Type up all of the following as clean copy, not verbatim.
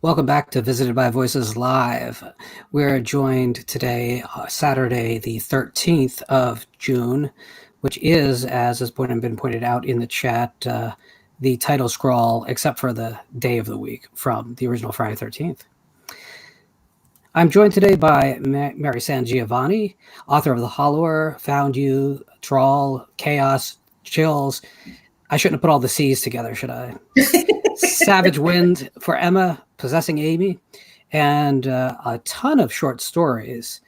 Welcome back to Visited by Voices Live. We're joined today, Saturday, the 13th of June, which is, as has been pointed out in the chat, the title scroll, except for the day of the week from the original Friday 13th. I'm joined today by Mary Sangiovanni, author of The Hollower, Found You, Trawl, Chaos, Chills. I shouldn't have put all the C's together, should I? Savage Wind for Emma, Possessing Amy, and a ton of short stories.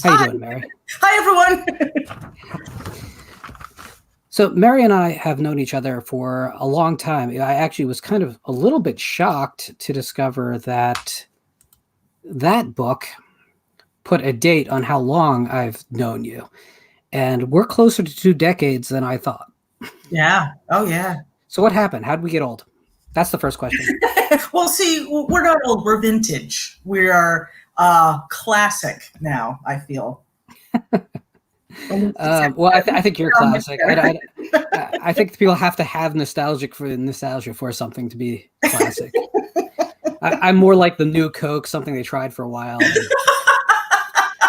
How you doing, Mary? Hi, everyone. So Mary and I have known each other for a long time. I actually was kind of a little bit shocked to discover that that book put a date on how long I've known you. And we're closer to 2 decades than I thought. Yeah. Oh, yeah. So what happened? How did we get old? That's the first question. Well, see, we're not old. We're vintage. We are classic now, I feel. Well, I think you're classic. I think people have to have nostalgia for something to be classic. I'm more like the new Coke, something they tried for a while.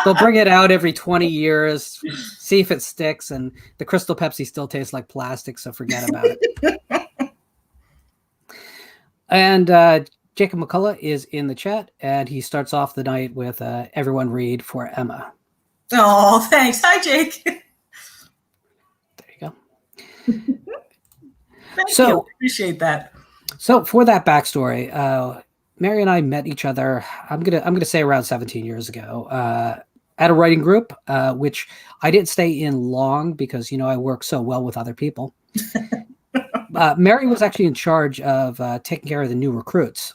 They'll bring it out every 20 years, see if it sticks, and the Crystal Pepsi still tastes like plastic, so forget about it. And Jacob McCullough is in the chat, and he starts off the night with everyone read for Emma. Oh, thanks. Hi, Jake. There you go. Thank you. Appreciate that. So for that backstory, Mary and I met each other, I'm gonna say around 17 years ago, at a writing group, which I didn't stay in long because, I work so well with other people. Mary was actually in charge of taking care of the new recruits.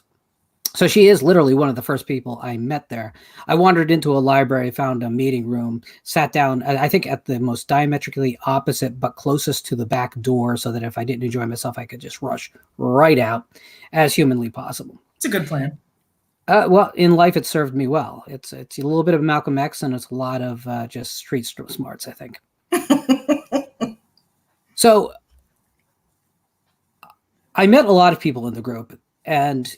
So she is literally one of the first people I met there. I wandered into a library, found a meeting room, sat down, I think at the most diametrically opposite, but closest to the back door, so that if I didn't enjoy myself, I could just rush right out as humanly possible. It's a good plan. Well, in life, it served me well. It's a little bit of Malcolm X, and it's a lot of just street smarts, I think. So I met a lot of people in the group, and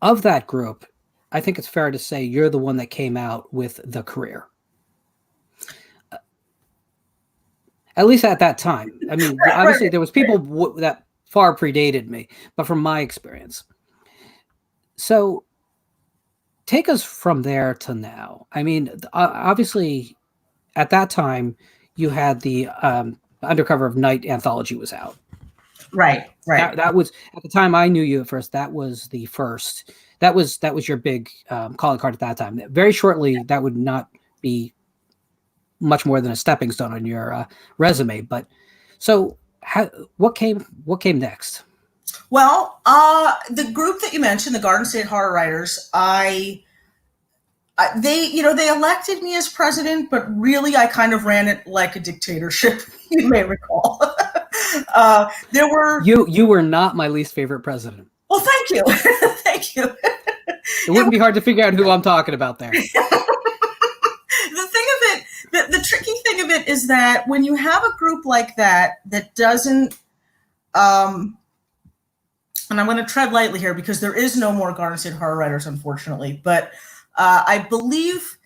of that group, I think it's fair to say you're the one that came out with the career. At least at that time. I mean, obviously there was people that far predated me, but from my experience. So take us from there to now. I mean, obviously at that time you had the Undercover of Night anthology was out. Right. That was, at the time I knew you at first, that was the first. That was your big calling card at that time. Very shortly, that would not be much more than a stepping stone on your resume. But so, what came next? Well, the group that you mentioned, the Garden State Horror Writers, they elected me as president, but really I kind of ran it like a dictatorship. You may recall. You were not my least favorite president. Well, thank you. Thank you. It wouldn't be hard to figure out who I'm talking about there. The thing of it, the tricky thing of it is that when you have a group like that doesn't, and I'm going to tread lightly here because there is no more Garden State Horror Writers, unfortunately, but I believe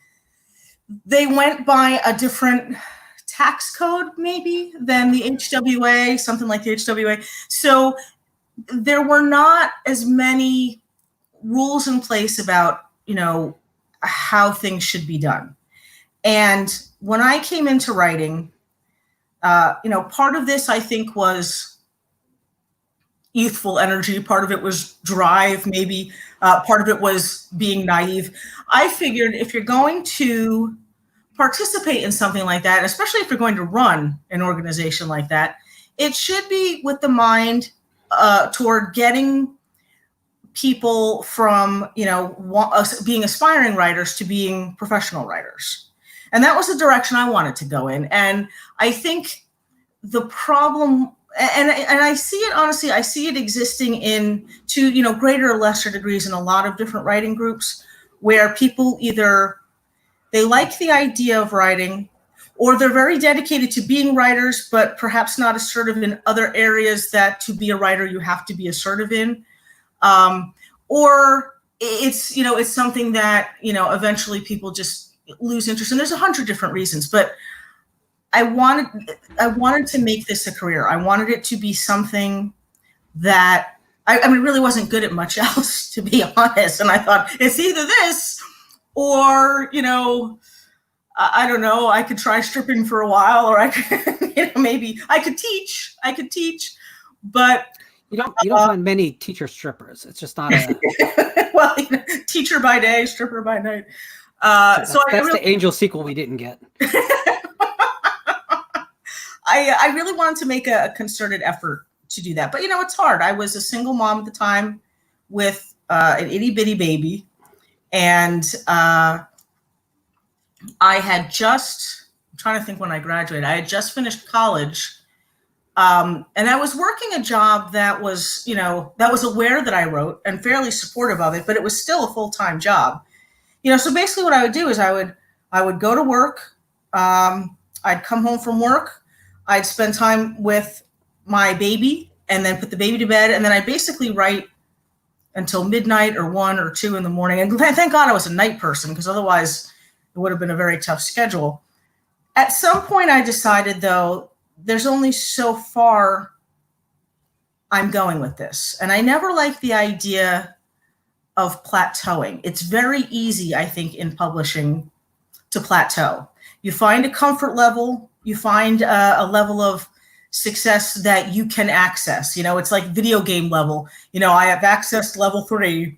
they went by a different tax code maybe than the HWA, something like the HWA. So there were not as many rules in place about, how things should be done. And when I came into writing, part of this I think was youthful energy. Part of it was drive, maybe. Part of it was being naive. I figured if you're going to participate in something like that, especially if you're going to run an organization like that, it should be with the mind toward getting people from, being aspiring writers to being professional writers. And that was the direction I wanted to go in. And I think the problem, and I see it, honestly, I see it existing to greater or lesser degrees in a lot of different writing groups, where people either they like the idea of writing, or they're very dedicated to being writers, but perhaps not assertive in other areas that to be a writer you have to be assertive in. Or it's something that, eventually people just lose interest in. There's 100 different reasons, but I wanted to make this a career. I wanted it to be something that I really wasn't good at much else, to be honest. And I thought it's either this or, I don't know, I could try stripping for a while, or I could, maybe I could teach, but you don't find many teacher strippers. It's just not a well, teacher by day, stripper by night. That's the Angel sequel we didn't get. I really wanted to make a concerted effort to do that, but it's hard. I was a single mom at the time with an itty bitty baby, and I had I'm trying to think when I graduated. I had just finished college, and I was working a job that was aware that I wrote and fairly supportive of it, but it was still a full-time job. So basically what I would do is I would go to work. I'd come home from work. I'd spend time with my baby and then put the baby to bed. And then I basically write until midnight or 1 or 2 in the morning. And thank God I was a night person, because otherwise it would have been a very tough schedule. At some point I decided, though, there's only so far I'm going with this. And I never liked the idea of plateauing. It's very easy, I think, in publishing to plateau. You find a comfort level, you find a level of success that you can access. It's like video game level. I have accessed level 3, and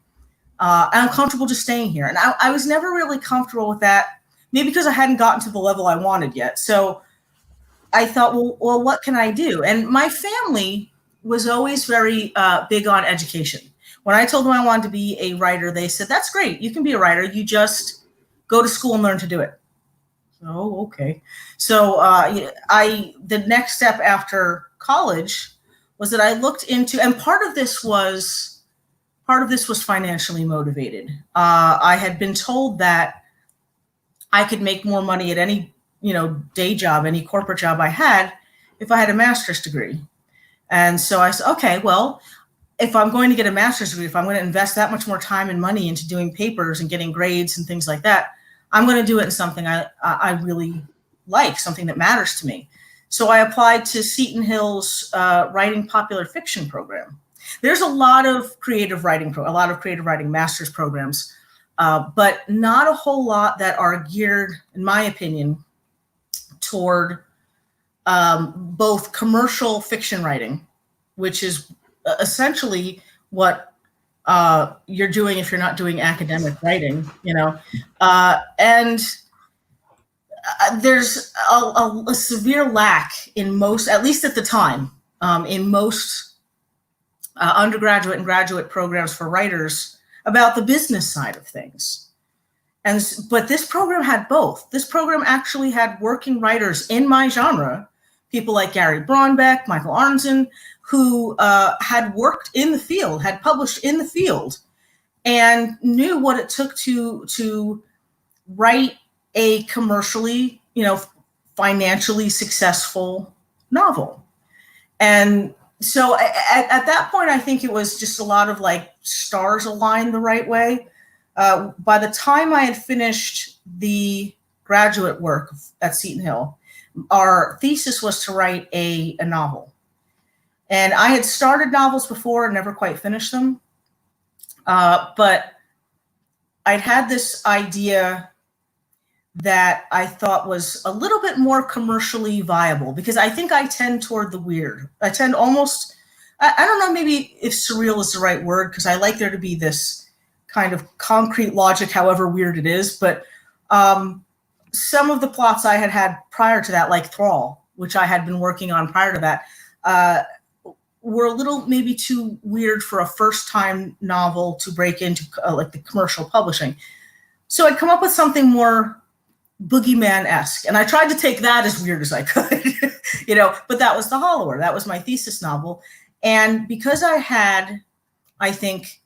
I'm comfortable just staying here. And I was never really comfortable with that, maybe because I hadn't gotten to the level I wanted yet. So I thought, well, what can I do? And my family was always very big on education. When I told them I wanted to be a writer, they said, that's great. You can be a writer. You just go to school and learn to do it. Oh, okay. So the next step after college was that I looked into, and part of this was financially motivated. I had been told that I could make more money at any, day job, any corporate job I had, if I had a master's degree. And so I said, okay, well, if I'm going to get a master's degree, if I'm going to invest that much more time and money into doing papers and getting grades and things like that, I'm going to do it in something I really like, something that matters to me. So I applied to Seton Hill's Writing Popular Fiction program. There's a lot of creative writing master's programs, but not a whole lot that are geared, in my opinion, toward both commercial fiction writing, which is essentially what you're doing if you're not doing academic writing, and there's a severe lack in most, at least at the time, in most undergraduate and graduate programs for writers about the business side of things. But this program had both. This program actually had working writers in my genre, people like Gary Braunbeck, Michael Arnzen, who had worked in the field, had published in the field, and knew what it took to write a commercially, financially successful novel. And so at that point, I think it was just a lot of stars aligned the right way. By the time I had finished the graduate work at Seton Hill, our thesis was to write a novel. And I had started novels before and never quite finished them. But I'd had this idea that I thought was a little bit more commercially viable, because I think I tend toward the weird. I tend almost, I don't know, maybe if surreal is the right word, because I like there to be this kind of concrete logic, however weird it is. But some of the plots I had prior to that, like Thrall, which I had been working on prior to that, were a little maybe too weird for a first-time novel to break into like the commercial publishing. So I'd come up with something more boogeyman-esque, and I tried to take that as weird as I could, but that was The Hollower. That was my thesis novel. And because I had, I think,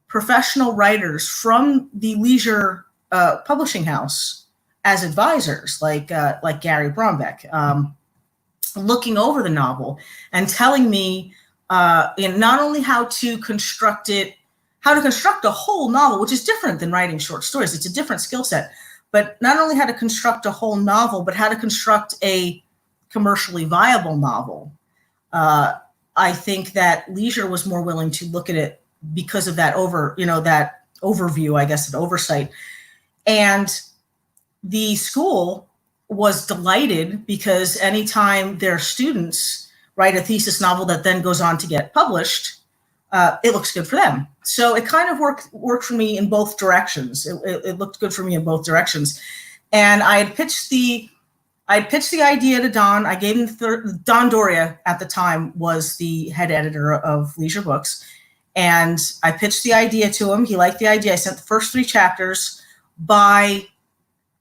professional writers from the leisure publishing house as advisors, like Gary Brombeck, looking over the novel and telling me not only how to construct a whole novel, which is different than writing short stories. It's a different skill set, but not only how to construct a whole novel, but how to construct a commercially viable novel. I think that leisure was more willing to look at it because of that that overview, I guess, an oversight. And the school was delighted because anytime their students write a thesis novel that then goes on to get published, it looks good for them. So it kind of worked for me in both directions. It looked good for me in both directions. And I had pitched the idea to Don. I gave him Don Doria at the time was the head editor of Leisure Books. And I pitched the idea to him. He liked the idea. I sent the first 3 chapters by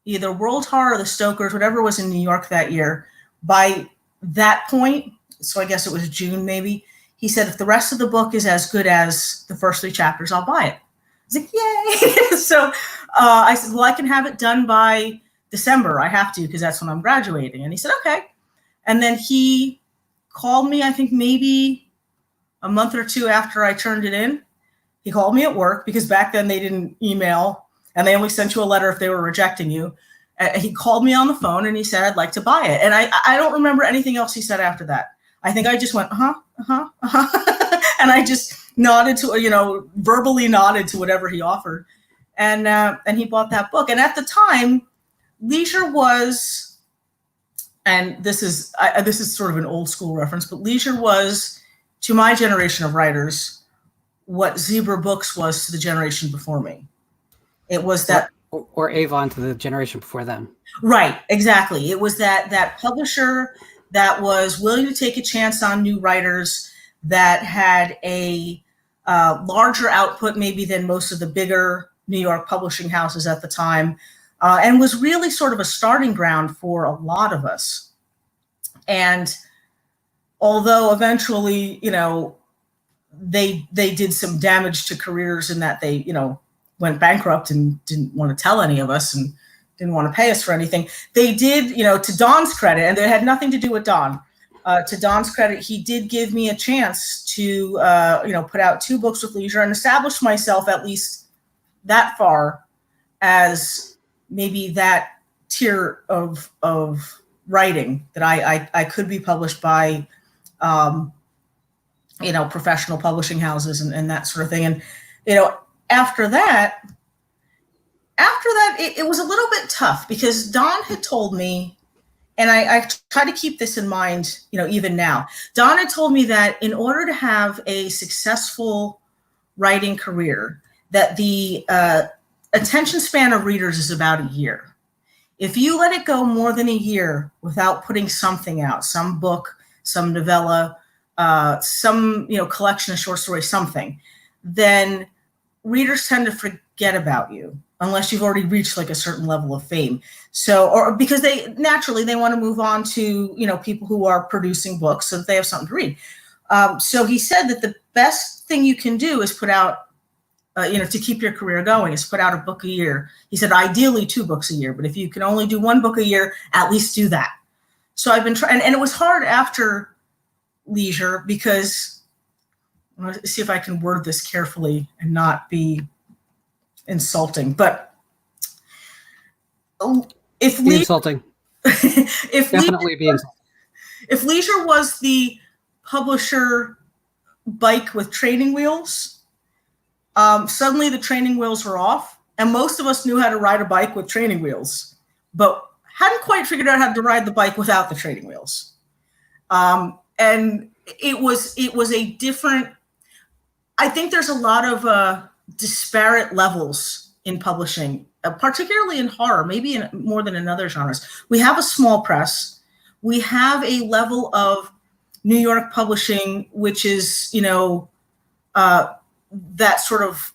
either World Horror or the Stokers, whatever was in New York that year. By that point, so I guess it was June maybe, he said, if the rest of the book is as good as the first 3 chapters, I'll buy it. I was like, yay. So I said, well, I can have it done by December. I have to, because that's when I'm graduating. And he said, okay. And then he called me, I think maybe a month or 2 after I turned it in. He called me at work, because back then they didn't email and they only sent you a letter if they were rejecting you. He called me on the phone and he said, I'd like to buy it. And I don't remember anything else he said after that. I think I just went, and I just nodded to, verbally nodded to whatever he offered. And he bought that book. And at the time, Leisure was, and this is sort of an old school reference, but Leisure was, to my generation of writers, what Zebra Books was to the generation before me. It was that, or Avon to the generation before them. Right, exactly. It was that publisher that was willing to take a chance on new writers, that had a larger output maybe than most of the bigger New York publishing houses at the time, and was really sort of a starting ground for a lot of us. And although eventually, they did some damage to careers in that they, went bankrupt and didn't want to tell any of us and didn't want to pay us for anything. They did, to Don's credit, and it had nothing to do with Don. To Don's credit, he did give me a chance to, put out 2 books with Leisure and establish myself at least that far as maybe that tier of writing that I could be published by, professional publishing houses and that sort of thing. And, after that, it was a little bit tough, because Don had told me, and I try to keep this in mind, even now. Don had told me that in order to have a successful writing career, that the attention span of readers is about a year. If you let it go more than a year without putting something out, some book, some novella, some collection of short stories, something, then readers tend to forget about you unless you've already reached like a certain level of fame. So, or because they want to move on to, people who are producing books so that they have something to read. So he said that the best thing you can do is put out, to keep your career going, is put out a book a year. He said, ideally 2 books a year, but if you can only do 1 book a year, at least do that. So I've been trying, and it was hard after Leisure, because, I'm going to see if I can word this carefully and not be insulting, but if insulting, if definitely be insulting. If Leisure was the publisher bike with training wheels, suddenly the training wheels were off, and most of us knew how to ride a bike with training wheels, but hadn't quite figured out how to ride the bike without the training wheels. And it was a different. I think there's a lot of disparate levels in publishing, particularly in horror, maybe more than in other genres. We have a small press. We have a level of New York publishing, which is, that sort of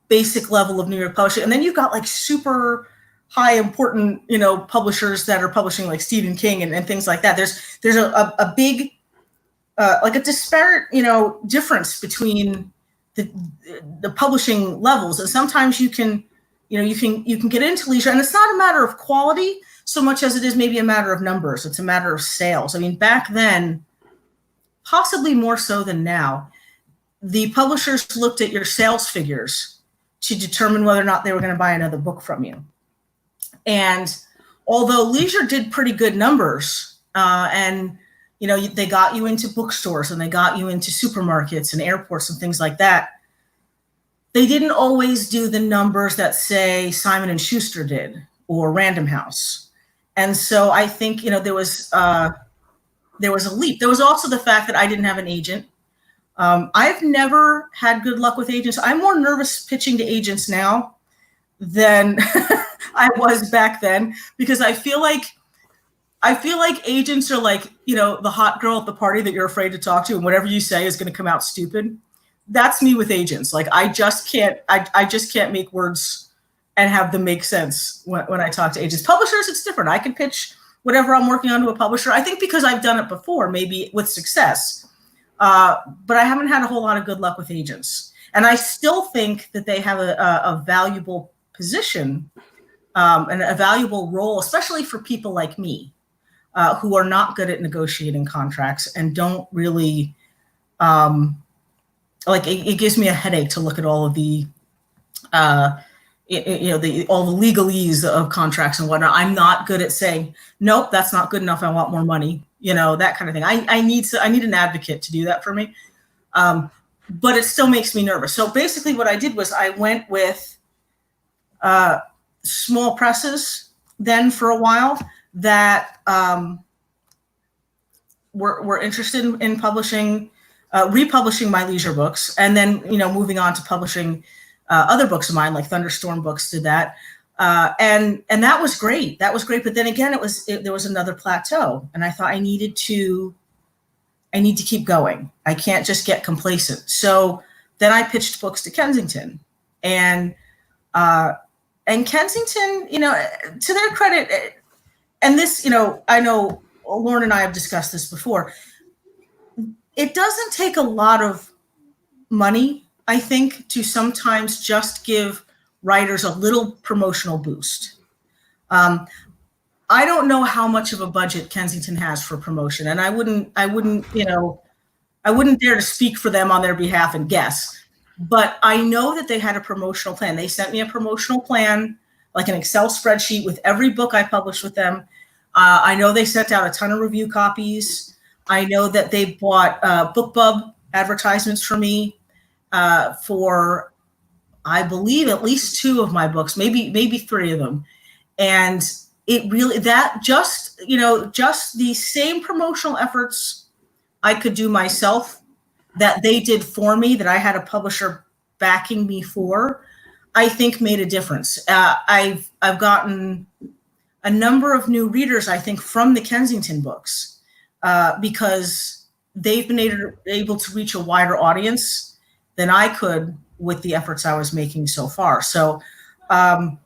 basic level of New York publishing. And then you've got like super high important, publishers that are publishing like Stephen King and things like that. There's a big, like a disparate, difference between the publishing levels. And sometimes you can get into leisure, and it's not a matter of quality so much as it is maybe a matter of numbers. It's a matter of sales. I mean, back then, possibly more so than now, the publishers looked at your sales figures to determine whether or not they were going to buy another book from you. And although leisure did pretty good numbers, and they got you into bookstores and they got you into supermarkets and airports and things like that, they didn't always do the numbers that, say, Simon & Schuster did or Random House. And so I think, there was a leap. There was also the fact that I didn't have an agent. I've never had good luck with agents. I'm more nervous pitching to agents now than I was back then, because I feel like agents are like, the hot girl at the party that you're afraid to talk to, and whatever you say is going to come out stupid. That's me with agents. Like, I just can't make words and have them make sense when I talk to agents. Publishers, it's different. I can pitch whatever I'm working on to a publisher. I think because I've done it before, maybe with success. But I haven't had a whole lot of good luck with agents. And I still think that they have a valuable position and a valuable role, especially for people like me, who are not good at negotiating contracts and don't really, it gives me a headache to look at all of the, all the legalese of contracts and whatnot. I'm not good at saying, nope, that's not good enough. I want more money. That kind of thing. I need an advocate to do that for me. But it still makes me nervous. So basically what I did was I went with small presses then for a while that were interested in publishing, republishing my leisure books, and then, moving on to publishing other books of mine, like Thunderstorm Books did that. And that was great. That was great. But then again, there was another plateau, and I thought I need to keep going. I can't just get complacent. So then I pitched books to Kensington, and Kensington, to their credit, and this, I know Lauren and I have discussed this before. It doesn't take a lot of money, I think, to sometimes just give writers a little promotional boost. I don't know how much of a budget Kensington has for promotion, and I wouldn't dare to speak for them on their behalf and guess. But I know that they had a promotional plan. They sent me a promotional plan, like an Excel spreadsheet with every book I published with them. I know they sent out a ton of review copies. I know that they bought BookBub advertisements for me for, I believe, at least 2 of my books, maybe 3 of them. And it really, that just the same promotional efforts I could do myself that they did for me, that I had a publisher backing me for, I think made a difference. I've gotten a number of new readers, I think, from the Kensington books because they've been able to reach a wider audience than I could with the efforts I was making so far. So, but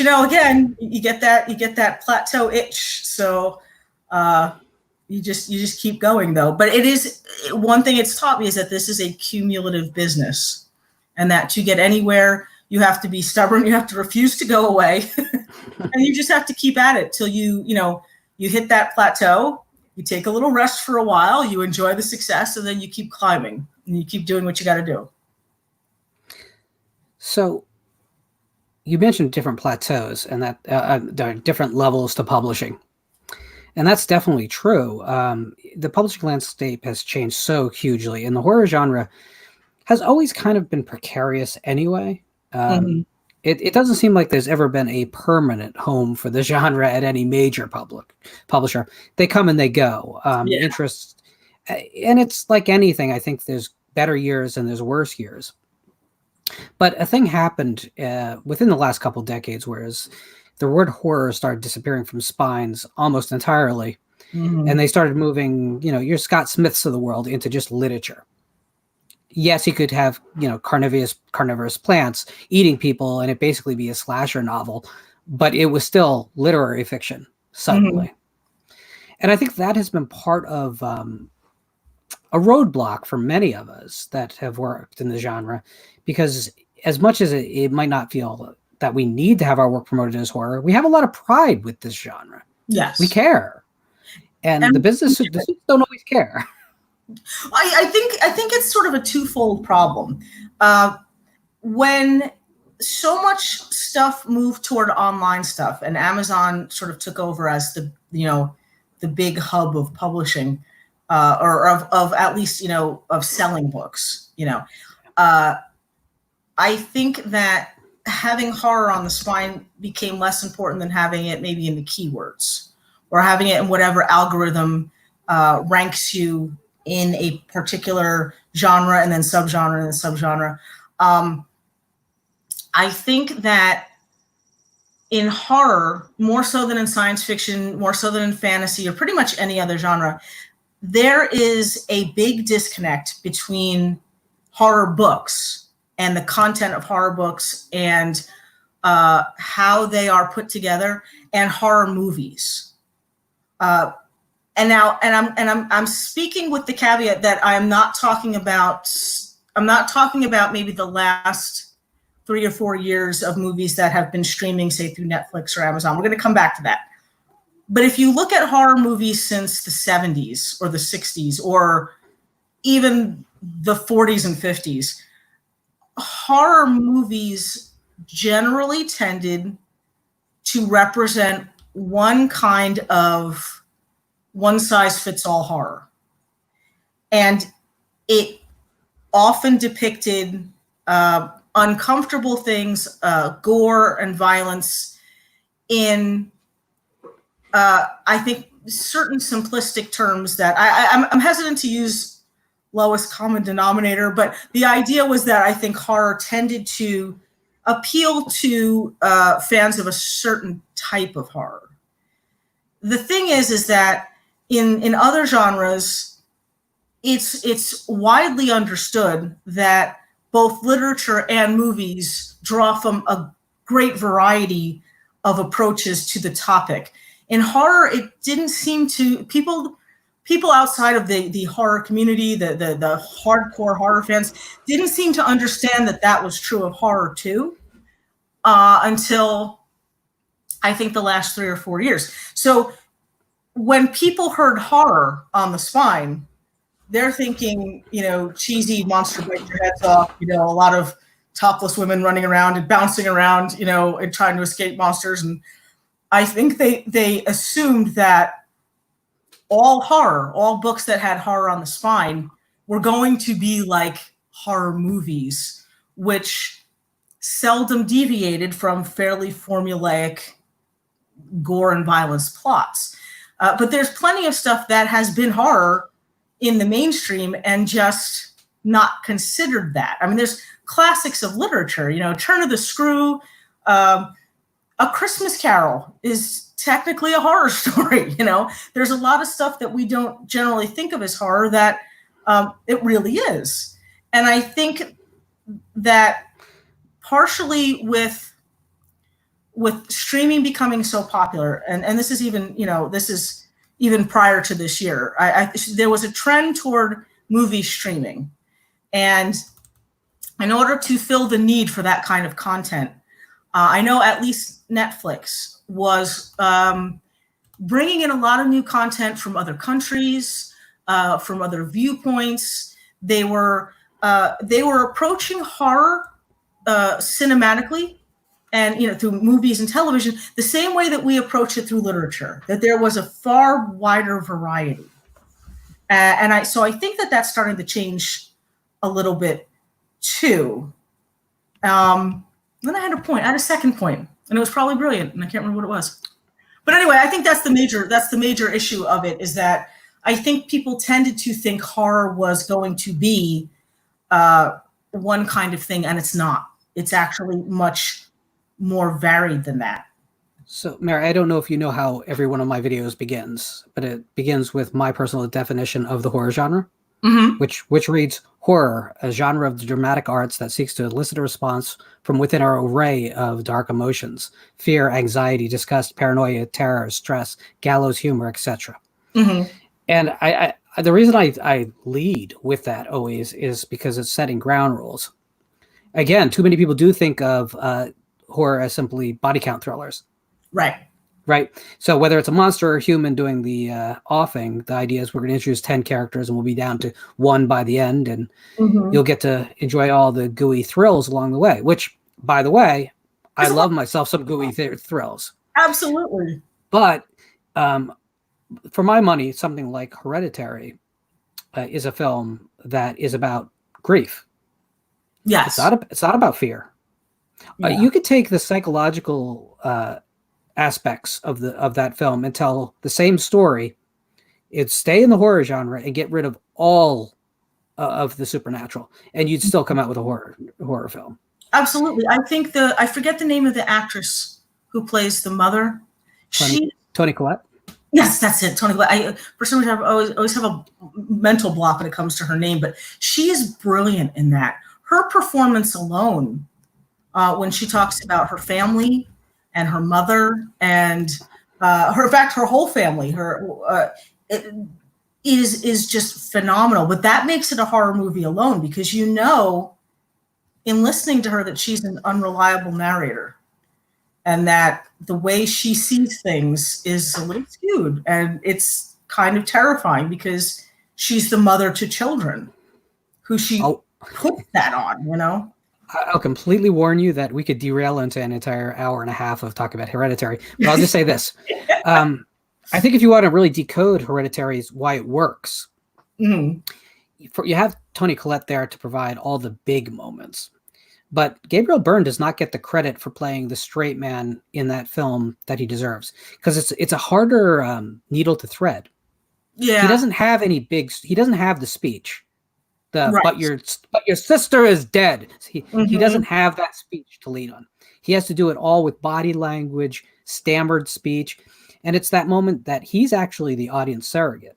again, you get that plateau itch. So you just keep going though. But it is one thing it's taught me is that this is a cumulative business, and that to get anywhere, you have to be stubborn. You have to refuse to go away, and you just have to keep at it till you hit that plateau. You take a little rest for a while, you enjoy the success, and then you keep climbing and you keep doing what you got to do. So you mentioned different plateaus and that there are different levels to publishing. And that's definitely true. The publishing landscape has changed so hugely, and the horror genre has always kind of been precarious anyway. It doesn't seem like there's ever been a permanent home for the genre at any major publisher. They come and they go. Interest, and it's like anything. I think there's better years and there's worse years. But a thing happened within the last couple of decades, whereas the word horror started disappearing from spines almost entirely. And they started moving, your Scott Smiths of the world into just literature. Yes, you could have, carnivorous plants eating people and it basically be a slasher novel, but it was still literary fiction suddenly. And I think that has been part of a roadblock for many of us that have worked in the genre, because as much as it might not feel that we need to have our work promoted as horror, we have a lot of pride with this genre. Yes. We care. And the business don't always care. I think it's sort of a twofold problem. When so much stuff moved toward online stuff, and Amazon sort of took over as the big hub of publishing, or of at least of selling books. I think that having horror on the spine became less important than having it maybe in the keywords, or having it in whatever algorithm ranks you in a particular genre and then subgenre and then subgenre. I think that in horror, more so than in science fiction, more so than in fantasy, or pretty much any other genre, there is a big disconnect between horror books and the content of horror books and how they are put together, and horror movies. And I'm speaking with the caveat that I'm not talking about maybe the last 3 or 4 years of movies that have been streaming, say through Netflix or Amazon. We're going to come back to that. But if you look at horror movies since the 70s or the 60s or even the 40s and 50s, horror movies generally tended to represent one kind of one-size-fits-all horror. And it often depicted uncomfortable things, gore and violence in, I think, certain simplistic terms that I'm hesitant to use lowest common denominator, but the idea was that I think horror tended to appeal to fans of a certain type of horror. The thing is that in other genres, it's widely understood that both literature and movies draw from a great variety of approaches to the topic. In horror, it didn't seem to people outside of the horror community, the hardcore horror fans, didn't seem to understand that was true of horror too, until I think the last 3 or 4 years. So when people heard horror on the spine, they're thinking, cheesy monster bite your heads off, a lot of topless women running around and bouncing around, and trying to escape monsters. And I think they assumed that all books that had horror on the spine were going to be like horror movies, which seldom deviated from fairly formulaic gore and violence plots. But there's plenty of stuff that has been horror in the mainstream and just not considered that. I mean, there's classics of literature, Turn of the Screw, A Christmas Carol is technically a horror story. There's a lot of stuff that we don't generally think of as horror that it really is. And I think that partially with streaming becoming so popular, and this is even prior to this year, there was a trend toward movie streaming. And in order to fill the need for that kind of content, I know at least Netflix was bringing in a lot of new content from other countries, from other viewpoints. They were approaching horror cinematically and through movies and television the same way that we approach it through literature. That there was a far wider variety, and so I think that that's starting to change a little bit too. Then I had a second point, and it was probably brilliant, and I can't remember what it was. But anyway, I think that's the major issue of it, is that I think people tended to think horror was going to be one kind of thing, and it's not. It's actually much more varied than that. So, Mary, I don't know if you know how every one of my videos begins, but it begins with my personal definition of the horror genre, Mm-hmm. which reads horror, a genre of the dramatic arts that seeks to elicit a response from within our array of dark emotions: fear, anxiety, disgust, paranoia, terror, stress, gallows humor, etc. Mm-hmm. And the reason I lead with that always is because it's setting ground rules. Again, too many people do think of horror as simply body count thrillers. Right. Right. So whether it's a monster or a human doing the offing, the idea is we're going to introduce 10 characters and we'll be down to one by the end. And Mm-hmm. you'll get to enjoy all the gooey thrills along the way, which, by the way, I love myself some gooey thrills. Absolutely. But for my money, something like Hereditary is a film that is about grief. Yes. It's not about fear. Yeah. You could take the psychological aspects of that film and tell the same story. It'd stay in the horror genre and get rid of all of the supernatural, and you'd still come out with a horror film. Absolutely. I think I forget the name of the actress who plays the mother. Toni Collette. Yes, that's it. Toni Collette. For some reason, I always have a mental block when it comes to her name, but she is brilliant in that. Her performance alone, when she talks about her family and her mother and in fact, her whole family, is just phenomenal. But that makes it a horror movie alone, because you know, in listening to her, that she's an unreliable narrator, and that the way she sees things is a little skewed, and it's kind of terrifying because she's the mother to children who she puts that on, you know? I'll completely warn you that we could derail into an entire hour and a half of talking about Hereditary, but I'll just say this. I think if you want to really decode Hereditary's why it works, you have Toni Collette there to provide all the big moments. But Gabriel Byrne does not get the credit for playing the straight man in that film that he deserves, because it's a harder needle to thread. Yeah. He doesn't have he doesn't have the speech. Right. But your sister is dead. He doesn't have that speech to lead on. He has to do it all with body language, stammered speech. And it's that moment that he's actually the audience surrogate,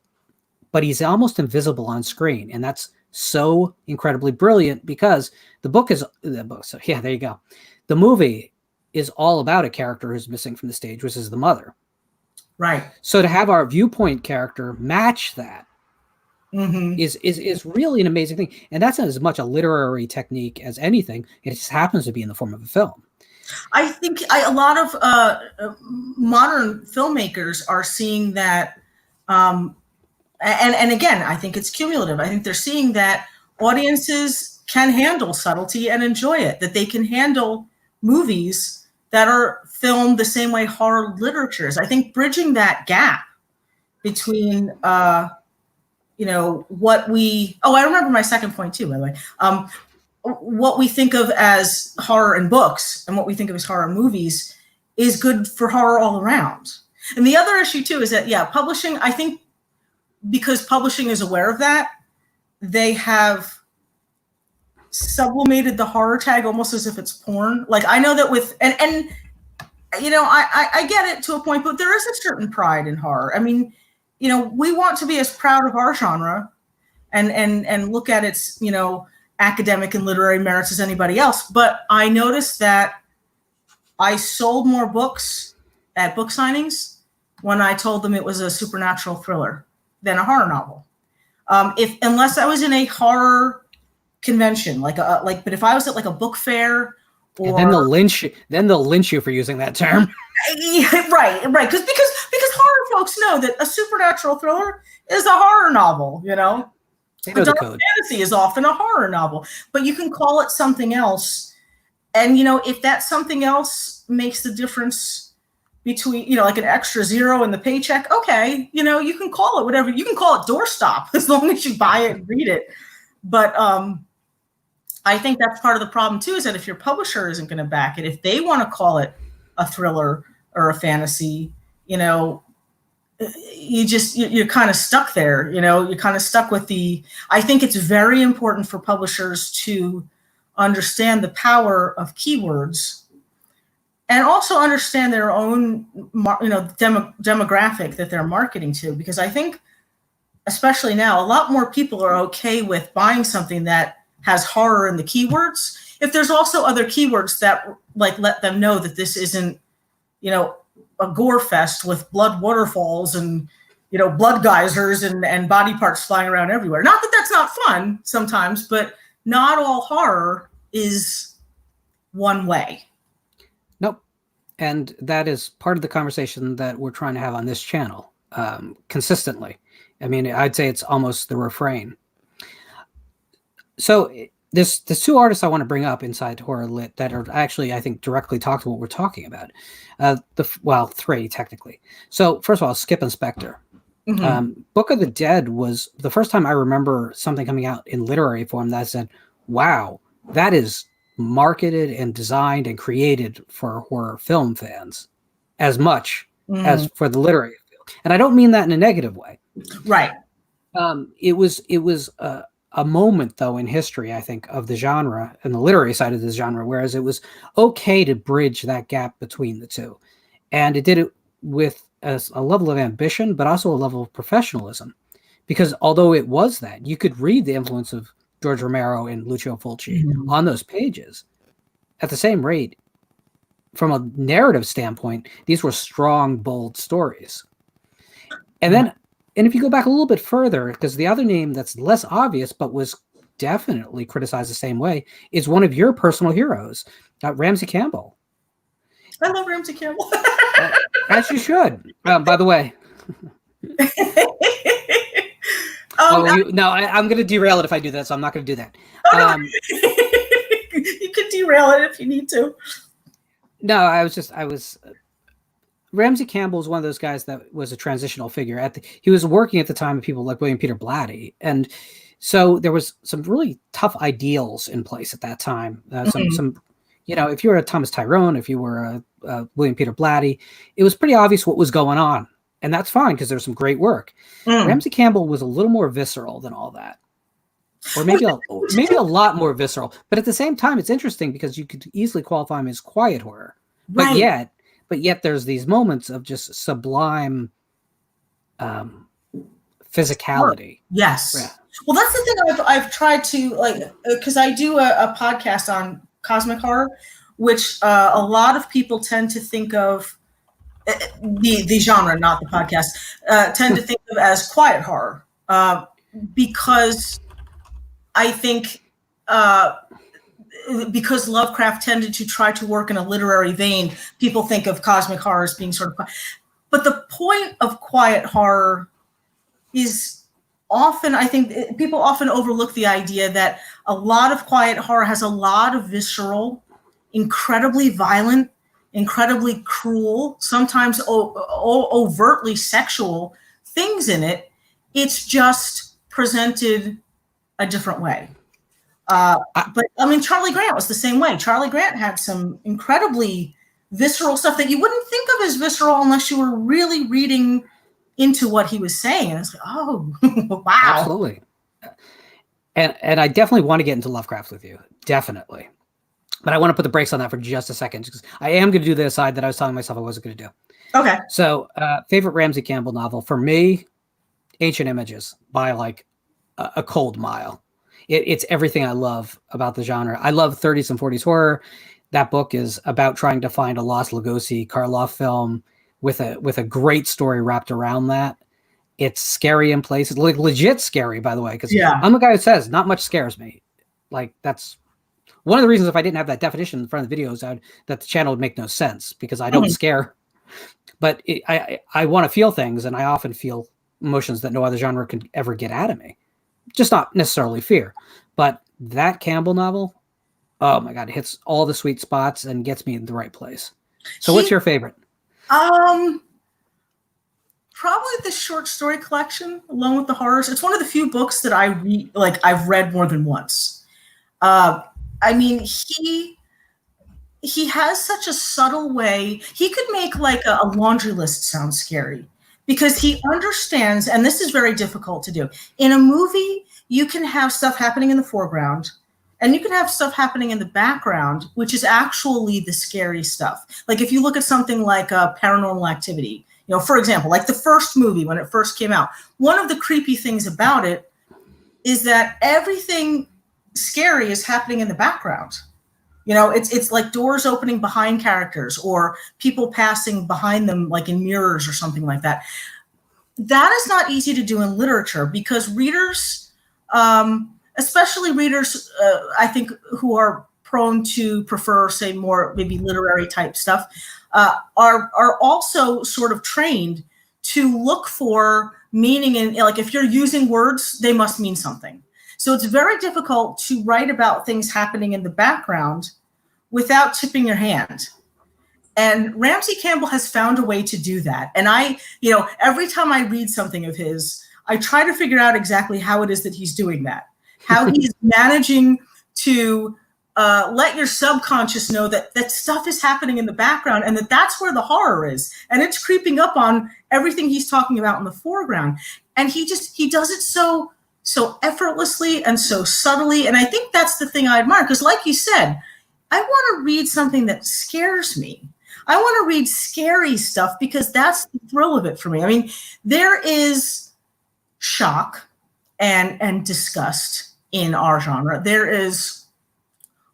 but he's almost invisible on screen. And that's so incredibly brilliant, because so yeah, there you go. The movie is all about a character who's missing from the stage, which is the mother. Right. So to have our viewpoint character match that is really an amazing thing. And that's as much a literary technique as anything. It just happens to be in the form of a film. I think a lot of modern filmmakers are seeing that, and again, I think it's cumulative. I think they're seeing that audiences can handle subtlety and enjoy it, that they can handle movies that are filmed the same way horror literature is. I think bridging that gap between, what I remember my second point too, by the way. What we think of as horror in books and what we think of as horror movies is good for horror all around. And the other issue too is that, publishing, I think because publishing is aware of that, they have sublimated the horror tag almost as if it's porn. Like, I know that with, and I get it to a point, but there is a certain pride in horror. I mean, we want to be as proud of our genre and look at its, academic and literary merits as anybody else. But I noticed that I sold more books at book signings when I told them it was a supernatural thriller than a horror novel. Unless I was in a horror convention, but if I was at like a book fair, or and then they'll lynch you for using that term. Right. Because horror folks know that a supernatural thriller is a horror novel, They know the code. Fantasy is often a horror novel, but you can call it something else. And, if that something else makes the difference between, like an extra zero in the paycheck, okay, you can call it whatever. You can call it doorstop as long as you buy it and read it. But I think that's part of the problem too, is that if your publisher isn't going to back it, if they want to call it a thriller or a fantasy, you're kind of stuck there, you're kind of stuck with I think it's very important for publishers to understand the power of keywords and also understand their own, demographic that they're marketing to. Because I think, especially now, a lot more people are okay with buying something that has horror in the keywords if there's also other keywords that like let them know that this isn't, a gore fest with blood waterfalls and, blood geysers and body parts flying around everywhere. Not that that's not fun sometimes, but not all horror is one way. Nope. And that is part of the conversation that we're trying to have on this channel consistently. I mean, I'd say it's almost the refrain. So there's two artists I want to bring up inside Horror Lit that are actually, I think, directly talk to what we're talking about. Three, technically. So first of all, Skip and Spectre. Mm-hmm. Book of the Dead was the first time I remember something coming out in literary form that said, wow, that is marketed and designed and created for horror film fans as much as for the literary field. And I don't mean that in a negative way. Right. It was a moment, though, in history, I think, of the genre and the literary side of the genre, whereas it was okay to bridge that gap between the two. And it did it with a level of ambition, but also a level of professionalism. Because although it was that, you could read the influence of George Romero and Lucio Fulci on those pages. At the same rate, from a narrative standpoint, these were strong, bold stories. And if you go back a little bit further, because the other name that's less obvious, but was definitely criticized the same way, is one of your personal heroes, Ramsey Campbell. I love Ramsey Campbell. As you should, by the way. I'm going to derail it if I do that, so I'm not going to do that. You can derail it if you need to. No, Ramsey Campbell was one of those guys that was a transitional figure. He was working at the time with people like William Peter Blatty, and so there was some really tough ideals in place at that time. Some, if you were a Thomas Tyrone, if you were a William Peter Blatty, it was pretty obvious what was going on, and that's fine because there's some great work. Ramsey Campbell was a little more visceral than all that, or maybe a lot more visceral. But at the same time, it's interesting because you could easily qualify him as quiet horror, right. But yet there's these moments of just sublime physicality. Yes. Yeah. Well, that's the thing I've tried to, because I do a podcast on cosmic horror, which a lot of people tend to think of, the genre, not the podcast, tend to think of as quiet horror, because I think because Lovecraft tended to try to work in a literary vein, people think of cosmic horror as being sort of quiet. But the point of quiet horror is often, I think people often overlook the idea that a lot of quiet horror has a lot of visceral, incredibly violent, incredibly cruel, sometimes overtly sexual things in it. It's just presented a different way. But I mean, Charlie Grant was the same way. Charlie Grant had some incredibly visceral stuff that you wouldn't think of as visceral unless you were really reading into what he was saying. And it's like, oh, wow. Absolutely. And I definitely want to get into Lovecraft with you. Definitely. But I want to put the brakes on that for just a second, because I am going to do the aside that I was telling myself I wasn't going to do. Okay. So favorite Ramsey Campbell novel for me, Ancient Images by like a cold mile. It's everything I love about the genre. I love 30s and 40s horror. That book is about trying to find a lost Lugosi Karloff film with a great story wrapped around that. It's scary in places, like legit scary, by the way, because I'm a guy who says not much scares me. Like, that's one of the reasons if I didn't have that definition in front of the videos, that the channel would make no sense, because I don't scare. But I want to feel things, and I often feel emotions that no other genre can ever get out of me. Just not necessarily fear. But that Campbell novel, oh my God, it hits all the sweet spots and gets me in the right place. So what's your favorite? Probably the short story collection, along with the horrors. It's one of the few books that I've read more than once. I mean, he has such a subtle way. He could make like a laundry list sound scary, because he understands, and this is very difficult to do. In a movie, you can have stuff happening in the foreground, And you can have stuff happening in the background, which is actually the scary stuff. Like if you look at something like Paranormal Activity, for example, like the first movie when it first came out, one of the creepy things about it is that everything scary is happening in the background. It's like doors opening behind characters or people passing behind them, like in mirrors or something like that. That is not easy to do in literature because readers, especially readers, I think, who are prone to prefer, say, more maybe literary type stuff, are also sort of trained to look for meaning in, like, if you're using words, they must mean something. So it's very difficult to write about things happening in the background without tipping your hand. And Ramsey Campbell has found a way to do that. And every time I read something of his, I try to figure out exactly how it is that he's doing that, how he's managing to let your subconscious know that stuff is happening in the background and that's where the horror is. And it's creeping up on everything he's talking about in the foreground. And he does it so effortlessly and so subtly. And I think that's the thing I admire, because like you said, I want to read something that scares me. I want to read scary stuff because that's the thrill of it for me. I mean, there is shock and disgust in our genre. There is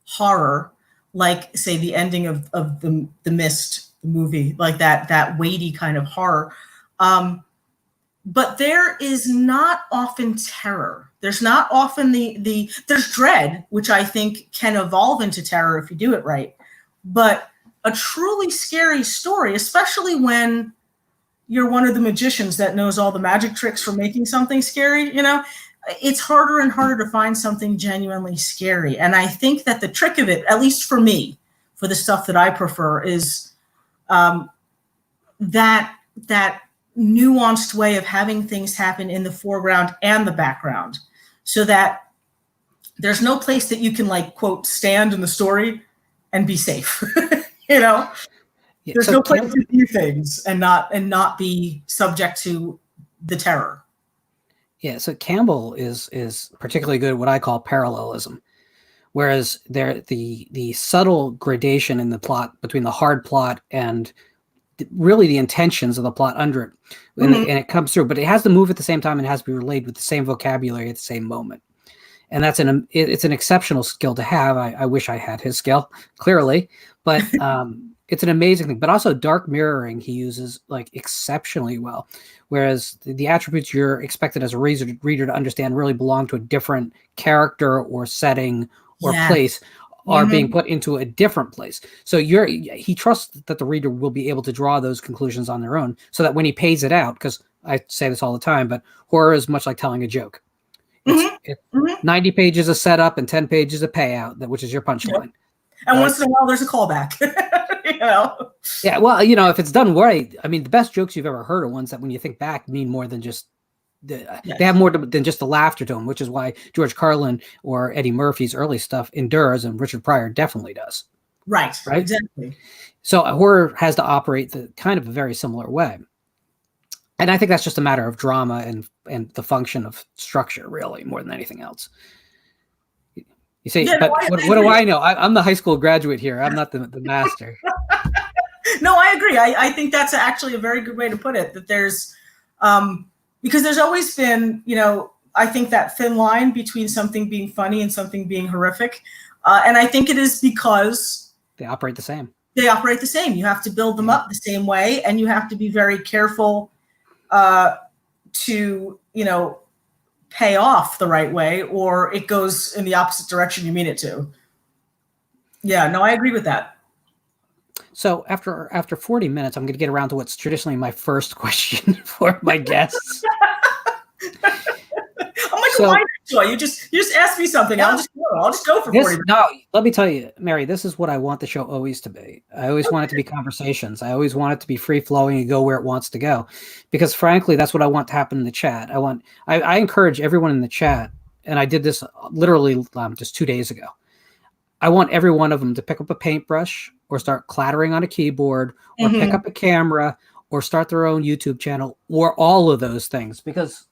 horror, like, say, the ending of the Mist, the movie, like that weighty kind of horror. But there is not often terror. There's not often there's dread, which I think can evolve into terror if you do it right. But a truly scary story, especially when you're one of the magicians that knows all the magic tricks for making something scary, it's harder and harder to find something genuinely scary. And I think that the trick of it, at least for me, for the stuff that I prefer, is that nuanced way of having things happen in the foreground and the background, so that there's no place that you can, like, quote, stand in the story and be safe. Yeah, there's no place to do things and not be subject to the terror. Yeah, so Campbell is particularly good at what I call parallelism, whereas the subtle gradation in the plot between the hard plot and really the intentions of the plot under it, and it comes through, but it has to move at the same time and it has to be relayed with the same vocabulary at the same moment. And that's it's an exceptional skill to have. I wish I had his skill, clearly, but it's an amazing thing. But also dark mirroring he uses, like, exceptionally well, whereas the attributes you're expected as a reader to understand really belong to a different character or setting or place are being put into a different place. So he trusts that the reader will be able to draw those conclusions on their own, so that when he pays it out, because I say this all the time, but horror is much like telling a joke. It's 90 pages of setup and 10 pages of payout, which is your punchline. And once in a while, there's a callback. Yeah, well, if it's done right, I mean, the best jokes you've ever heard are ones that, when you think back, mean more than just they have more than just the laughter to them, which is why George Carlin or Eddie Murphy's early stuff endures, and Richard Pryor definitely does. Right, exactly. So horror has to operate the kind of a very similar way. And I think that's just a matter of drama and the function of structure, really, more than anything else. You say, but what do I know? I'm the high school graduate here. I'm not the master. No, I agree. I think that's actually a very good way to put it, that there's because there's always been, I think, that thin line between something being funny and something being horrific. And I think it is because they operate the same. You have to build them up the same way, and you have to be very careful to, pay off the right way, or it goes in the opposite direction you mean it to. Yeah, no, I agree with that. So after 40 minutes, I'm going to get around to what's traditionally my first question for my guests. I'm like, why not? You just ask me something. I'll just go for 40 minutes. No, let me tell you, Mary, this is what I want the show always to be. I always want it to be conversations. I always want it to be free flowing and go where it wants to go, because frankly, that's what I want to happen in the chat. I encourage everyone in the chat, and I did this literally just 2 days ago. I want every one of them to pick up a paintbrush or start clattering on a keyboard or pick up a camera or start their own YouTube channel or all of those things, because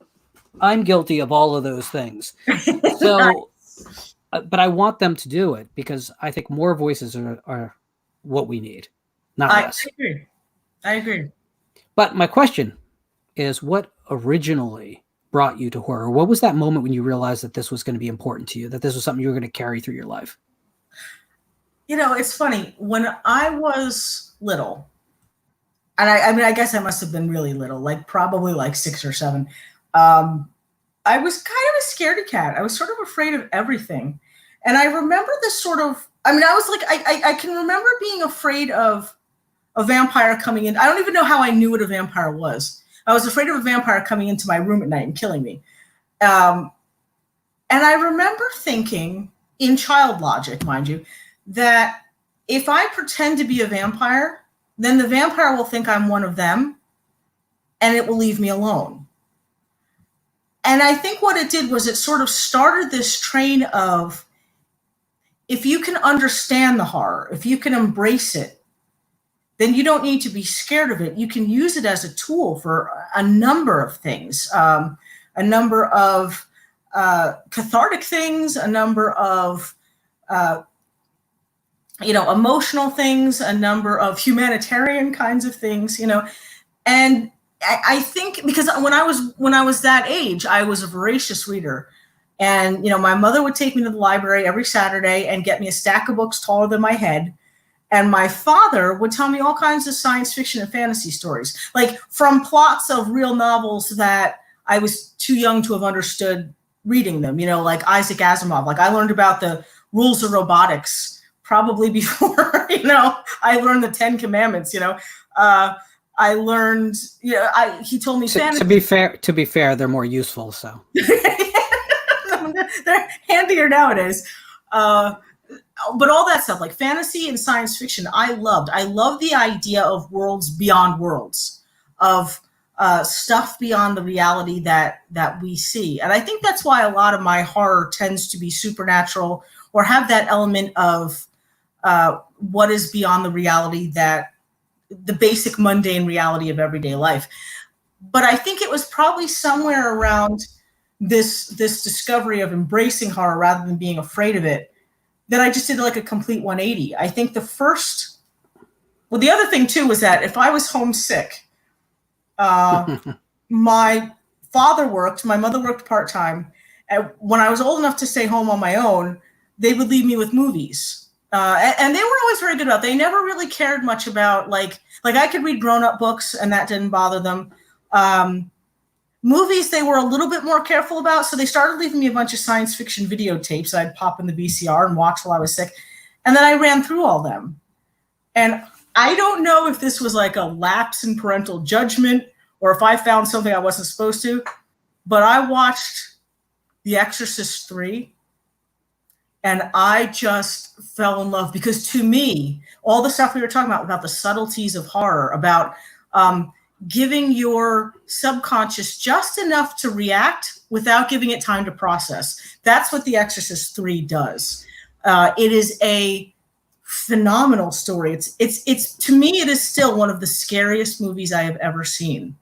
I'm guilty of all of those things. So but I want them to do it because I think more voices are what we need, not less. I agree. But my question is, what originally brought you to horror? What was that moment when you realized that this was going to be important to you, that this was something you were going to carry through your life? It's funny. When I was little, and I guess I must have been really little, like probably like 6 or 7. I was kind of a scaredy cat. I was sort of afraid of everything. And I remember this sort of, I was like, I can remember being afraid of a vampire coming in. I don't even know how I knew what a vampire was. I was afraid of a vampire coming into my room at night and killing me. And I remember thinking, in child logic, mind you, that if I pretend to be a vampire, then the vampire will think I'm one of them and it will leave me alone. And I think what it did was it sort of started this train of, if you can understand the horror, if you can embrace it, then you don't need to be scared of it. You can use it as a tool for a number of things, a number of cathartic things, a number of emotional things, a number of humanitarian kinds of things, and I think because when I was that age, I was a voracious reader. And, my mother would take me to the library every Saturday and get me a stack of books taller than my head. And my father would tell me all kinds of science fiction and fantasy stories, like from plots of real novels that I was too young to have understood reading them, like Isaac Asimov. Like I learned about the rules of robotics probably before, I learned the 10 Commandments, I learned, he told me fantasy. To be fair, they're more useful. So they're handier nowadays. But all that stuff, like fantasy and science fiction, I loved. I love the idea of worlds beyond worlds, of stuff beyond the reality that we see. And I think that's why a lot of my horror tends to be supernatural or have that element of what is beyond the reality, that the basic mundane reality of everyday life. But I think it was probably somewhere around this discovery of embracing horror rather than being afraid of it that I just did like a complete 180. I think the other thing too was that if I was homesick, my father worked, my mother worked part-time. And when I was old enough to stay home on my own, they would leave me with movies. And they were always very good about it. They never really cared much about like I could read grown-up books and that didn't bother them. Movies, they were a little bit more careful about. So they started leaving me a bunch of science fiction videotapes I'd pop in the VCR and watch while I was sick. And then I ran through all them. And I don't know if this was like a lapse in parental judgment or if I found something I wasn't supposed to, but I watched The Exorcist 3 and I just fell in love because to me, all the stuff we were talking about the subtleties of horror, about giving your subconscious just enough to react without giving it time to process. That's what The Exorcist 3 does. It is a phenomenal story. It's to me, it is still one of the scariest movies I have ever seen.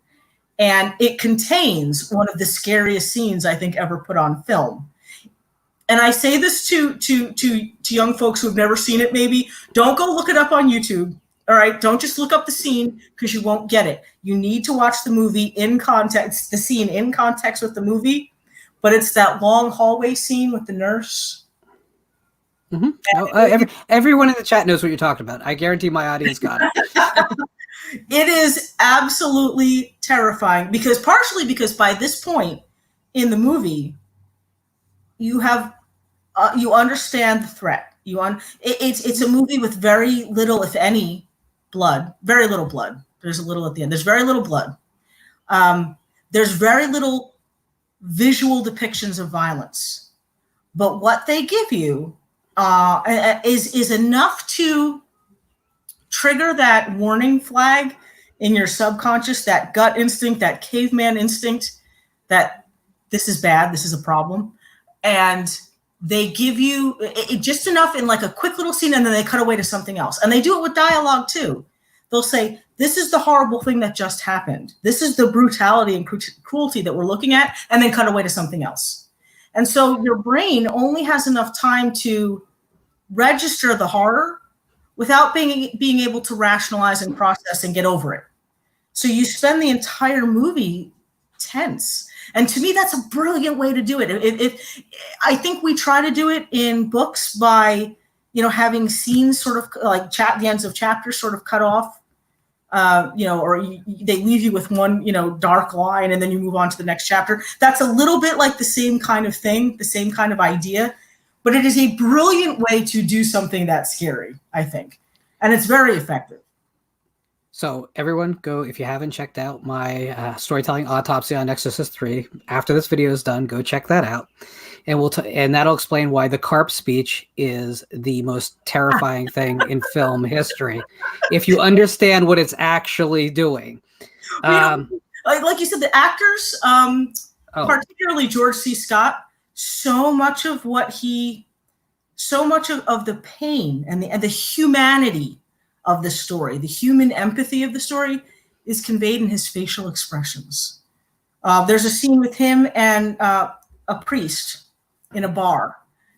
And it contains one of the scariest scenes I think ever put on film. And I say this to young folks who have never seen it, maybe, don't go look it up on YouTube. All right, don't just look up the scene because you won't get it. You need to watch the movie in context, the scene in context with the movie. But it's that long hallway scene with the nurse. Mm-hmm. Everyone in the chat knows what you're talking about. I guarantee my audience got it. It is absolutely terrifying partially because by this point in the movie, you understand the threat. It's a movie with very little, if any, blood. Very little blood. There's a little at the end. There's very little blood. There's very little visual depictions of violence. But what they give you is enough to trigger that warning flag in your subconscious, that gut instinct, that caveman instinct, that this is bad, this is a problem. And they give you just enough in like a quick little scene, and then they cut away to something else. And they do it with dialogue too. They'll say, this is the horrible thing that just happened. This is the brutality and cruelty that we're looking at, and then cut away to something else. And so your brain only has enough time to register the horror without being able to rationalize and process and get over it. So you spend the entire movie tense. And to me, that's a brilliant way to do it. I think we try to do it in books by, having scenes sort of like the ends of chapters sort of cut off, or they leave you with one, dark line, and then you move on to the next chapter. That's a little bit like the same kind of thing, the same kind of idea, but it is a brilliant way to do something that's scary, I think. And it's very effective. So everyone go, if you haven't checked out my storytelling autopsy on Exorcist 3, after this video is done, go check that out. And and that'll explain why the carp speech is the most terrifying thing in film history, if you understand what it's actually doing. Like you said, the actors, particularly George C. Scott, so much of the pain and the humanity of the story, the human empathy of the story, is conveyed in his facial expressions. There's a scene with him and a priest in a bar,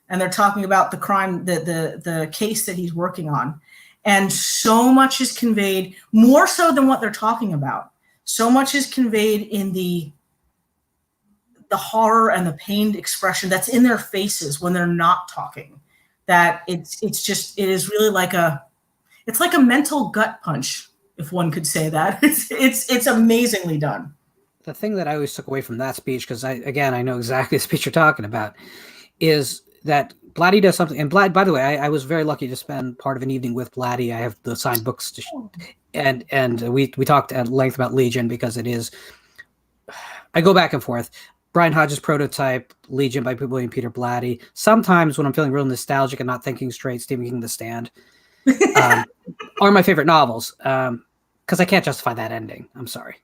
and they're talking about the crime, the case that he's working on. And so much is conveyed, more so than what they're talking about. So much is conveyed in the horror and the pained expression that's in their faces when they're not talking. That it is really like it's like a mental gut punch, if one could say that. It's amazingly done. The thing that I always took away from that speech, because I know exactly the speech you're talking about, is that Blatty does something. And by the way, I was very lucky to spend part of an evening with Blatty. I have the signed books, and we talked at length about Legion, because it is. I go back and forth. Brian Hodges' Prototype, Legion by William Peter Blatty. Sometimes when I'm feeling real nostalgic and not thinking straight, Stephen King, The Stand, are my favorite novels, because I can't justify that ending. I'm sorry.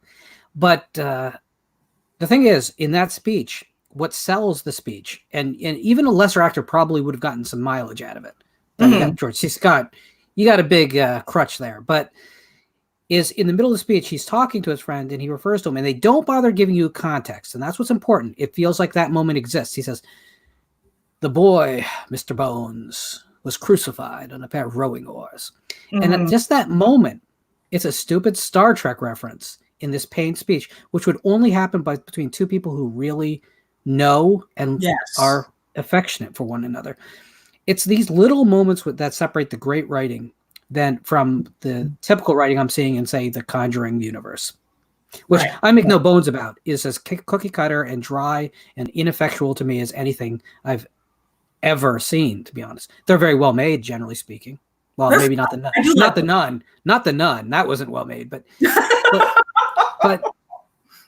But the thing is, in that speech, what sells the speech, and even a lesser actor probably would have gotten some mileage out of it. Mm-hmm. You got George C. Scott, you got a big crutch there. But is in the middle of the speech, he's talking to his friend, and he refers to him, and they don't bother giving you context. And that's what's important. It feels like that moment exists. He says, "The boy, Mr. Bones, was crucified on a pair of rowing oars." Mm-hmm. And at just that moment, it's a stupid Star Trek reference in this pained speech, which would only happen between two people who really know and are affectionate for one another. It's these little moments that separate the great writing from the typical writing I'm seeing in, say, the Conjuring universe, which I make no bones about, is as cookie cutter and dry and ineffectual to me as anything I've ever seen, to be honest. They're very well made, generally speaking. Well, maybe not the Nun. Not the Nun. That wasn't well made, but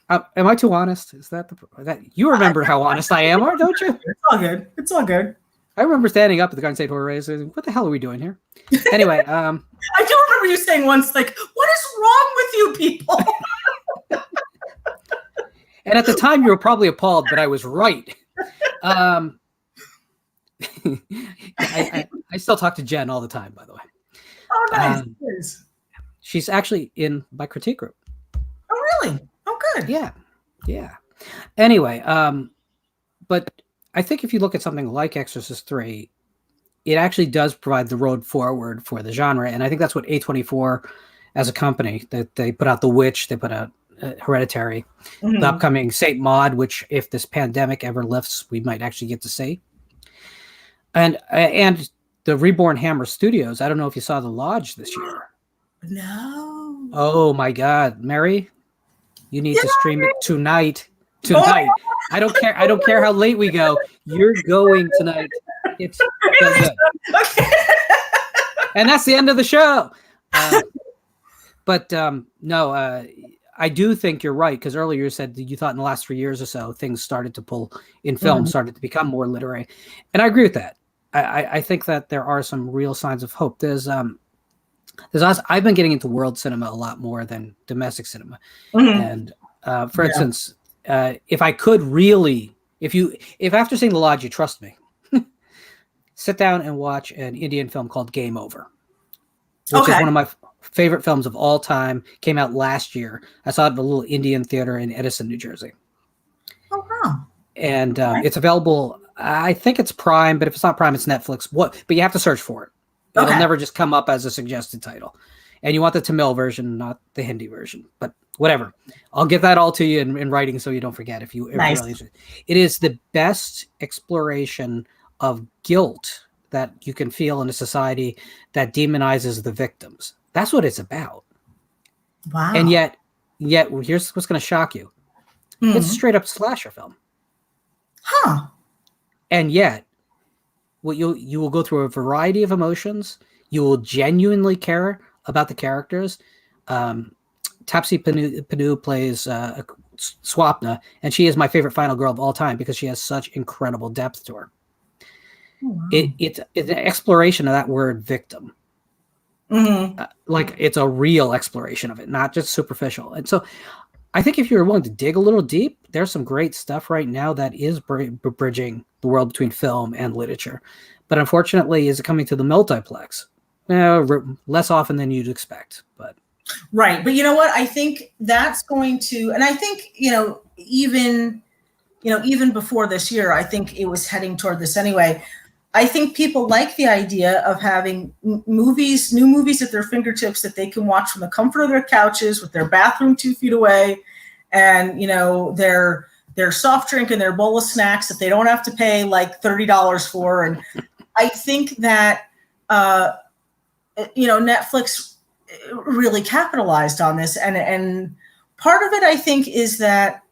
am I too honest? Is that you remember how honest I am, don't you? It's all good. It's all good. I remember standing up at the Garden State Horror Race and saying, "What the hell are we doing here?" Anyway, I do remember you saying once, like, "What is wrong with you people?" And at the time, you were probably appalled, but I was right. I still talk to Jen all the time, by the way. Oh, nice. She's actually in my critique group. Oh, really? Oh, good. Yeah. Anyway, but I think if you look at something like Exorcist 3, it actually does provide the road forward for the genre. And I think that's what A24 as a company, that they put out The Witch, they put out Hereditary, the upcoming Saint Maud, which if this pandemic ever lifts, we might actually get to see. And the Reborn Hammer Studios, I don't know if you saw The Lodge this year. No. Oh my God, Mary, you need to stream it tonight. I don't care how late we go. You're going tonight. It's so good. Okay. And that's the end of the show. No, I do think you're right, because earlier you said that you thought in the last 3 years or so things started to pull in film, started to become more literary, and I agree with that. I think that there are some real signs of hope. I've been getting into world cinema a lot more than domestic cinema, and for instance, if I could really, if after seeing The Lodge you trust me, sit down and watch an Indian film called Game Over, which is one of my favorite films of all time. Came out last year. I saw it at a little Indian theater in Edison, New Jersey. Oh wow! and it's available. I think it's Prime, but if it's not Prime, it's Netflix. But you have to search for it. It'll never just come up as a suggested title. And you want the Tamil version, not the Hindi version. But whatever. I'll get that all to you in writing so you don't forget if you're really interested. It is the best exploration of guilt that you can feel in a society that demonizes the victims. That's what it's about. Wow. And yet here's what's going to shock you. It's a straight up slasher film. Huh. And yet, you will go through a variety of emotions. You will genuinely care about the characters. Tapsi Pannu plays Swapna, and she is my favorite final girl of all time because she has such incredible depth to her. Oh, wow. It's an exploration of that word victim. Like it's a real exploration of it, not just superficial. And so I think if you're willing to dig a little deep, there's some great stuff right now that is bridging the world between film and literature. But unfortunately, is it coming to the multiplex? Less often than you'd expect. But right. But you know what? I think that's going to, and I think, even before this year, I think it was heading toward this anyway. I think people like the idea of having new movies at their fingertips that they can watch from the comfort of their couches with their bathroom 2 feet away, and their soft drink and their bowl of snacks that they don't have to pay like $30 for. And I think that Netflix really capitalized on this, and part of it I think is that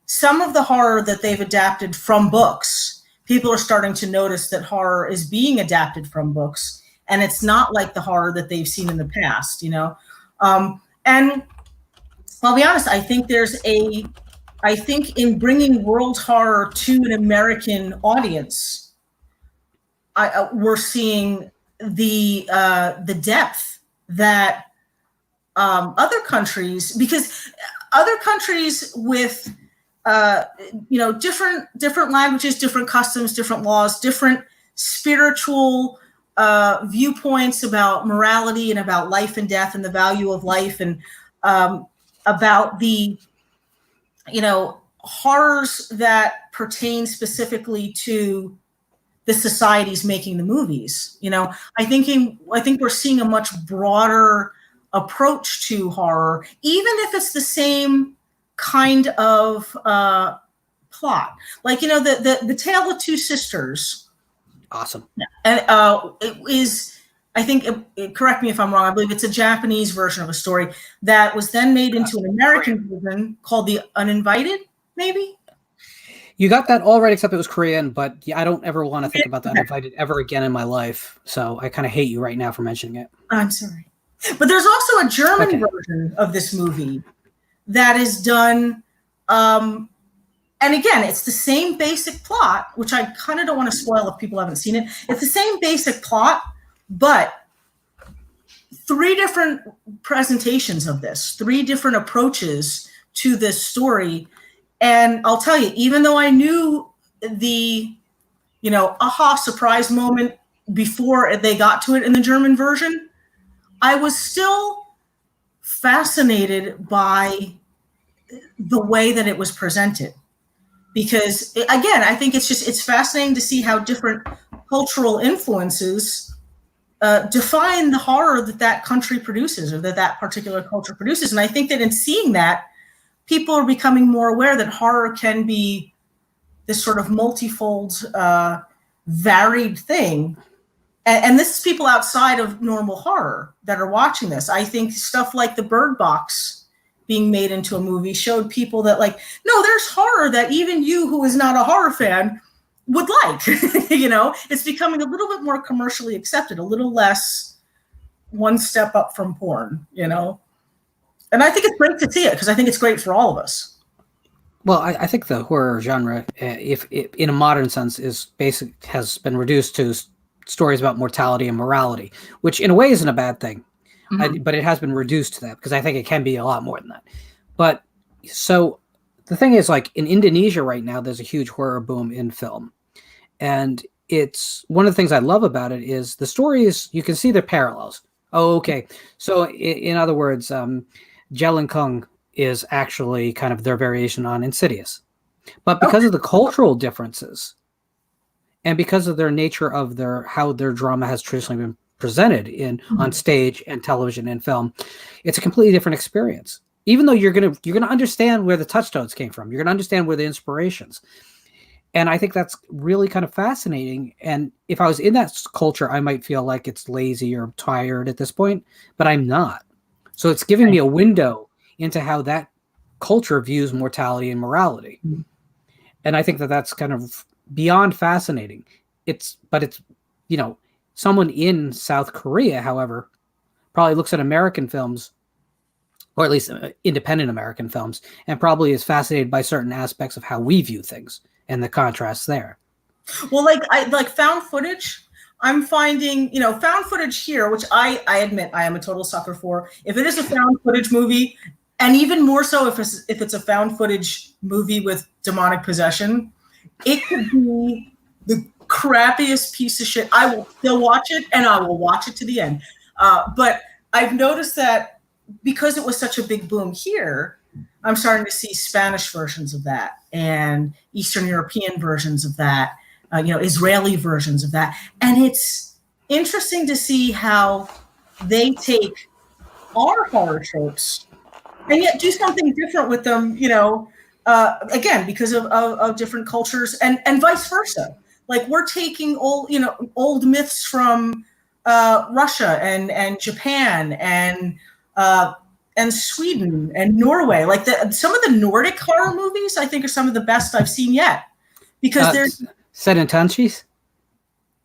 some of the horror that they've adapted from books. People are starting to notice that horror is being adapted from books, and it's not like the horror that they've seen in the past, And I'll be honest, I think in bringing world horror to an American audience, we're seeing the depth that other countries, because other countries with different languages, different customs, different laws, different spiritual viewpoints about morality and about life and death and the value of life, and about the horrors that pertain specifically to the societies making the movies. I think we're seeing a much broader approach to horror, even if it's the same kind of plot, like the Tale of Two Sisters. Awesome. And it is, I think, correct me if I'm wrong, I believe it's a Japanese version of a story that was then made into an American version called The Uninvited, maybe. You got that all right, except it was Korean, but I don't ever want to think about The Uninvited ever again in my life, so I kind of hate you right now for mentioning it. I'm sorry. But there's also a German version of this movie that is done, and again, it's the same basic plot, which I kind of don't want to spoil if people haven't seen it. It's the same basic plot, but 3 different presentations of this, 3 different approaches to this story. And I'll tell you, even though I knew the, aha surprise moment before they got to it in the German version, I was still fascinated by the way that it was presented, because again, I think it's fascinating to see how different cultural influences define the horror that country produces, or that particular culture produces. And I think that in seeing that, people are becoming more aware that horror can be this sort of multifold, varied thing. And this is people outside of normal horror that are watching this. I think stuff like The Bird Box being made into a movie showed people that, like, no, there's horror that even you who is not a horror fan would like. It's becoming a little bit more commercially accepted, a little less one step up from porn, And I think it's great to see it, because I think it's great for all of us. Well, I think the horror genre, if in a modern sense, has been reduced to stories about mortality and morality, which in a way isn't a bad thing. But it has been reduced to that, because I think it can be a lot more than that. But so the thing is, like in Indonesia right now, there's a huge horror boom in film. And it's one of the things I love about it is the stories, you can see the parallels. Oh, okay. So in other words, Jellinkung is actually kind of their variation on Insidious. But because of the cultural differences and because of their nature of how their drama has traditionally been presented on stage and television and film, it's a completely different experience. Even though you're gonna understand where the touchstones came from, you're gonna understand where the inspirations. And I think that's really kind of fascinating. And if I was in that culture, I might feel like it's lazy or tired at this point, but I'm not. So it's giving me a window into how that culture views mortality and morality. And I think that that's kind of beyond fascinating. But it's, someone in South Korea, however, probably looks at American films, or at least independent American films, and probably is fascinated by certain aspects of how we view things and the contrasts there. Well, like found footage, I'm finding, found footage here, which I admit I am a total sucker for. If it is a found footage movie, and even more so if it's a found footage movie with demonic possession, it could be the crappiest piece of shit. I will still watch it, and I will watch it to the end. But I've noticed that because it was such a big boom here, I'm starting to see Spanish versions of that and Eastern European versions of that, Israeli versions of that. And it's interesting to see how they take our horror tropes and yet do something different with them, again, because of different cultures and vice versa. Like we're taking old myths from Russia and Japan and Sweden and Norway. Like some of the Nordic horror movies, I think, are some of the best I've seen yet. Because there's Sen and Tenchi.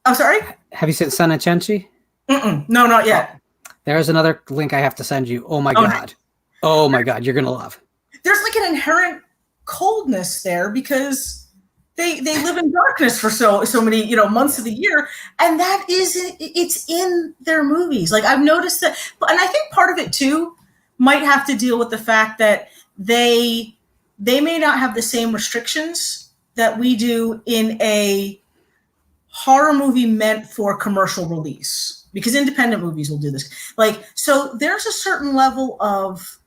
I'm sorry. Have you seen Sen and Tenchi? No, not yet. There's another link I have to send you. Oh my god! Oh my god! You're gonna love. There's like an inherent coldness there because they live in darkness for so many months of the year, and it's in their movies. Like I've noticed that, and I think part of it too might have to deal with the fact that they may not have the same restrictions that we do in a horror movie meant for commercial release, because independent movies will do this. Like, so there's a certain level of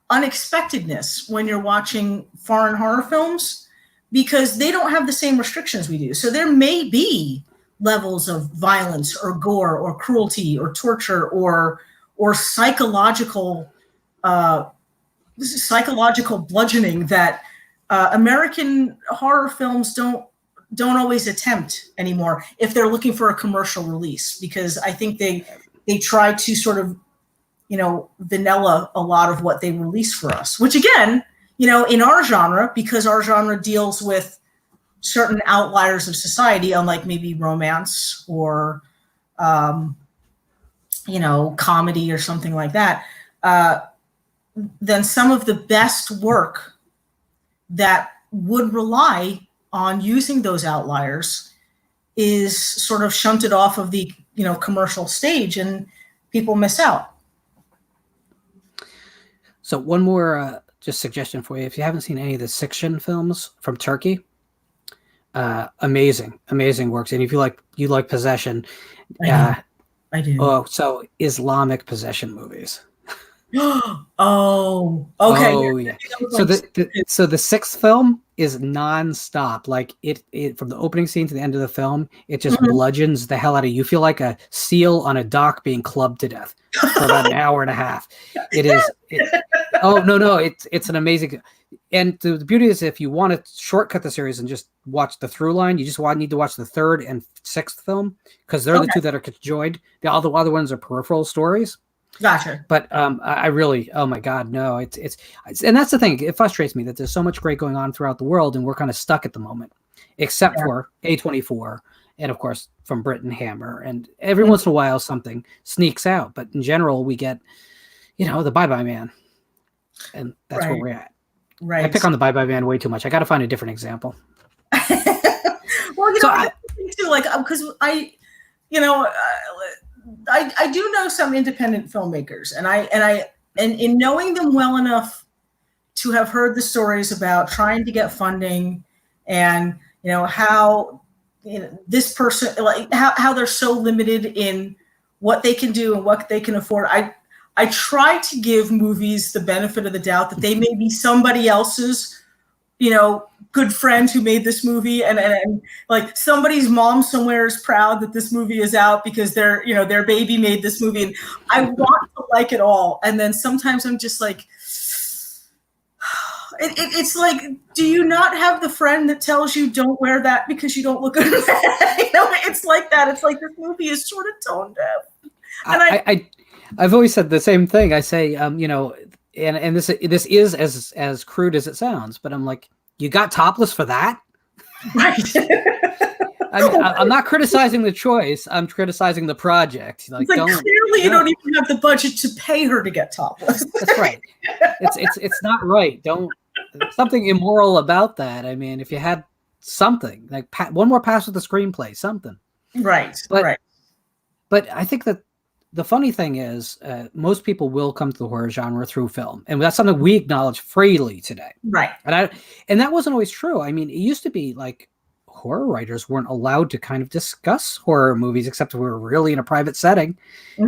unexpectedness when you're watching foreign horror films because they don't have the same restrictions we do. So there may be levels of violence or gore or cruelty or torture or psychological bludgeoning that American horror films don't always attempt anymore if they're looking for a commercial release, because I think they try to sort of vanilla a lot of what they release for us, which again, in our genre, because our genre deals with certain outliers of society, unlike maybe romance or comedy or something like that, then some of the best work that would rely on using those outliers is sort of shunted off of the commercial stage, and people miss out. So one more just suggestion for you: if you haven't seen any of the Siction films from Turkey, amazing works. And if you like possession, I do. Oh, so Islamic possession movies. Oh, okay. Oh, yeah. So the sixth film is nonstop. Like it from the opening scene to the end of the film, it just bludgeons the hell out of you. You feel like a seal on a dock being clubbed to death for about an hour and a half. Oh no, it's an amazing. And the beauty is, if you want to shortcut the series and just watch the through line, you just need to watch the third and sixth film because they're the two that are conjoined. All the other ones are peripheral stories. Gotcha. But I really, oh my God, no, it's and that's the thing. It frustrates me that there's so much great going on throughout the world, and we're kind of stuck at the moment, except for A24, and of course from Britain Hammer, and every once in a while something sneaks out. But in general, we get, the Bye Bye Man, and that's where we're at. Right. I pick on the Bye Bye Man way too much. I got to find a different example. Well, because I do know some independent filmmakers, and in knowing them well enough to have heard the stories about trying to get funding and how this person, like how they're so limited in what they can do and what they can afford. I try to give movies the benefit of the doubt that they may be somebody else's good friend who made this movie, and like somebody's mom somewhere is proud that this movie is out because their baby made this movie, and I want to like it all. And then sometimes I'm just like, it's like, do you not have the friend that tells you don't wear that because you don't look good? It's like that. It's like this movie is sort of tone deaf. And I've always said the same thing. I say, and this is as crude as it sounds, but I'm like, you got topless for that? Right. I'm not criticizing the choice. I'm criticizing the project. Like clearly you don't even have the budget to pay her to get topless. That's right. It's not right. Don't something immoral about that. I mean, if you had something like one more pass with the screenplay, something. Right. But I think that the funny thing is, most people will come to the horror genre through film, and that's something we acknowledge freely today. Right. And that wasn't always true. I mean, it used to be like horror writers weren't allowed to kind of discuss horror movies except if we were really in a private setting,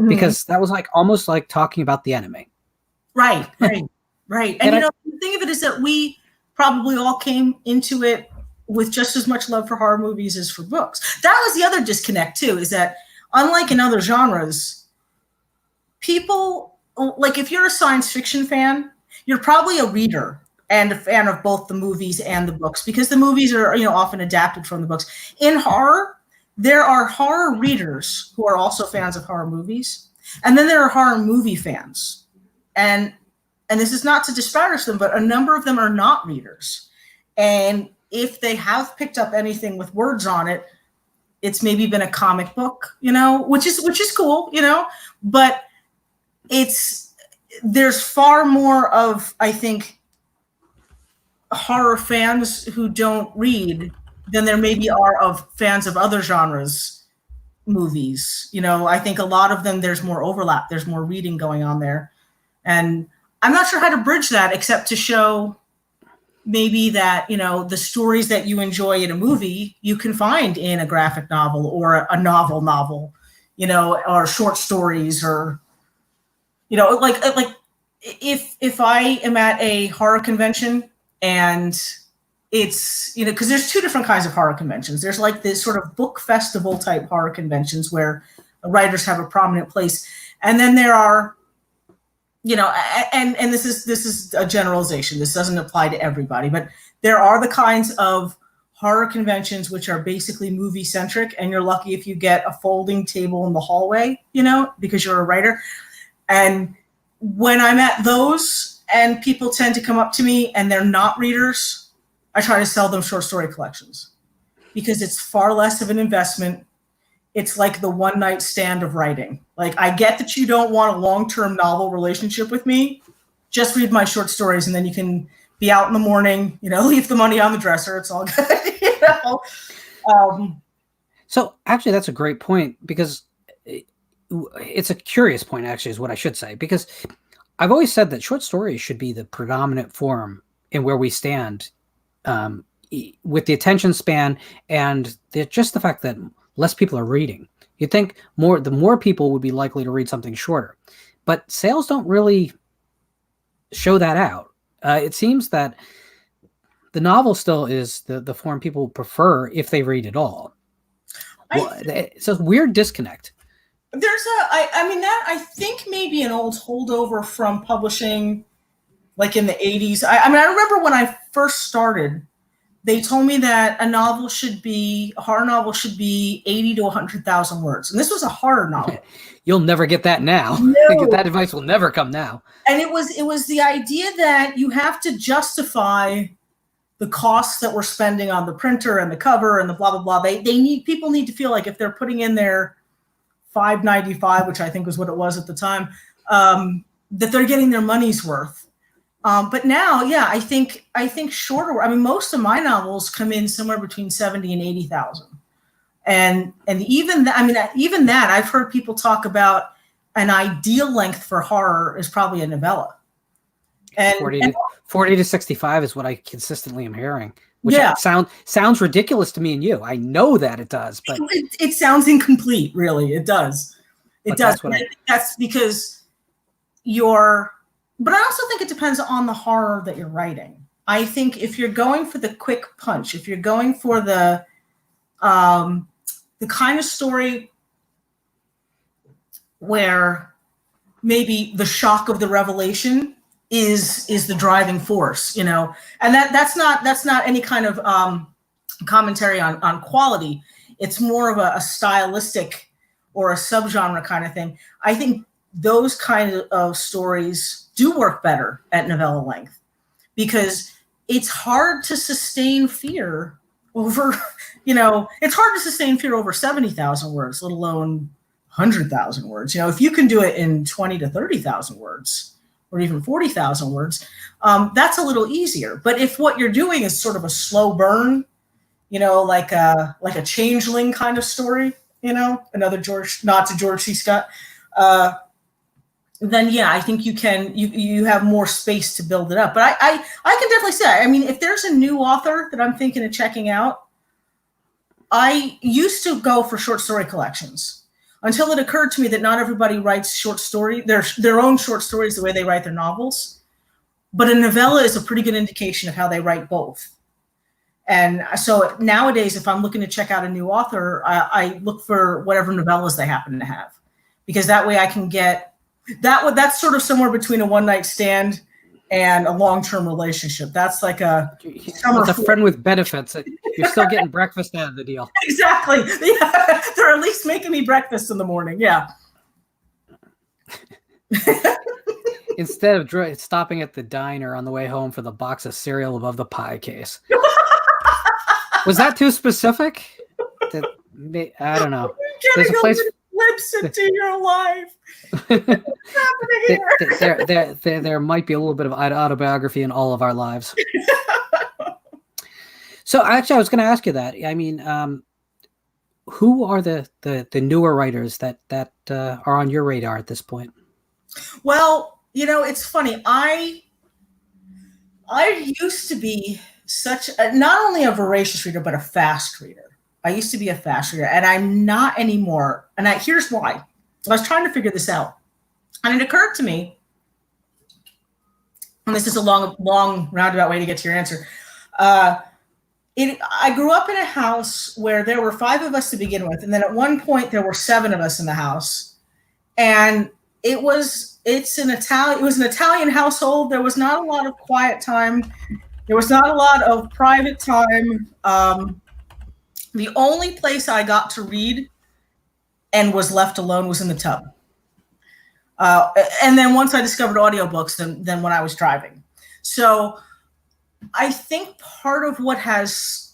because that was like almost like talking about the enemy. Right. And the thing of it is that we probably all came into it with just as much love for horror movies as for books. That was the other disconnect too, is that unlike in other genres, people, like if you're a science fiction fan, you're probably a reader and a fan of both the movies and the books, because the movies are, often adapted from the books. In horror, there are horror readers who are also fans of horror movies, and then there are horror movie fans. And this is not to disparage them, but a number of them are not readers. And if they have picked up anything with words on it, it's maybe been a comic book, which is cool, but there's far more of, I think, horror fans who don't read than there maybe are of fans of other genres movies. I think a lot of them, there's more overlap, there's more reading going on there. And I'm not sure how to bridge that except to show maybe that, the stories that you enjoy in a movie, you can find in a graphic novel or a novel, or short stories, or, like if I am at a horror convention and it's, because there's two different kinds of horror conventions. There's like this sort of book festival type horror conventions where writers have a prominent place. And then there are, and this is a generalization. This doesn't apply to everybody, but there are the kinds of horror conventions which are basically movie centric, and you're lucky if you get a folding table in the hallway, because you're a writer. And when I'm at those and people tend to come up to me and they're not readers, I try to sell them short story collections, because it's far less of an investment. It's like the one night stand of writing. Like, I get that you don't want a long-term novel relationship with me. Just read my short stories, and then you can be out in the morning, leave the money on the dresser. It's all good, So actually, that's a great point, because it's a curious point, actually, is what I should say, because I've always said that short stories should be the predominant form in where we stand, with the attention span and just the fact that less people are reading. You'd think the more people would be likely to read something shorter, but sales don't really show that out. It seems that the novel still is the form people prefer if they read at all. It's a weird disconnect. There's I think maybe an old holdover from publishing, like in the 80s. I remember when I first started, they told me that a horror novel should be 80 to 100,000 words. And this was a horror novel. You'll never get that now. No. That advice will never come now. And it was the idea that you have to justify the costs that we're spending on the printer and the cover and the blah, blah, blah. People need to feel like if they're putting in their $5.95, which I think was what it was at the time, that they're getting their money's worth. But now, I think shorter. Most of my novels come in somewhere between 70 and 80,000, and even that, I've heard people talk about an ideal length for horror is probably a novella. And 40 to 65 is what I consistently am hearing. Which sounds ridiculous to me and you. I know that it does, but it sounds incomplete. Really, it does. It does. That's because you're. But I also think it depends on the horror that you're writing. I think if you're going for the quick punch, if you're going for the kind of story where maybe the shock of the revelation is the driving force, you know, and that's not any kind of commentary on quality. It's more of a stylistic or a subgenre kind of thing. I think those kind of stories do work better at novella length because it's hard to sustain fear over, you know, it's hard to sustain fear over 70,000 words, let alone 100,000 words. You know, if you can do it in 20 to 30,000 words or even 40,000 words, that's a little easier. But if what you're doing is sort of a slow burn, you know, like a Changeling kind of story, you know, another nod to George C. Scott, then yeah, I think you have more space to build it up. But I can definitely say, I mean, if there's a new author that I'm thinking of checking out, I used to go for short story collections until it occurred to me that not everybody writes short story, their own short stories the way they write their novels. But a novella is a pretty good indication of how they write both. And so nowadays, if I'm looking to check out a new author, I look for whatever novellas they happen to have, because that way I can get that's sort of somewhere between a one-night stand and a long-term relationship. That's like it's a friend with benefits. You're still getting breakfast out of the deal. Exactly. Yeah. They're at least making me breakfast in the morning. Yeah. Instead of stopping at the diner on the way home for the box of cereal above the pie case. Was that too specific? I don't know. There's a place glimpse into your life. What's happening here? There might be a little bit of autobiography in all of our lives. So actually, I was going to ask you that. I mean, who are the newer writers that are on your radar at this point? Well, you know, it's funny. I used to be not only a voracious reader, but a fast reader. I used to be a fast reader, and I'm not anymore. And here's why. I was trying to figure this out. And it occurred to me, and this is a long roundabout way to get to your answer. I grew up in a house where there were 5 of us to begin with. And then at one point there were 7 of us in the house. And it was an Italian household. There was not a lot of quiet time. There was not a lot of private time. The only place I got to read and was left alone was in the tub. And then once I discovered audiobooks, then when I was driving. So I think part of what has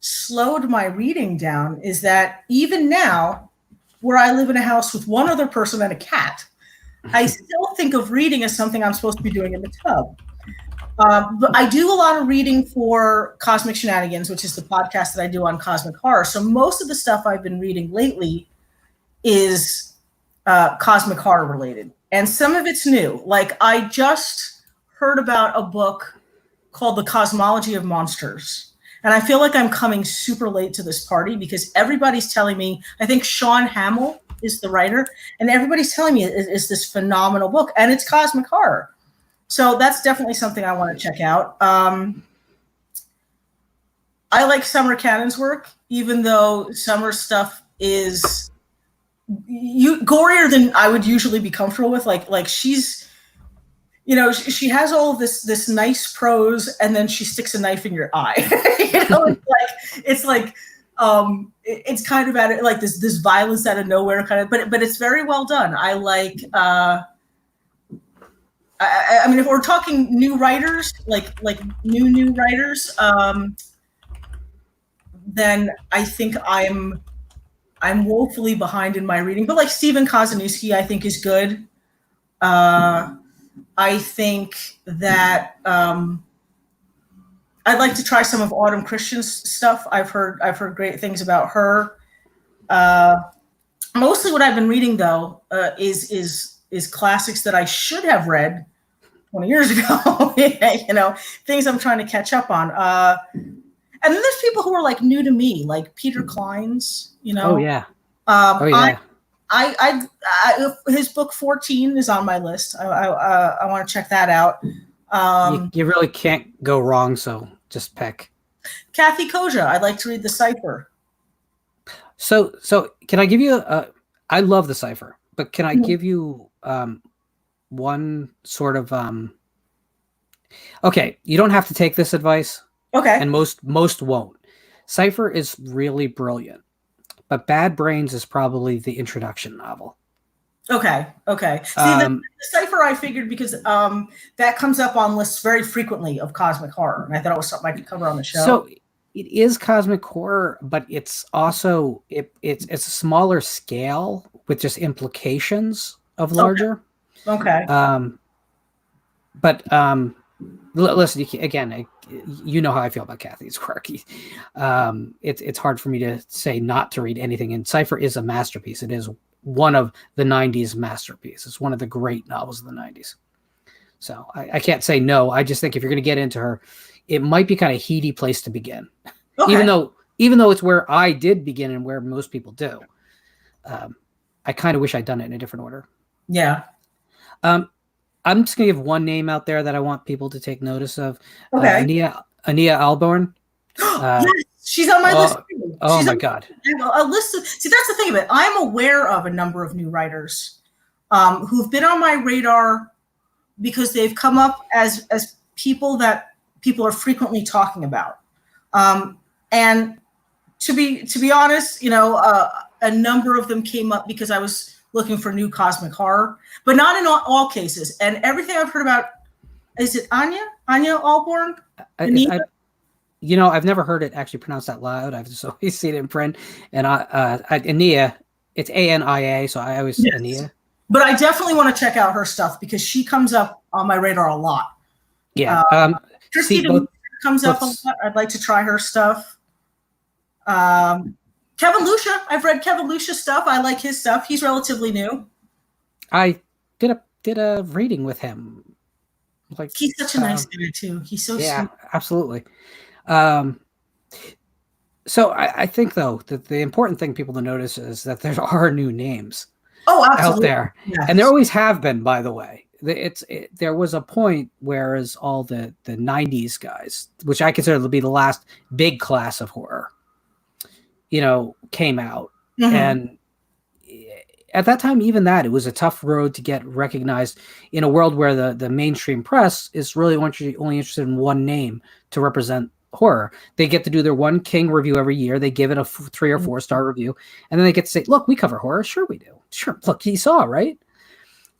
slowed my reading down is that even now, where I live in a house with one other person and a cat, I still think of reading as something I'm supposed to be doing in the tub. But I do a lot of reading for Cosmic Shenanigans, which is the podcast that I do on cosmic horror. So most of the stuff I've been reading lately is cosmic horror related. And some of it's new. Like I just heard about a book called The Cosmology of Monsters. And I feel like I'm coming super late to this party because everybody's telling me, I think Sean Hamill is the writer, and everybody's telling me it's this phenomenal book, and it's cosmic horror. So that's definitely something I want to check out. I like Summer Cannon's work, even though Summer's stuff is gorier than I would usually be comfortable with. Like she's, you know, she has all of this nice prose, and then she sticks a knife in your eye. You know, it's kind of at it like this violence out of nowhere kind of, but it's very well done. I like. I mean, if we're talking new writers, like new writers, then I think I'm woefully behind in my reading. But like Stephen Kazanowski, I think is good. I think that I'd like to try some of Autumn Christian's stuff. I've heard great things about her. Mostly what I've been reading though is classics that I should have read 20 years ago. You know, things I'm trying to catch up on. And then there's people who are like new to me, like Peter Klein's. You know. Oh yeah. I his book 14 is on my list. I want to check that out. You really can't go wrong, so just pick. Kathy Koja, I'd like to read the cipher. So can I give you I love the cipher, but can I give you one sort of okay, you don't have to take this advice. Okay. And most won't. Cipher is really brilliant, but Bad Brains is probably the introduction novel. Okay. See, the cipher I figured because that comes up on lists very frequently of cosmic horror, and I thought it was something I could cover on the show. So it is cosmic horror, but it's also it's a smaller scale with just implications of larger. Okay. Listen, again, you know how I feel about Kathy's work. It's hard for me to say not to read anything, and Cipher is a masterpiece. It is one of the 90s masterpieces. It's one of the great novels of the 90s. So I can't say no. I just think if you're going to get into her, it might be kind of heady place to begin. Okay. Even though it's where I did begin and where most people do. I kind of wish I'd done it in a different order. Yeah. I'm just going to give one name out there that I want people to take notice of. Okay. Ania Alborn. Yes, she's on my list. Oh my God. A list of, see, that's the thing of it. I'm aware of a number of new writers who've been on my radar because they've come up as people that people are frequently talking about. And to be honest, a number of them came up because I was looking for new cosmic horror, but not in all cases. And everything I've heard about, is it Anya Alborn? I've never heard it actually pronounced out loud. I've just always seen it in print. And Ania, it's Ania, so I always Ania. But I definitely want to check out her stuff because she comes up on my radar a lot. Yeah. Christy comes up a lot. I'd like to try her stuff. Kevin Lucia, I've read Kevin Lucia's stuff. I like his stuff. He's relatively new. I did a reading with him. Like, he's such a nice guy too. He's so sweet. Absolutely. So I think though that the important thing people to notice is that there are new names out there, yes. And there always have been. By the way, there was a point whereas all the 90s guys, which I consider to be the last big class of horror, came out, and at that time, even that, it was a tough road to get recognized in a world where the mainstream press is really only interested in one name to represent horror. They get to do their one King review every year. They give it a 3 or 4 star review, and then they get to say, look, we cover horror. Sure we do. Sure. Look, he saw, right?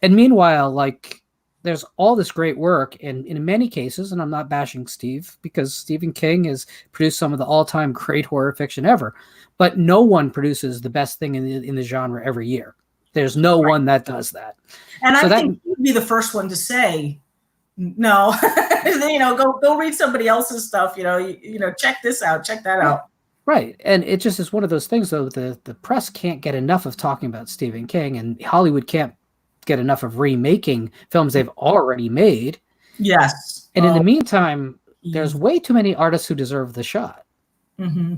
And meanwhile, like, there's all this great work, and in many cases, and I'm not bashing Steve, because Stephen King has produced some of the all-time great horror fiction ever, but no one produces the best thing in the genre every year. There's no one that does that. And so I think he'd be the first one to say, no, go read somebody else's stuff, check this out, check that out. Right. And it just is one of those things, though, the press can't get enough of talking about Stephen King, and Hollywood can't get enough of remaking films they've already made. Yes. And in the meantime, there's way too many artists who deserve the shot. Mm-hmm.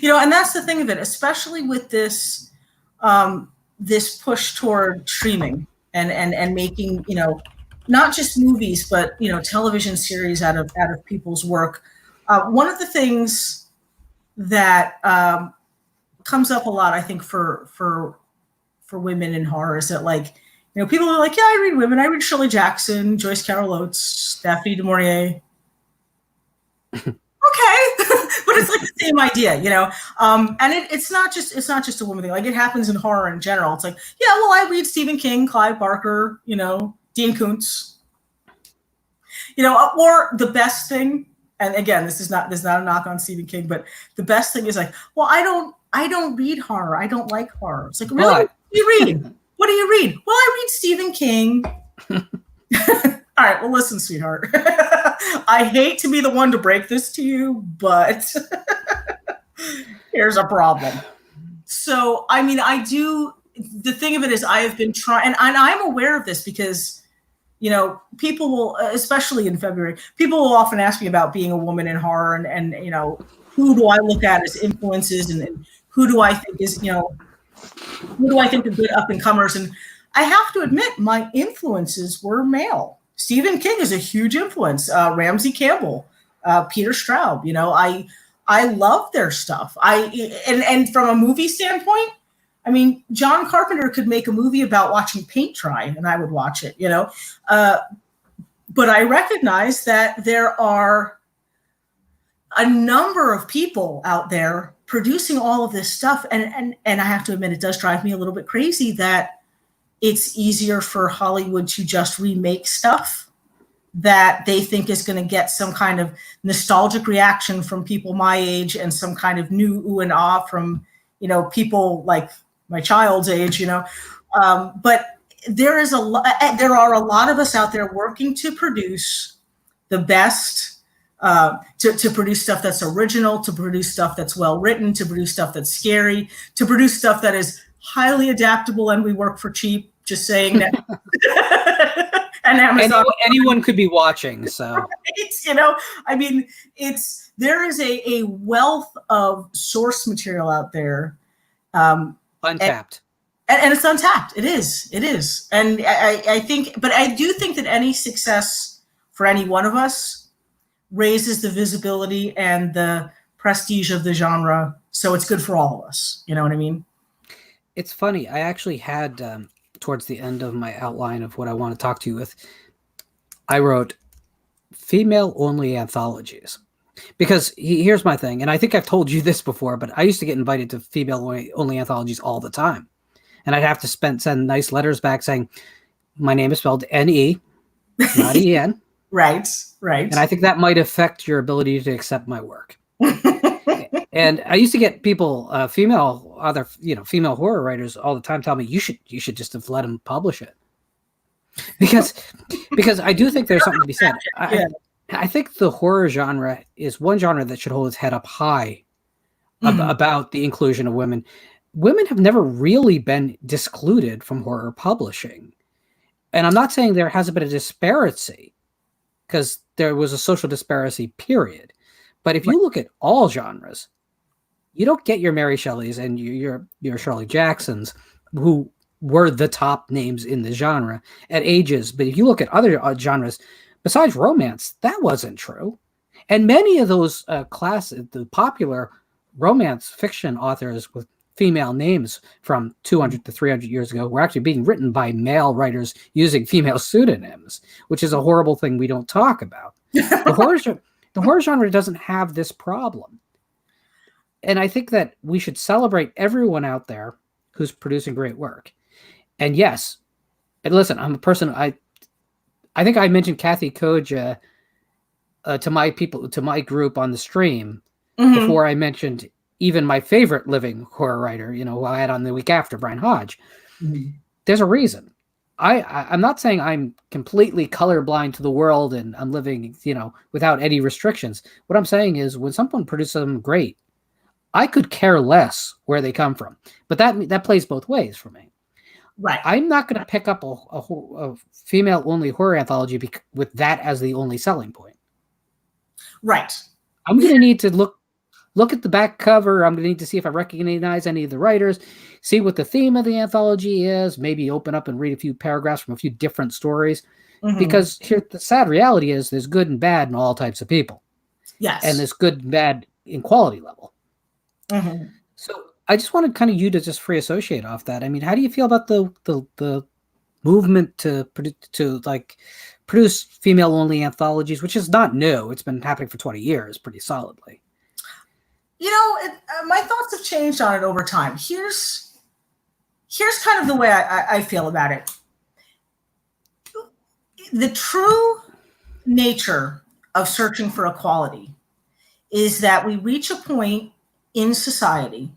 And that's the thing of it, especially with this this push toward streaming and making, not just movies, but, television series out of people's work. One of the things that comes up a lot, I think, for women in horror is that, like, people are like, yeah, I read women. I read Shirley Jackson, Joyce Carol Oates, Daphne du Maurier. Okay. But it's like the same idea, and it's not just a woman thing. Like, it happens in horror in general. It's like, yeah, well, I read Stephen King, Clive Barker, Dean Koontz, or the best thing. And again, this is not a knock on Stephen King, but the best thing is like, well, I don't read horror. I don't like horror. It's like, really? What do you read? What do you read? Well, I read Stephen King. All right, well, listen, sweetheart. I hate to be the one to break this to you, but here's a problem. So, I mean, the thing of it is I have been trying, and I'm aware of this because, people will, especially in February, people will often ask me about being a woman in horror and who do I look at as influences and who do I think is, who do I think are good up and comers? And I have to admit, my influences were male. Stephen King is a huge influence. Ramsey Campbell, Peter Straub. I love their stuff. And from a movie standpoint, I mean, John Carpenter could make a movie about watching paint dry, and I would watch it. But I recognize that there are a number of people out there producing all of this stuff, and I have to admit, it does drive me a little bit crazy that it's easier for Hollywood to just remake stuff that they think is going to get some kind of nostalgic reaction from people my age and some kind of new ooh and ah from, people like my child's age, but there are a lot of us out there working to produce the best, to produce stuff that's original, to produce stuff that's well written, to produce stuff that's scary, to produce stuff that is highly adaptable, and we work for cheap. Just saying that. And Amazon, anyone could be watching. So right? There is a wealth of source material out there, untapped, and it's untapped. It is, and I do think that any success for any one of us raises the visibility and the prestige of the genre. So it's good for all of us. You know what I mean? It's funny. I actually had, towards the end of my outline of what I want to talk to you with, I wrote female-only anthologies. Because here's my thing, and I think I've told you this before, but I used to get invited to female-only anthologies all the time. And I'd have to send nice letters back saying, my name is spelled N-E, not E-N. Right. And I think that might affect your ability to accept my work. And I used to get people, female horror writers all the time tell me, you should just have let them publish it. Because I do think there's something to be said. I think the horror genre is one genre that should hold its head up high about the inclusion of women. Women have never really been discluded from horror publishing. And I'm not saying there hasn't been a disparity, because there was a social disparity, period. But if you look at all genres, you don't get your Mary Shelleys and your Shirley Jacksons, who were the top names in the genre at ages. But if you look at other genres, besides romance, that wasn't true. And many of those the popular romance fiction authors with female names from 200 to 300 years ago were actually being written by male writers using female pseudonyms, which is a horrible thing we don't talk about. The horror genre doesn't have this problem. And I think that we should celebrate everyone out there who's producing great work. And yes, and listen, I'm a person, I think I mentioned Kathy Koja to my group on the stream before I mentioned even my favorite living horror writer, who I had on the week after, Brian Hodge. There's a reason. I'm not saying I'm completely colorblind to the world and I'm living, without any restrictions. What I'm saying is when someone produces something great, I could care less where they come from. But that plays both ways for me. Right. I'm not going to pick up a female-only horror anthology with that as the only selling point. Right. I'm going to need to look at the back cover. I'm going to need to see if I recognize any of the writers, see what the theme of the anthology is, maybe open up and read a few paragraphs from a few different stories. Because here, the sad reality is there's good and bad in all types of people. Yes. And there's good and bad in quality level. So I just wanted kind of you to just free associate off that. I mean, how do you feel about the movement to produce female-only anthologies, which is not new. It's been happening for 20 years pretty solidly. My thoughts have changed on it over time. Here's kind of the way I feel about it. The true nature of searching for equality is that we reach a point in society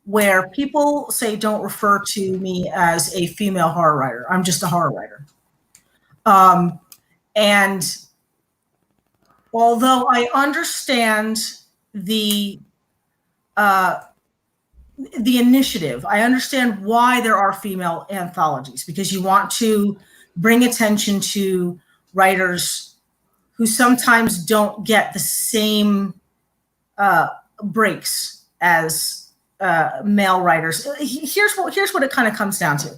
where people say, don't refer to me as a female horror writer. I'm just a horror writer. And although I understand the initiative, I understand why there are female anthologies, because you want to bring attention to writers who sometimes don't get the same breaks as male writers. Here's what it kind of comes down to.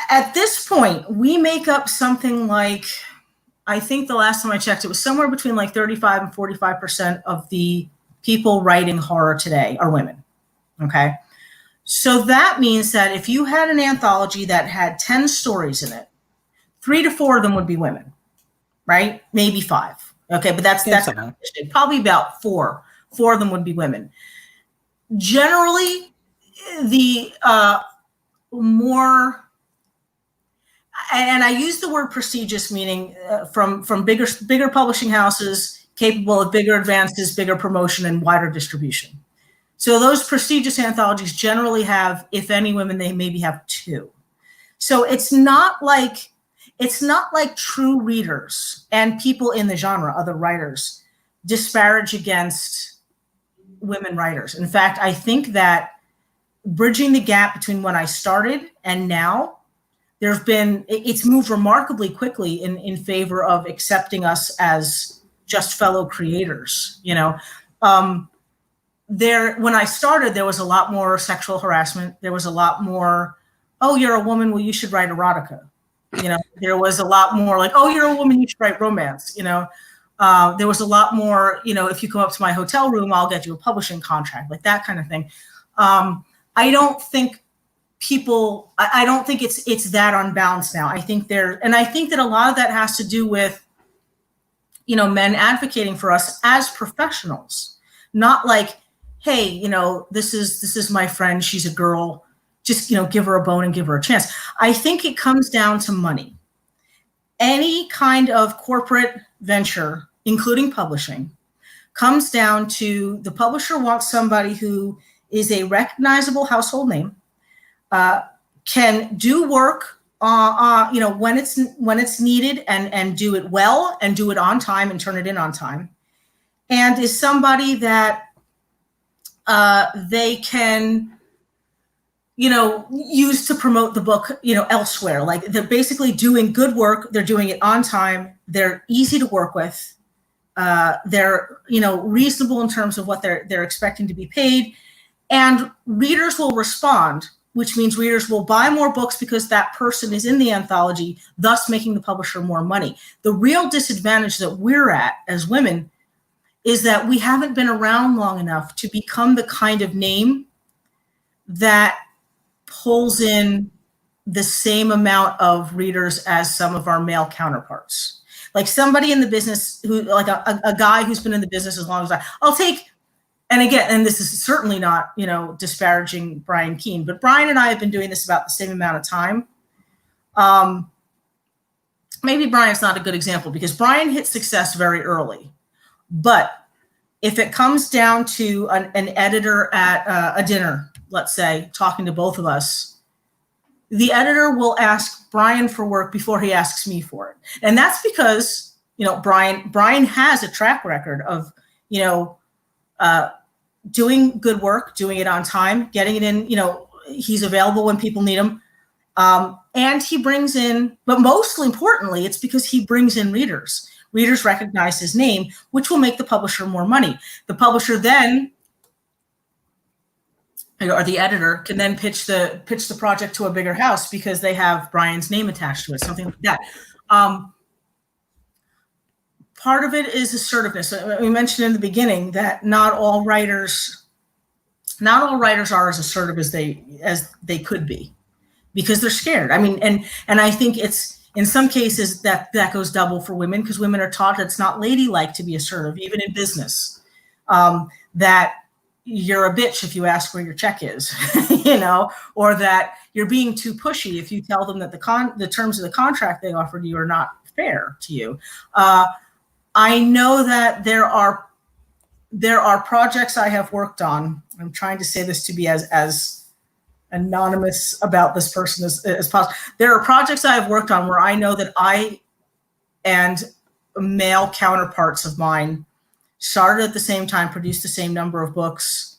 At this point, we make up something like, I think the last time I checked, it was somewhere between like 35 and 45% of the people writing horror today are women. Okay. So that means that if you had an anthology that had 10 stories in it, 3 to 4 of them would be women, right? Maybe 5. Okay. But that's probably about 4 of them would be women. Generally, the more, and I use the word prestigious, meaning from bigger publishing houses capable of bigger advances, bigger promotion, and wider distribution. So those prestigious anthologies generally have, if any women, they maybe have 2. So it's not like true readers and people in the genre, other writers, disparage against women writers. In fact, I think that bridging the gap between when I started and now, it's moved remarkably quickly in favor of accepting us as just fellow creators. You know, when I started, there was a lot more sexual harassment. There was a lot more, oh, you're a woman, well, you should write erotica. You know, there was a lot more like, oh, you're a woman, you should write romance. You know, there was a lot more, you know, if you come up to my hotel room, I'll get you a publishing contract, like that kind of thing. I don't think it's that unbalanced now. I think that a lot of that has to do with, you know, men advocating for us as professionals, not like, hey, you know, this is my friend, she's a girl, just, you know, give her a bone and give her a chance. I think it comes down to money. Any kind of corporate venture, including publishing, comes down to the publisher wants somebody who is a recognizable household name, can do work, you know, when it's needed and do it well and do it on time and turn it in on time, and is somebody that they can, you know, use to promote the book, you know, elsewhere. Like they're basically doing good work. They're doing it on time. They're easy to work with. They're, you know, reasonable in terms of what they're expecting to be paid, and readers will respond, which means readers will buy more books because that person is in the anthology, thus making the publisher more money. The real disadvantage that we're at as women is that we haven't been around long enough to become the kind of name that pulls in the same amount of readers as some of our male counterparts. Like somebody in the business who, like a guy who's been in the business as long as I'll take, and again, and this is certainly not, you know, disparaging Brian Keene, but Brian and I have been doing this about the same amount of time. Maybe Brian's not a good example because Brian hit success very early. But if it comes down to an editor at a dinner, let's say, talking to both of us, the editor will ask Brian for work before he asks me for it. And that's because, you know, Brian has a track record of, you know, doing good work, doing it on time, getting it in, you know, he's available when people need him. And he brings in, but mostly importantly, it's because he brings in readers. Readers recognize his name, which will make the publisher more money. The publisher then, or the editor, can then pitch the project to a bigger house because they have Brian's name attached to it, something like that. Part of it is assertiveness. We mentioned in the beginning that not all writers are as assertive as they could be because they're scared. I mean, and I think it's, in some cases that goes double for women because women are taught that it's not ladylike to be assertive, even in business, that you're a bitch if you ask where your check is, you know, or that you're being too pushy if you tell them that the terms of the contract they offered you are not fair to you. I know that there are projects I have worked on. I'm trying to say this to be as anonymous about this person as possible. There are projects I have worked on where I know that I and male counterparts of mine started at the same time, produced the same number of books,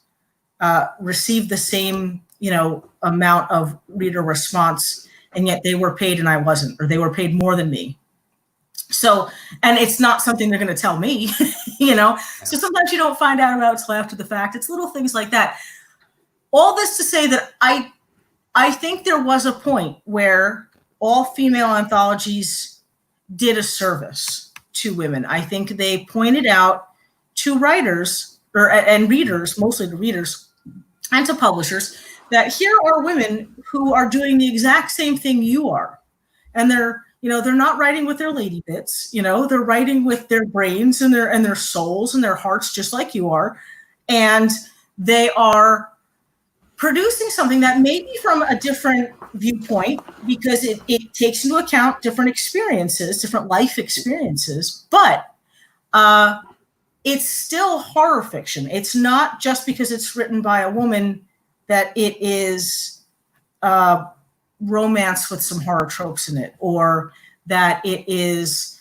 received the same, you know, amount of reader response, and yet they were paid and I wasn't, or they were paid more than me. So, and it's not something they're going to tell me, you know? So sometimes you don't find out about it until after the fact. It's little things like that. All this to say that I think there was a point where all female anthologies did a service to women. I think they pointed out to writers and readers, mostly the readers and to publishers, that here are women who are doing the exact same thing you are. And they're not writing with their lady bits, they're writing with their brains and their souls and their hearts, just like you are. And they are producing something that may be from a different viewpoint, because it takes into account different experiences, different life experiences, but it's still horror fiction. It's not just because it's written by a woman that it is romance with some horror tropes in it, or that it is,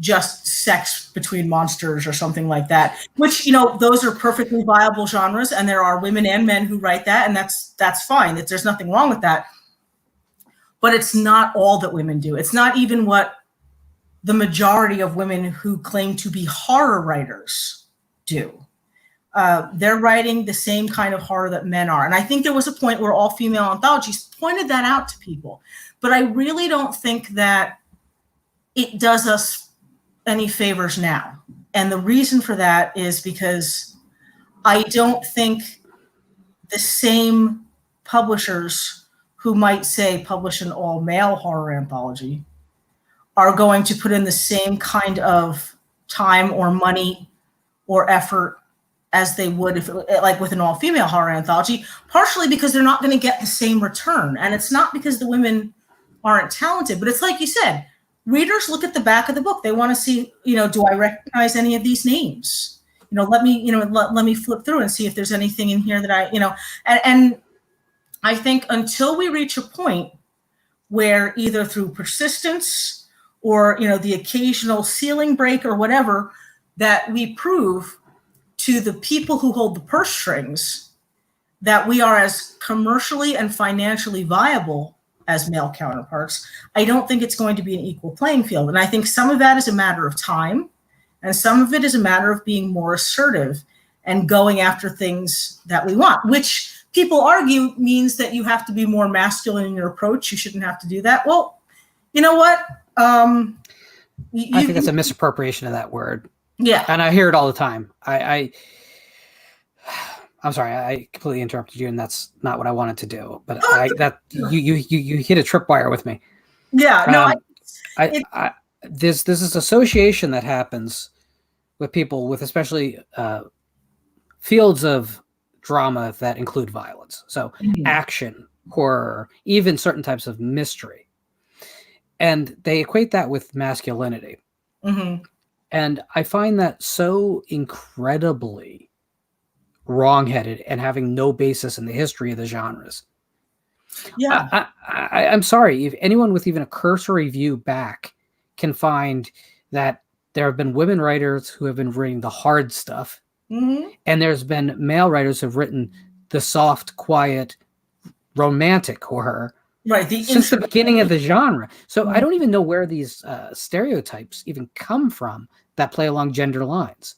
just sex between monsters or something like that, which, those are perfectly viable genres. And there are women and men who write that. And that's fine. There's nothing wrong with that. But it's not all that women do. It's not even what the majority of women who claim to be horror writers do. They're writing the same kind of horror that men are. And I think there was a point where all female anthologies pointed that out to people. But I really don't think that it does us any favors now. And the reason for that is because I don't think the same publishers who might say publish an all-male horror anthology are going to put in the same kind of time or money or effort as they would if like with an all-female horror anthology, partially because they're not going to get the same return. And it's not because the women aren't talented, but it's like you said, readers look at the back of the book. They want to see, do I recognize any of these names? Let me flip through and see if there's anything in here that and I think until we reach a point where either through persistence or, the occasional ceiling break or whatever, that we prove to the people who hold the purse strings that we are as commercially and financially viable as male counterparts, I don't think it's going to be an equal playing field. And I think some of that is a matter of time, and some of it is a matter of being more assertive and going after things that we want, which people argue means that you have to be more masculine in your approach. You shouldn't have to do that. Well, you know what? I think that's a misappropriation of that word. Yeah. And I hear it all the time. I'm sorry, I completely interrupted you, and that's not what I wanted to do. But you hit a tripwire with me. Yeah, no. There's this association that happens with people with especially fields of drama that include violence. So action, horror, even certain types of mystery, and they equate that with masculinity. Mm-hmm. And I find that so incredibly wrongheaded and having no basis in the history of the genres. Yeah. I'm sorry, if anyone with even a cursory view back can find that there have been women writers who have been writing the hard stuff, and there's been male writers who have written the soft, quiet, romantic horror, right, since the beginning of the genre. So I don't even know where these stereotypes even come from that play along gender lines.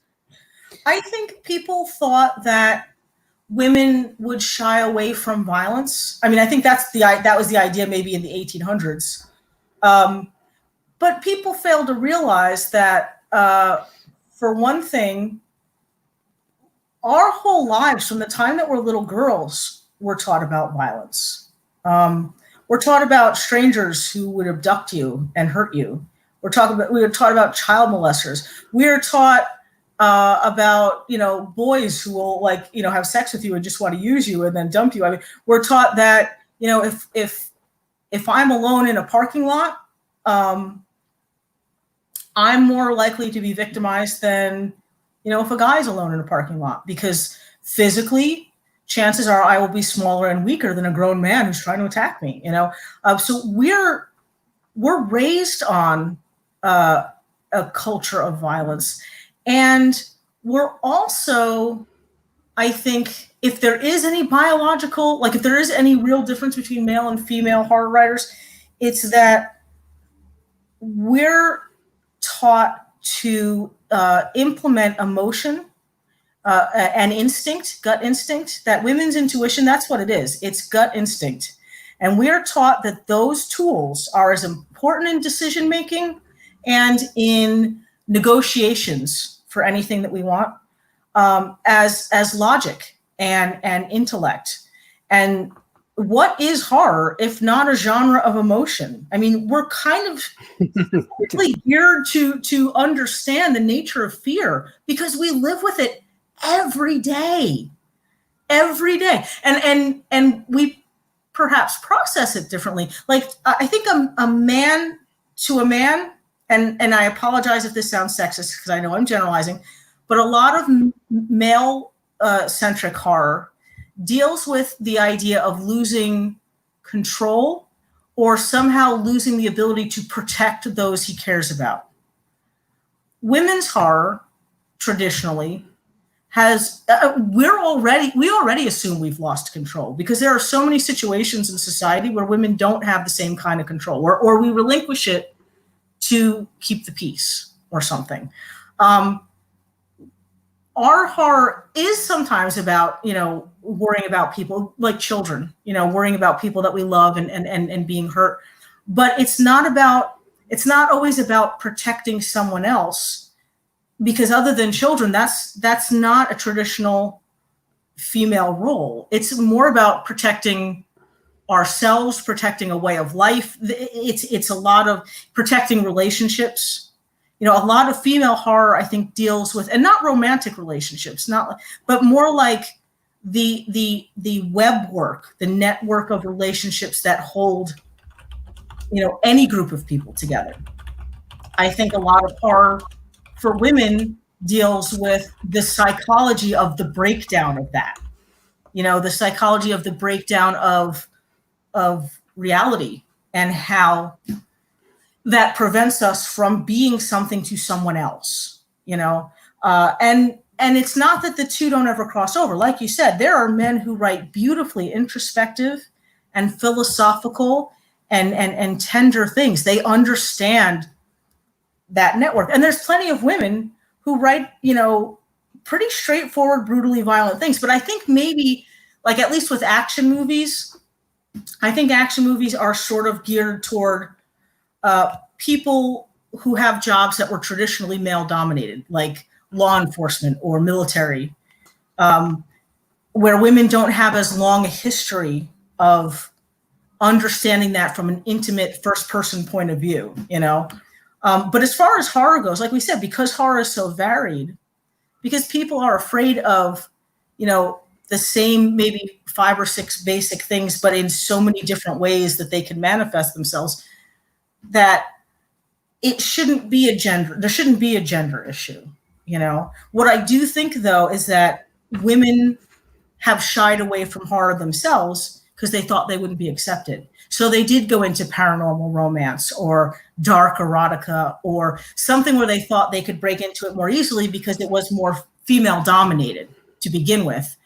I think people thought that women would shy away from violence. I mean, I think that was the idea maybe in the 1800s. But people failed to realize that, for one thing, our whole lives, from the time that we're little girls, we're taught about violence. We're taught about strangers who would abduct you and hurt you. We were taught about child molesters. We're taught about boys who will have sex with you and just want to use you and then dump you. I mean, we're taught that if I'm alone in a parking lot, I'm more likely to be victimized than if a guy's alone in a parking lot, because physically, chances are I will be smaller and weaker than a grown man who's trying to attack me. So we're raised on a culture of violence. And we're also, I think, if there is any biological, if there is any real difference between male and female horror writers, it's that we're taught to implement emotion and instinct, gut instinct. That women's intuition, that's what it is. It's gut instinct. And we are taught that those tools are as important in decision making and in negotiations for anything that we want as logic and intellect. And what is horror if not a genre of emotion? I mean, we're kind of really geared to understand the nature of fear because we live with it every day, and we perhaps process it differently. Like I think a man to a man, and I apologize if this sounds sexist because I know I'm generalizing, but a lot of male centric horror deals with the idea of losing control or somehow losing the ability to protect those he cares about. Women's horror traditionally has we already assume we've lost control because there are so many situations in society where women don't have the same kind of control, or we relinquish it to keep the peace or something. Our horror is sometimes about, worrying about people like children, worrying about people that we love and being hurt. But it's not always about protecting someone else, because other than children, that's not a traditional female role. It's more about protecting ourselves, protecting a way of life. It's a lot of protecting relationships. A lot of female horror, I think, deals with, and not romantic relationships, but more like the web work, the network of relationships that hold, any group of people together. I think a lot of horror for women deals with the psychology of the breakdown of that, the psychology of the breakdown of reality and how that prevents us from being something to someone else, and it's not that the two don't ever cross over. Like you said, there are men who write beautifully introspective and philosophical and tender things. They understand that network. And there's plenty of women who write, pretty straightforward, brutally violent things. But I think maybe, like at least with action movies, I think action movies are sort of geared toward people who have jobs that were traditionally male dominated, like law enforcement or military, where women don't have as long a history of understanding that from an intimate first person point of view, But as far as horror goes, like we said, because horror is so varied, because people are afraid of, the same maybe 5 or 6 basic things, but in so many different ways that they can manifest themselves, that there shouldn't be a gender issue. What I do think, though, is that women have shied away from horror themselves because they thought they wouldn't be accepted. So they did go into paranormal romance or dark erotica or something where they thought they could break into it more easily because it was more female dominated to begin with.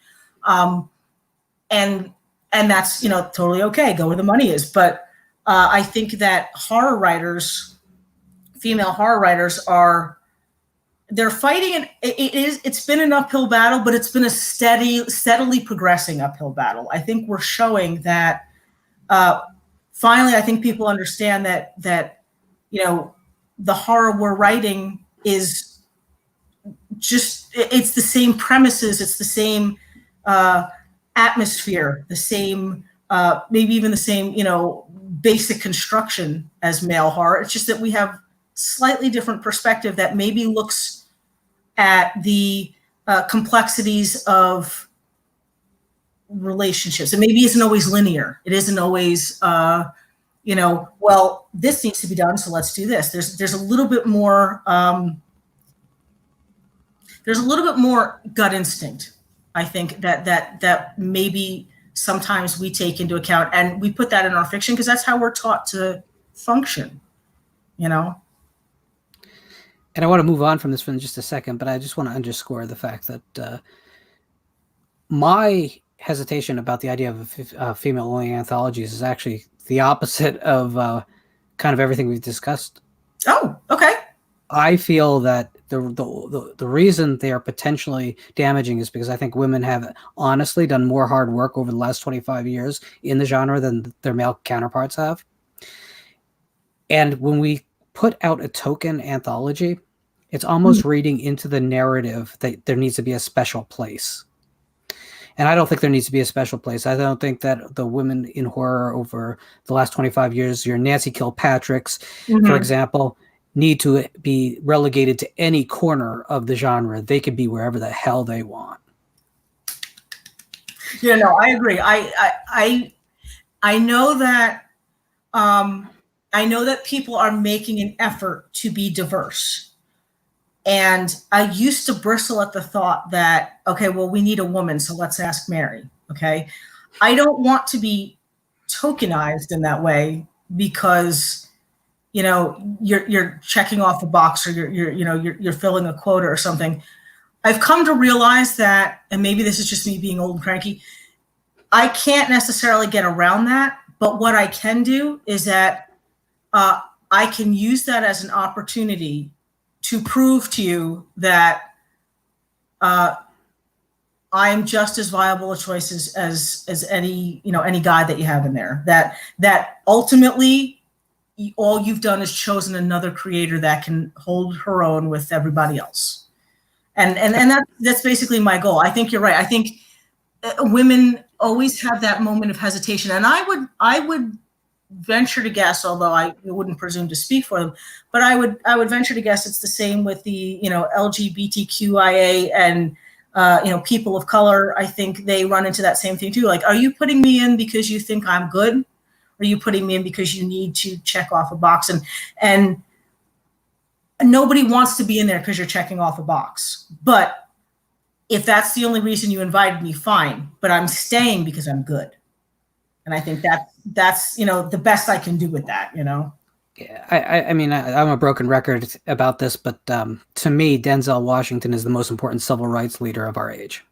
And that's, totally okay. Go where the money is. But I think that female horror writers they're fighting, and it's been an uphill battle, but it's been a steadily progressing uphill battle. I think we're showing that finally, I think people understand that the horror we're writing is just, it's the same premises, it's the same atmosphere, the same maybe even the same basic construction as male horror. It's just that we have slightly different perspective that maybe looks at the complexities of relationships. It maybe isn't always linear. It isn't always, well, this needs to be done, so let's do this. There's a little bit more. There's a little bit more gut instinct, I think, that maybe sometimes we take into account, and we put that in our fiction because that's how we're taught to function. And I want to move on from this for just a second, but I just want to underscore the fact that my hesitation about the idea of female-only anthologies is actually the opposite of kind of everything we've discussed. Oh, okay. I feel that The reason they are potentially damaging is because I think women have honestly done more hard work over the last 25 years in the genre than their male counterparts have. And when we put out a token anthology, it's almost reading into the narrative that there needs to be a special place. And I don't think there needs to be a special place. I don't think that the women in horror over the last 25 years, your Nancy Kilpatricks, for example, need to be relegated to any corner of the genre. They can be wherever the hell they want. Yeah, no, I agree. I know that I know that people are making an effort to be diverse. And I used to bristle at the thought that, okay, well, we need a woman, so let's ask Mary. Okay. I don't want to be tokenized in that way because, you know, you're checking off a box or you're filling a quota or something. I've come to realize that, and maybe this is just me being old and cranky, I can't necessarily get around that. But what I can do is that I can use that as an opportunity to prove to you that I am just as viable a choice as any guy that you have in there. That ultimately all you've done is chosen another creator that can hold her own with everybody else, and that's basically my goal. I think you're right. I think women always have that moment of hesitation, and I would venture to guess, although I wouldn't presume to speak for them, but I would venture to guess it's the same with the LGBTQIA and people of color. I think they run into that same thing too. Like, are you putting me in because you think I'm good? Or are you putting me in because you need to check off a box? And nobody wants to be in there because you're checking off a box. But if that's the only reason you invited me, fine. But I'm staying because I'm good. And I think that's the best I can do with that. Yeah, I mean, I'm a broken record about this, but to me, Denzel Washington is the most important civil rights leader of our age.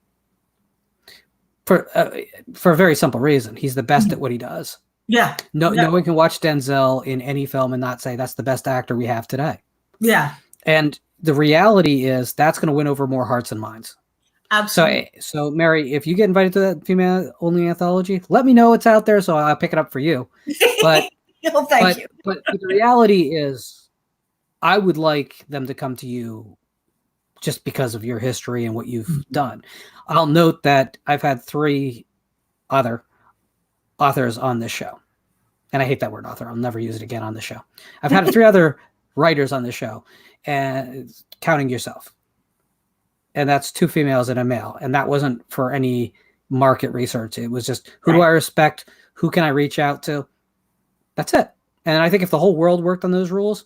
For a very simple reason, he's the best at what he does. Yeah. No one can watch Denzel in any film and not say that's the best actor we have today. Yeah. And the reality is that's going to win over more hearts and minds. Absolutely. So Mary, if you get invited to that female-only anthology, let me know it's out there so I'll pick it up for you. But well, thank you. But the reality is, I would like them to come to you just because of your history and what you've done. I'll note that I've had 3 other authors on this show, and I hate that word author. I'll never use it again on the show. I've had 3 other writers on the show, and counting yourself. And that's 2 females and a male. And that wasn't for any market research. It was just, who do I respect? Who can I reach out to? That's it. And I think if the whole world worked on those rules,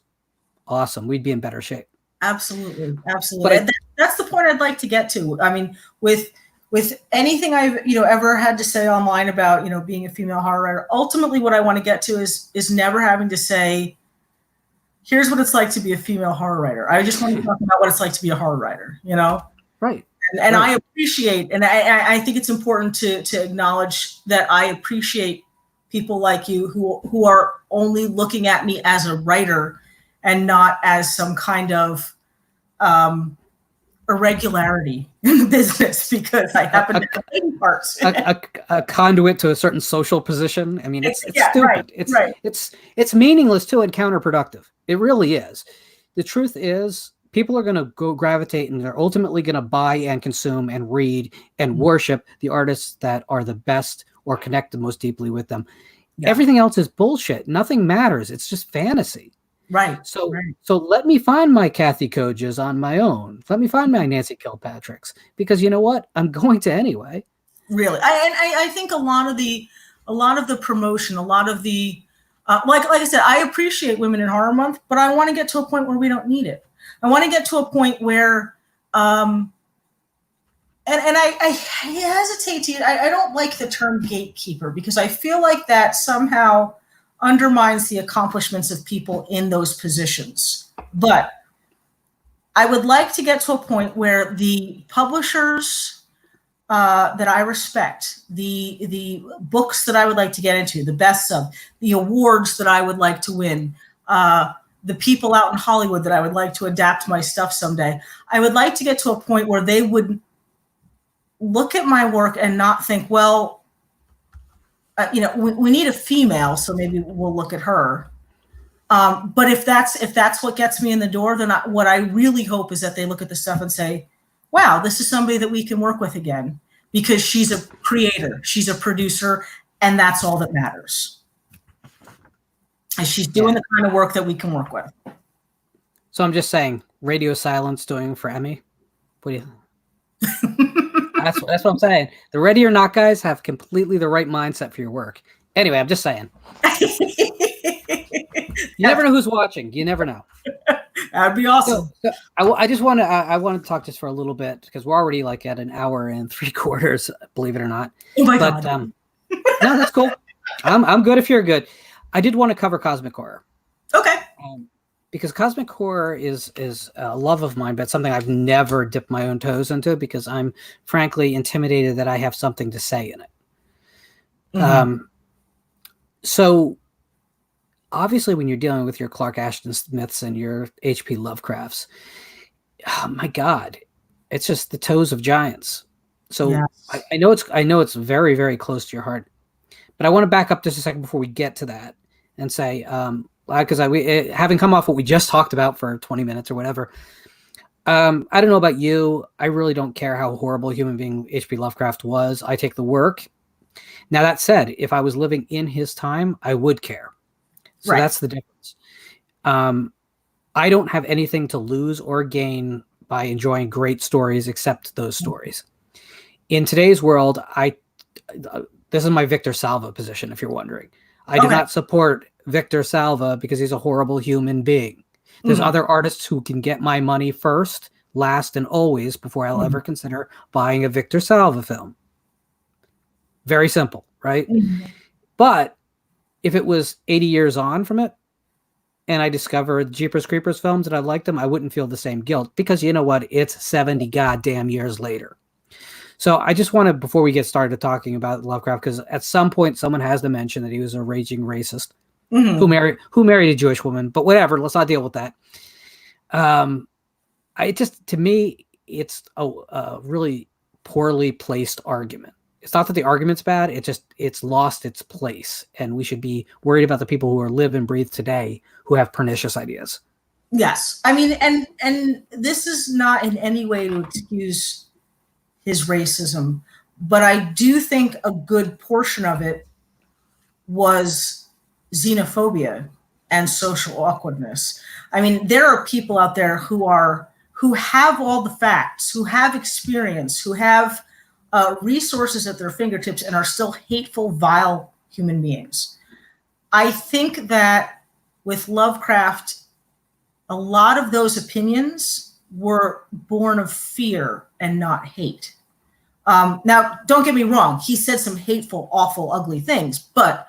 awesome. We'd be in better shape. Absolutely. Absolutely. But that's the point I'd like to get to. I mean, with anything I've, ever had to say online about, being a female horror writer, ultimately what I want to get to is never having to say, here's what it's like to be a female horror writer. I just want to talk about what it's like to be a horror writer, Right. And right. I appreciate, and I think it's important to acknowledge that I appreciate people like you who are only looking at me as a writer and not as some kind of irregularity in the business because I happen to have parts. a conduit to a certain social position. I mean, it's stupid. Right. It's meaningless too and counterproductive. It really is. The truth is, people are going to go gravitate and they're ultimately going to buy and consume and read and worship the artists that are the best or connect the most deeply with them. Yeah. Everything else is bullshit. Nothing matters. It's just fantasy. Right. So let me find my Kathy Kojas on my own. Let me find my Nancy Kilpatricks, because you know what? I'm going to anyway. Really. I think a lot of the promotion, a lot of the, like I said, I appreciate Women in Horror Month, but I want to get to a point where we don't need it. I want to get to a point where, and I hesitate to, I don't like the term gatekeeper because I feel like that somehow undermines the accomplishments of people in those positions. But I would like to get to a point where the publishers that I respect, the books that I would like to get into, the best of, the awards that I would like to win, the people out in Hollywood that I would like to adapt my stuff someday. I would like to get to a point where they would look at my work and not think, well, we need a female, so maybe we'll look at her. But if that's what gets me in the door, then what I really hope is that they look at the stuff and say, wow, this is somebody that we can work with again, because she's a creator, she's a producer, and that's all that matters. And she's doing the kind of work that we can work with. So I'm just saying, radio silence doing for Emmy. What do you? That's what I'm saying. The Ready or Not guys have completely the right mindset for your work. Anyway, I'm just saying. You never know who's watching. You never know. That'd be awesome. So I just want to I want to talk just for a little bit, because we're already like at an hour and 3/4, believe it or not. Oh my God. No, that's cool. I'm good if you're good. I did want to cover cosmic horror. Okay. Because cosmic horror is a love of mine, but something I've never dipped my own toes into, because I'm frankly intimidated that I have something to say in it. Mm-hmm. So obviously when you're dealing with your Clark Ashton Smiths and your H.P. Lovecrafts, oh my God, it's just the toes of giants. So yes. I know it's very, very close to your heart, but I want to back up just a second before we get to that and say, because having come off what we just talked about for 20 minutes or whatever, I don't know about you. I really don't care how horrible a human being H.P. Lovecraft was. I take the work. Now, that said, if I was living in his time, I would care. So right. That's the difference. I don't have anything to lose or gain by enjoying great stories except those stories. In today's world, this is my Victor Salva position, if you're wondering. I do not support Victor Salva because he's a horrible human being. There's other artists who can get my money first, last, and always before I'll ever consider buying a Victor Salva film. Very simple, right? But if it was 80 years on from it and I discovered Jeepers Creepers films and I liked them, I wouldn't feel the same guilt, because you know what? It's 70 goddamn years later. So I just wanted, before we get started talking about Lovecraft, because at some point someone has to mention that he was a raging racist who married a Jewish woman, but whatever, let's not deal with that. To me, it's a really poorly placed argument. It's not that the argument's bad, it's lost its place, and we should be worried about the people who live and breathe today who have pernicious ideas. Yes. I mean, and this is not in any way to excuse his racism, but I do think a good portion of it was xenophobia and social awkwardness. I mean, there are people out there who have all the facts, who have experience, who have resources at their fingertips, and are still hateful, vile human beings. I think that with Lovecraft, a lot of those opinions were born of fear and not hate. Now, don't get me wrong. He said some hateful, awful, ugly things, but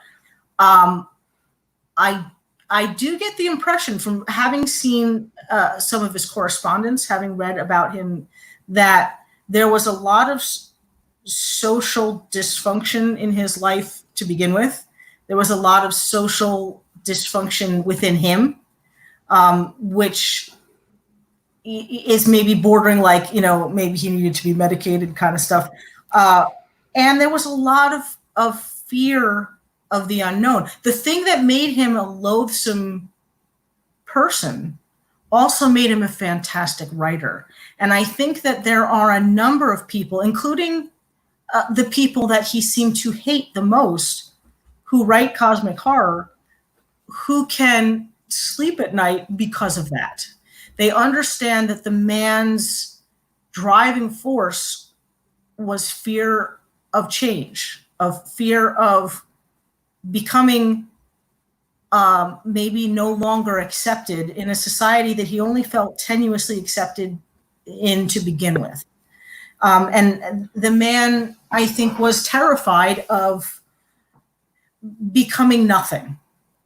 I do get the impression from having seen some of his correspondence, having read about him, that there was a lot of social dysfunction in his life to begin with. There was a lot of social dysfunction within him, which is maybe bordering like, maybe he needed to be medicated kind of stuff. And there was a lot of fear of the unknown. The thing that made him a loathsome person also made him a fantastic writer. And I think that there are a number of people, including the people that he seemed to hate the most, who write cosmic horror, who can sleep at night because of that. They understand that the man's driving force was fear of change, of fear of becoming maybe no longer accepted in a society that he only felt tenuously accepted in to begin with. And the man, I think, was terrified of becoming nothing,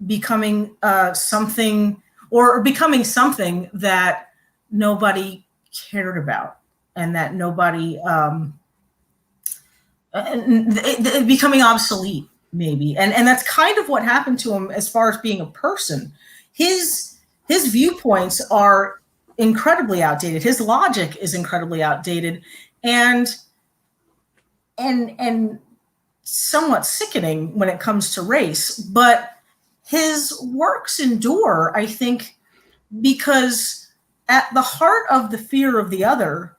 becoming something that nobody cared about, and that nobody, becoming obsolete, maybe. And that's kind of what happened to him as far as being a person. His his viewpoints are incredibly outdated. His logic is incredibly outdated, and somewhat sickening when it comes to race. But his works endure, I think, because at the heart of the fear of the other,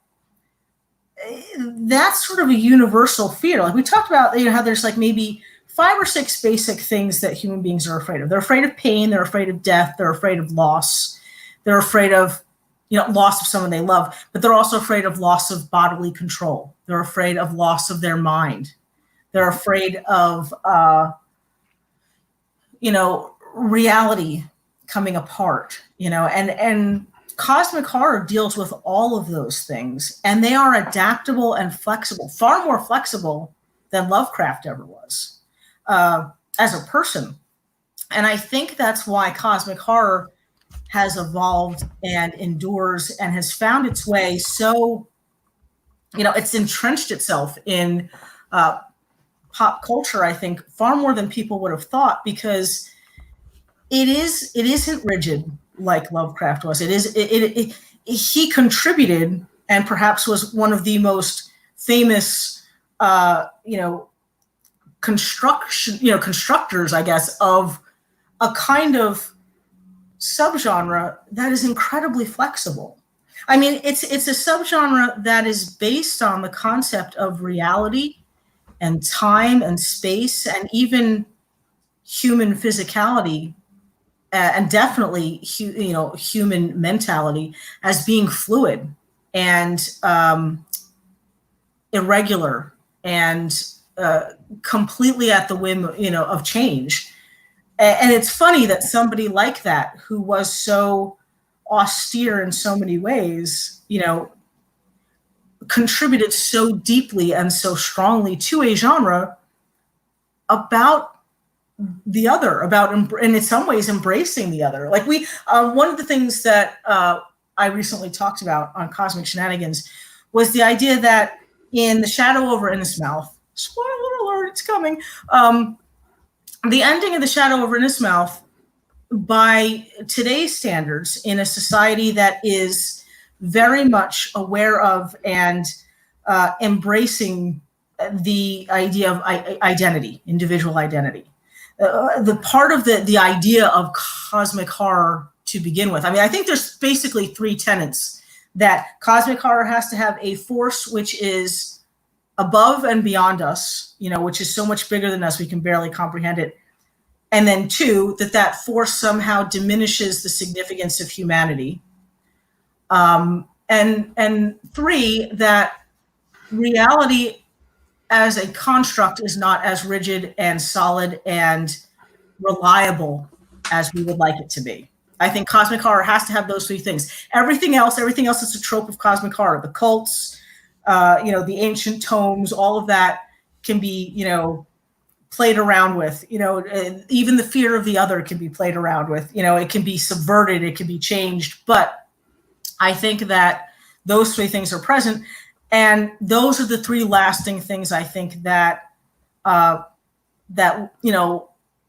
that's sort of a universal fear. Like we talked about, how there's like maybe 5 or 6 basic things that human beings are afraid of. They're afraid of pain. They're afraid of death. They're afraid of loss. They're afraid of, loss of someone they love, but they're also afraid of loss of bodily control. They're afraid of loss of their mind. They're afraid of, reality coming apart, and cosmic horror deals with all of those things, and they are adaptable and flexible, far more flexible than Lovecraft ever was as a person. And I think that's why cosmic horror has evolved and endures and has found its way. So, it's entrenched itself in pop culture, I think, far more than people would have thought, because it isn't rigid like Lovecraft was. He contributed and perhaps was one of the most famous, constructors, I guess, of a kind of subgenre that is incredibly flexible. I mean, it's a subgenre that is based on the concept of reality and time and space and even human physicality, and definitely human mentality as being fluid and irregular and completely at the whim of change. And it's funny that somebody like that, who was so austere in so many ways, contributed so deeply and so strongly to a genre about the other, about, and in some ways, embracing the other. Like one of the things that I recently talked about on Cosmic Shenanigans was the idea that in The Shadow over Innismouth, spoiler alert, it's coming, the ending of The Shadow over Innismouth, by today's standards, in a society that is very much aware of and embracing the idea of identity, individual identity, the part of the idea of cosmic horror to begin with. I mean, I think there's basically 3 tenets: that cosmic horror has to have a force which is above and beyond us, which is so much bigger than us, we can barely comprehend it. And then 2, that force somehow diminishes the significance of humanity. And 3, that reality as a construct is not as rigid and solid and reliable as we would like it to be. I think cosmic horror has to have those 3 things. Everything else is a trope of cosmic horror. The cults, the ancient tomes, all of that can be, played around with. Even the fear of the other can be played around with. It can be subverted, it can be changed. But I think that those 3 things are present, and those are the 3 lasting things I think that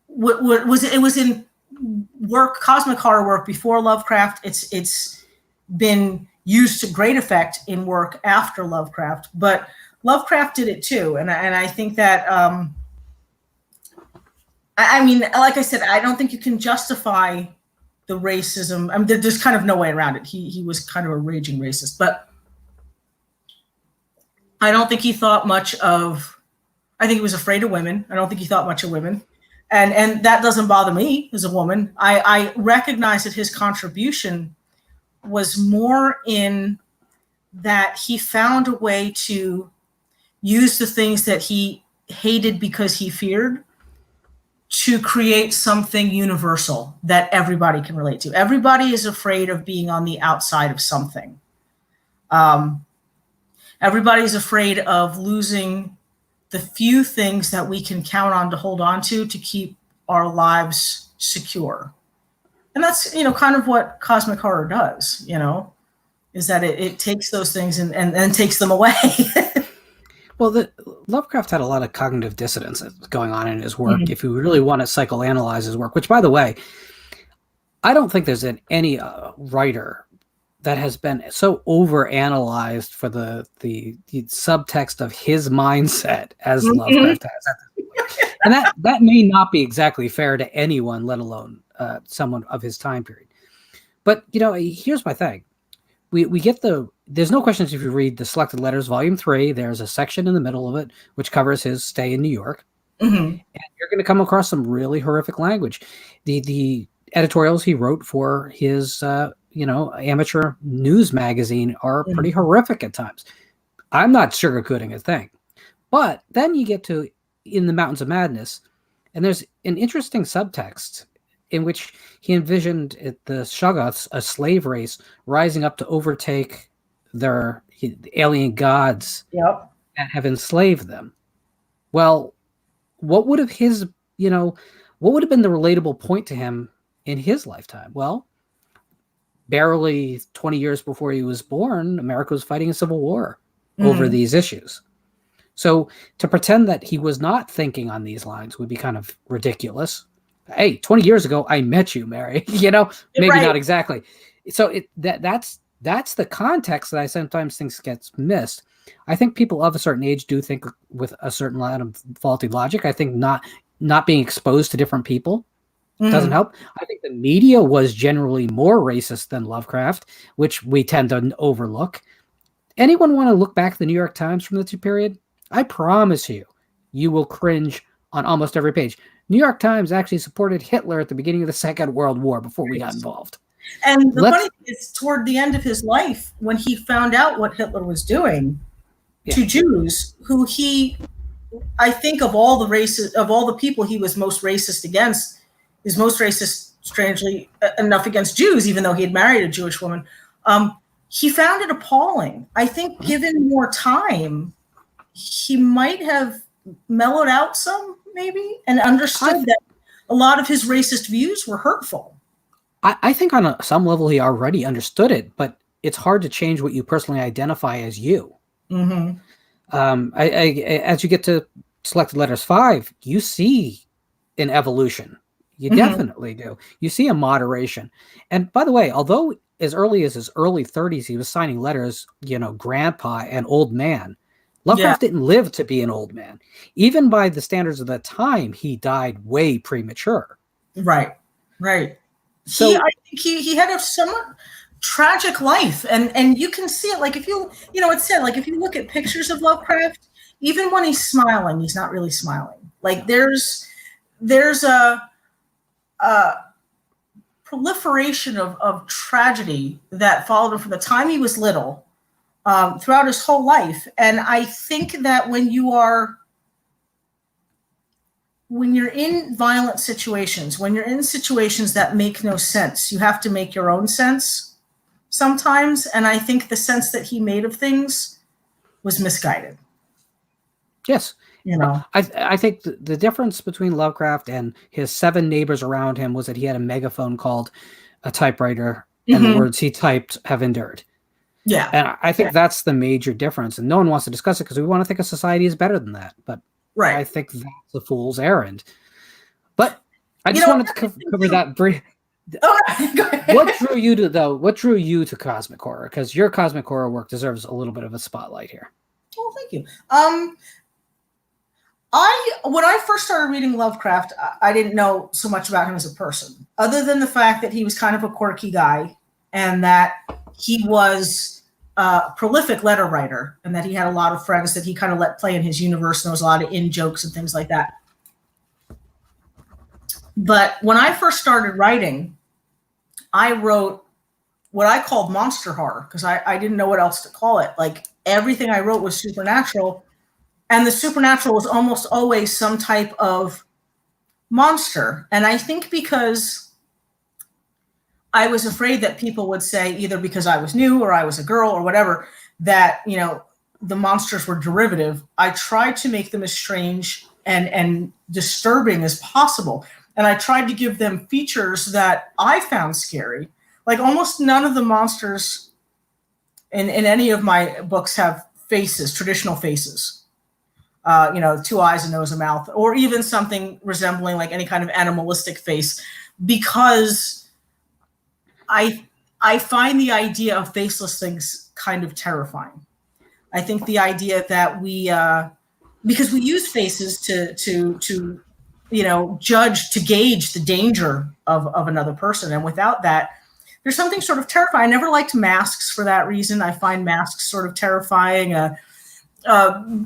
was in work, cosmic horror work before Lovecraft. It's been used to great effect in work after Lovecraft, but Lovecraft did it too. And I think that, I mean, like I said, I don't think you can justify the racism. I mean, there's kind of no way around it. He was kind of a raging racist, but I don't think he thought much of, I think he was afraid of women. I don't think he thought much of women. And that doesn't bother me as a woman. I recognize that his contribution was more in that he found a way to use the things that he hated because he feared to create something universal that everybody can relate to. Everybody is afraid of being on the outside of something. Everybody's afraid of losing the few things that we can count on to hold on to keep our lives secure. And that's, kind of what cosmic horror does, is that it takes those things and takes them away. Well, Lovecraft had a lot of cognitive dissonance going on in his work. Mm-hmm. If you really want to psychoanalyze his work, which, by the way, I don't think there's any writer that has been so overanalyzed for the subtext of his mindset as Lovecraft has. And that may not be exactly fair to anyone, let alone someone of his time period. But, here's my thing. We get there's no questions if you read the Selected Letters, Volume 3, there's a section in the middle of it which covers his stay in New York. And you're going to come across some really horrific language. The editorials he wrote for his, amateur news magazine are pretty horrific at times. I'm not sugarcoating a thing. But then you get to In the Mountains of Madness, and there's an interesting subtext in which he envisioned the Shoggoths, a slave race, rising up to overtake their alien gods that have enslaved them. Well, what would have been the relatable point to him in his lifetime? Well, barely 20 years before he was born, America was fighting a civil war over these issues. So to pretend that he was not thinking on these lines would be kind of ridiculous. Hey, 20 years ago, I met you, Mary. Maybe not exactly. So that's the context that I sometimes think gets missed. I think people of a certain age do think with a certain amount of faulty logic. I think not being exposed to different people doesn't help. I think the media was generally more racist than Lovecraft, which we tend to overlook. Anyone want to look back at the New York Times from the period? I promise you will cringe on almost every page. New York Times actually supported Hitler at the beginning of the Second World War before we got involved. And the funny thing is, toward the end of his life, when he found out what Hitler was doing to Jews, who I think of all the people he was most racist against, is most racist, strangely enough, against Jews, even though he had married a Jewish woman. He found it appalling. I think given more time, he might have mellowed out some, maybe, and understood that a lot of his racist views were hurtful. I think on some level he already understood it, but it's hard to change what you personally identify as you. As you get to Selected Letters 5, you see an evolution. You definitely do. You see a moderation. And by the way, although as early as his early 30s, he was signing letters, grandpa and old man, Lovecraft didn't live to be an old man. Even by the standards of the time, he died way premature. Right. So I think he had a somewhat tragic life, and you can see it. Like if you look at pictures of Lovecraft, even when he's smiling, he's not really smiling. Like there's a proliferation of tragedy that followed him from the time he was little throughout his whole life. And I think that when you're in violent situations, when you're in situations that make no sense, you have to make your own sense sometimes. And I think the sense that he made of things was misguided. Yes. I think the difference between Lovecraft and his 7 neighbors around him was that he had a megaphone called a typewriter, and the words he typed have endured. Yeah. And I think that's the major difference. And no one wants to discuss it because we want to think a society is better than that. But I think that's a fool's errand. But I just wanted to cover that brief. What drew you to cosmic horror? Because your cosmic horror work deserves a little bit of a spotlight here. Oh, thank you. When I first started reading Lovecraft, I didn't know so much about him as a person, other than the fact that he was kind of a quirky guy and that he was a prolific letter writer and that he had a lot of friends that he kind of let play in his universe. And there was a lot of in-jokes and things like that. But when I first started writing, I wrote what I called monster horror because I didn't know what else to call it. Like everything I wrote was supernatural. And the supernatural was almost always some type of monster. And I think because I was afraid that people would say, either because I was new or I was a girl or whatever, that, the monsters were derivative, I tried to make them as strange and disturbing as possible. And I tried to give them features that I found scary. Like almost none of the monsters in any of my books have faces, traditional faces. 2 eyes, a nose, a mouth, or even something resembling like any kind of animalistic face, because I find the idea of faceless things kind of terrifying. I think the idea that we because we use faces to judge, to gauge the danger of another person, and without that, there's something sort of terrifying. I never liked masks for that reason. I find masks sort of terrifying.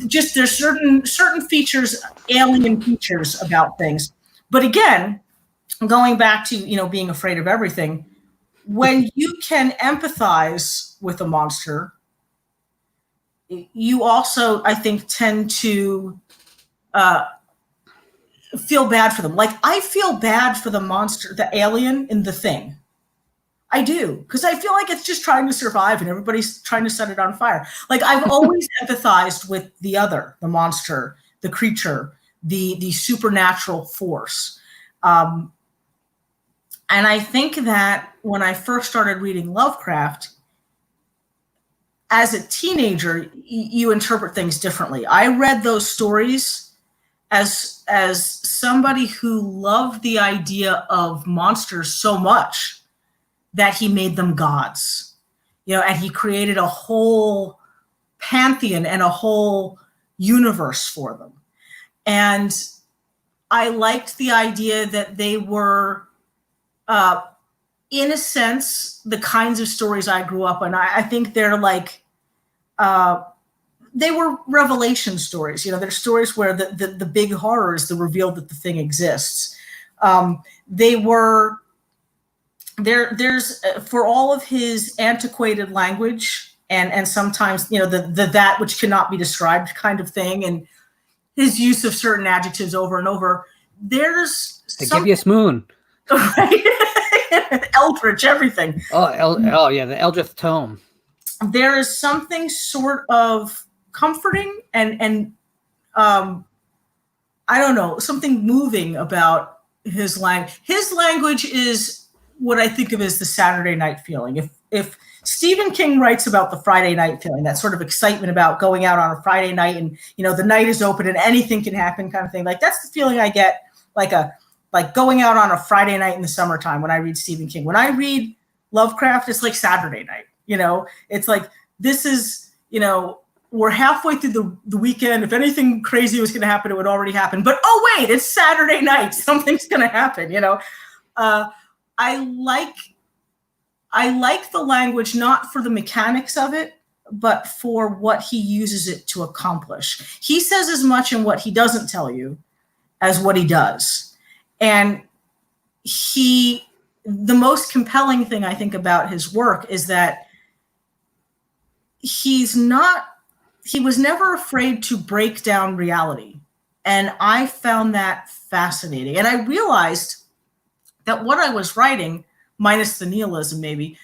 Just there's certain features, alien features about things. But again, going back to being afraid of everything, when you can empathize with a monster, you also, I think, tend to feel bad for them. Like, I feel bad for the monster, the alien in The Thing. I do, because I feel like it's just trying to survive and everybody's trying to set it on fire. Like, I've always empathized with the other, the monster, the creature, the supernatural force. And I think that when I first started reading Lovecraft, as a teenager, you interpret things differently. I read those stories as somebody who loved the idea of monsters so much that he made them gods, and he created a whole pantheon and a whole universe for them. And I liked the idea that they were, in a sense, the kinds of stories I grew up on. I think they're like, they were revelation stories. They're stories where the big horror is the reveal that the thing exists. They were there's for all of his antiquated language and sometimes the that which cannot be described kind of thing, and his use of certain adjectives over and over. There's give you a spoon, right? Eldritch, everything. Oh yeah, the Eldritch tome. There is something sort of comforting and I don't know, something moving about his language. His language is what I think of as the Saturday night feeling. If Stephen King writes about the Friday night feeling, that sort of excitement about going out on a Friday night and the night is open and anything can happen kind of thing. Like, that's the feeling I get, like going out on a Friday night in the summertime when I read Stephen King. When I read Lovecraft, it's like Saturday night. It's like, this is, we're halfway through the weekend. If anything crazy was going to happen, it would already happen. But, oh, wait, it's Saturday night. Something's going to happen, I like the language, not for the mechanics of it, but for what he uses it to accomplish. He says as much in what he doesn't tell you as what he does. And the most compelling thing I think about his work is that he was never afraid to break down reality. And I found that fascinating. And I realized that what I was writing, minus the nihilism maybe,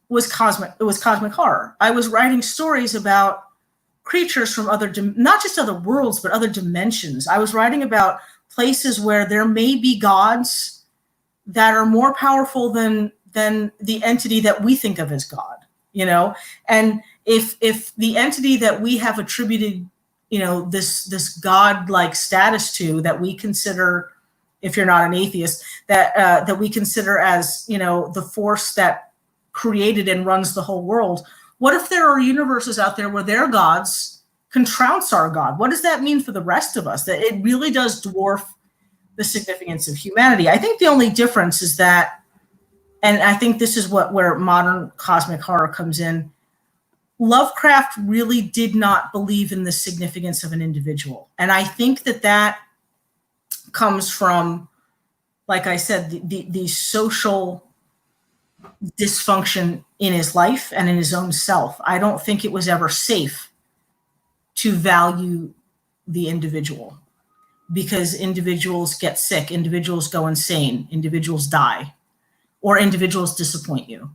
was cosmic horror. I was writing stories about creatures from not just other worlds, but other dimensions. I was writing about places where there may be gods that are more powerful than the entity that we think of as God, and if the entity that we have attributed, this God-like status to, that we consider, if you're not an atheist, that we consider as, the force that created and runs the whole world. What if there are universes out there where their gods can trounce our God? What does that mean for the rest of us? That it really does dwarf the significance of humanity. I think the only difference is that, and I think this is where modern cosmic horror comes in, Lovecraft really did not believe in the significance of an individual. And I think that comes from, like I said, the social dysfunction in his life and in his own self. I don't think it was ever safe to value the individual, because individuals get sick, individuals go insane, individuals die, or individuals disappoint you.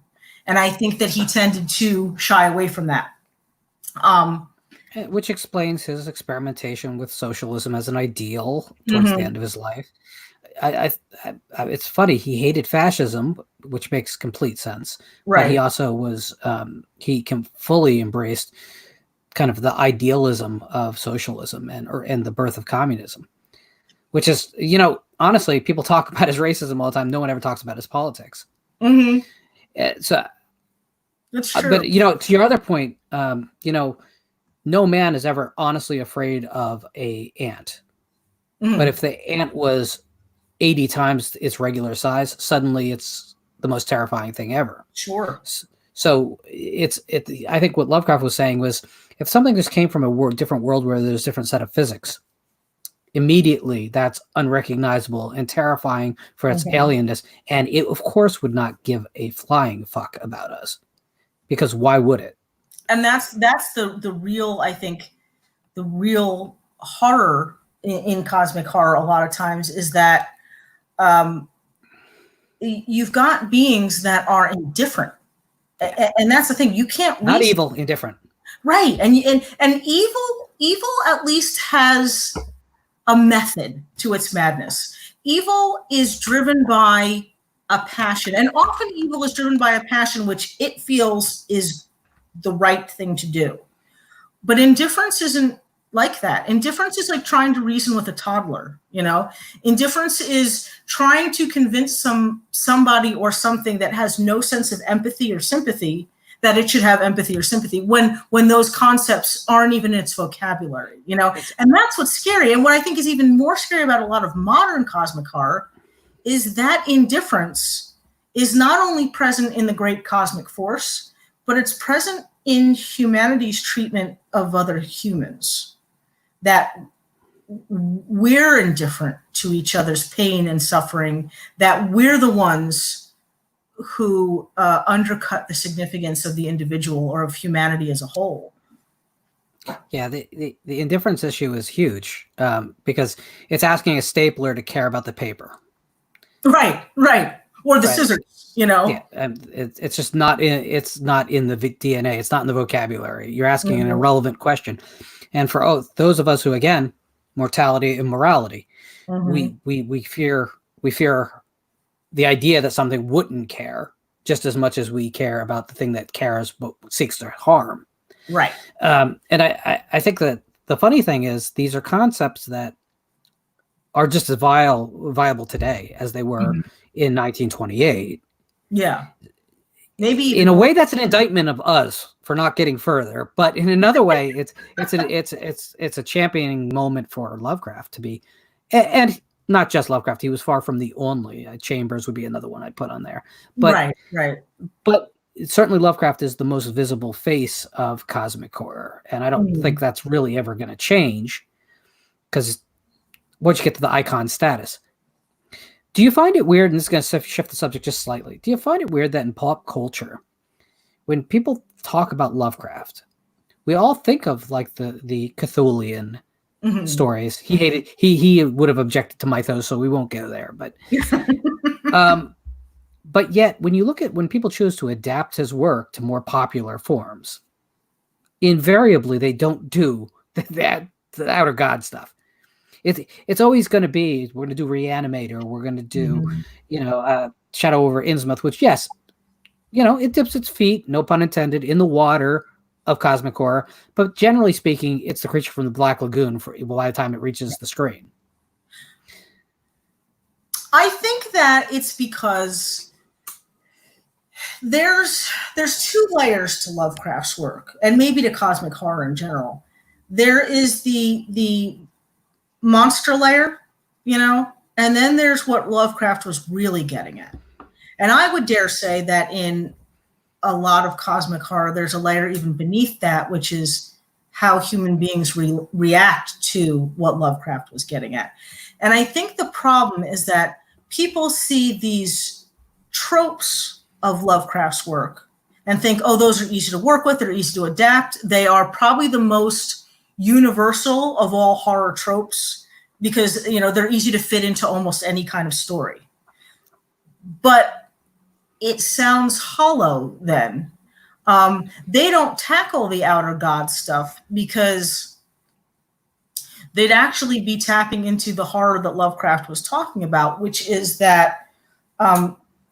And I think that he tended to shy away from that. Which explains his experimentation with socialism as an ideal towards the end of his life. It's funny, he hated fascism, which makes complete sense. Right. But he also was, he fully embraced kind of the idealism of socialism and the birth of communism, which is, honestly, people talk about his racism all the time. No one ever talks about his politics. Mm-hmm. So That's true. but to your other point, no man is ever honestly afraid of a ant. But if the ant was 80 times its regular size, suddenly it's the most terrifying thing ever. Sure. So I think what Lovecraft was saying was, if something just came from a different world where there's a different set of physics, immediately that's unrecognizable and terrifying for its alienness. And it, of course, would not give a flying fuck about us, because why would it? And that's the real, I think, the real horror in cosmic horror a lot of times is that you've got beings that are indifferent. And that's the thing. You can't not evil, indifferent. Right. And evil at least has a method to its madness. Evil is driven by a passion, and often evil is driven by a passion which it feels is the right thing to do. But indifference isn't like that. Indifference is like trying to reason with a toddler, Indifference is trying to convince somebody or something that has no sense of empathy or sympathy that it should have empathy or sympathy when those concepts aren't even in its vocabulary, And that's what's scary. And what I think is even more scary about a lot of modern cosmic horror is that indifference is not only present in the great cosmic force, but it's present in humanity's treatment of other humans. That we're indifferent to each other's pain and suffering, that we're the ones who undercut the significance of the individual or of humanity as a whole. Yeah, the indifference issue is huge because it's asking a stapler to care about the paper. Right. Or the scissors, Yeah, it's just not in. It's not in the DNA. It's not in the vocabulary. You're asking an irrelevant question, and for those of us who, again, mortality and morality, we fear the idea that something wouldn't care just as much as we care about the thing that cares but seeks to harm. Right. And I think that the funny thing is these are concepts that are just as viable today as they were in 1928. Yeah. Maybe in a way that's an indictment of us for not getting further, but in another way, it's a championing moment for Lovecraft to be, and not just Lovecraft. He was far from the only. Chambers would be another one I'd put on there. But, right. But certainly Lovecraft is the most visible face of cosmic horror, and I don't think that's really ever going to change, because once you get to the icon status. Do you find it weird, and this is going to shift the subject just slightly, do you find it weird that in pop culture, when people talk about Lovecraft, we all think of like the Cthulhian stories? He would have objected to mythos, so we won't go there. But yet, when you look at when people choose to adapt his work to more popular forms, invariably they don't do the outer god stuff. It's always going to be, we're going to do Reanimator, we're going to do Shadow over Innsmouth, which, yes, it dips its feet, no pun intended, in the water of cosmic horror, but generally speaking, it's the creature from the Black Lagoon by the time it reaches the screen. I think that it's because there's two layers to Lovecraft's work, and maybe to cosmic horror in general. There is the monster layer, and then there's what Lovecraft was really getting at. And I would dare say that in a lot of cosmic horror, there's a layer even beneath that, which is how human beings react to what Lovecraft was getting at. And I think the problem is that people see these tropes of Lovecraft's work and think, oh, those are easy to work with, they're easy to adapt. They are probably the most universal of all horror tropes because, they're easy to fit into almost any kind of story. But it sounds hollow then. They don't tackle the outer god stuff because they'd actually be tapping into the horror that Lovecraft was talking about, which is that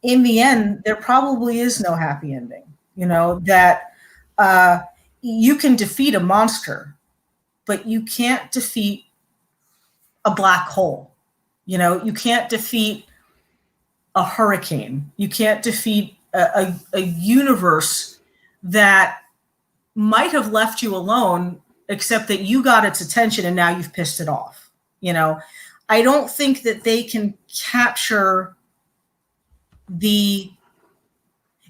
in the end, there probably is no happy ending. That you can defeat a monster, but you can't defeat a black hole. You can't defeat a hurricane. You can't defeat a universe that might have left you alone, except that you got its attention and now you've pissed it off. You know, I don't think that they can capture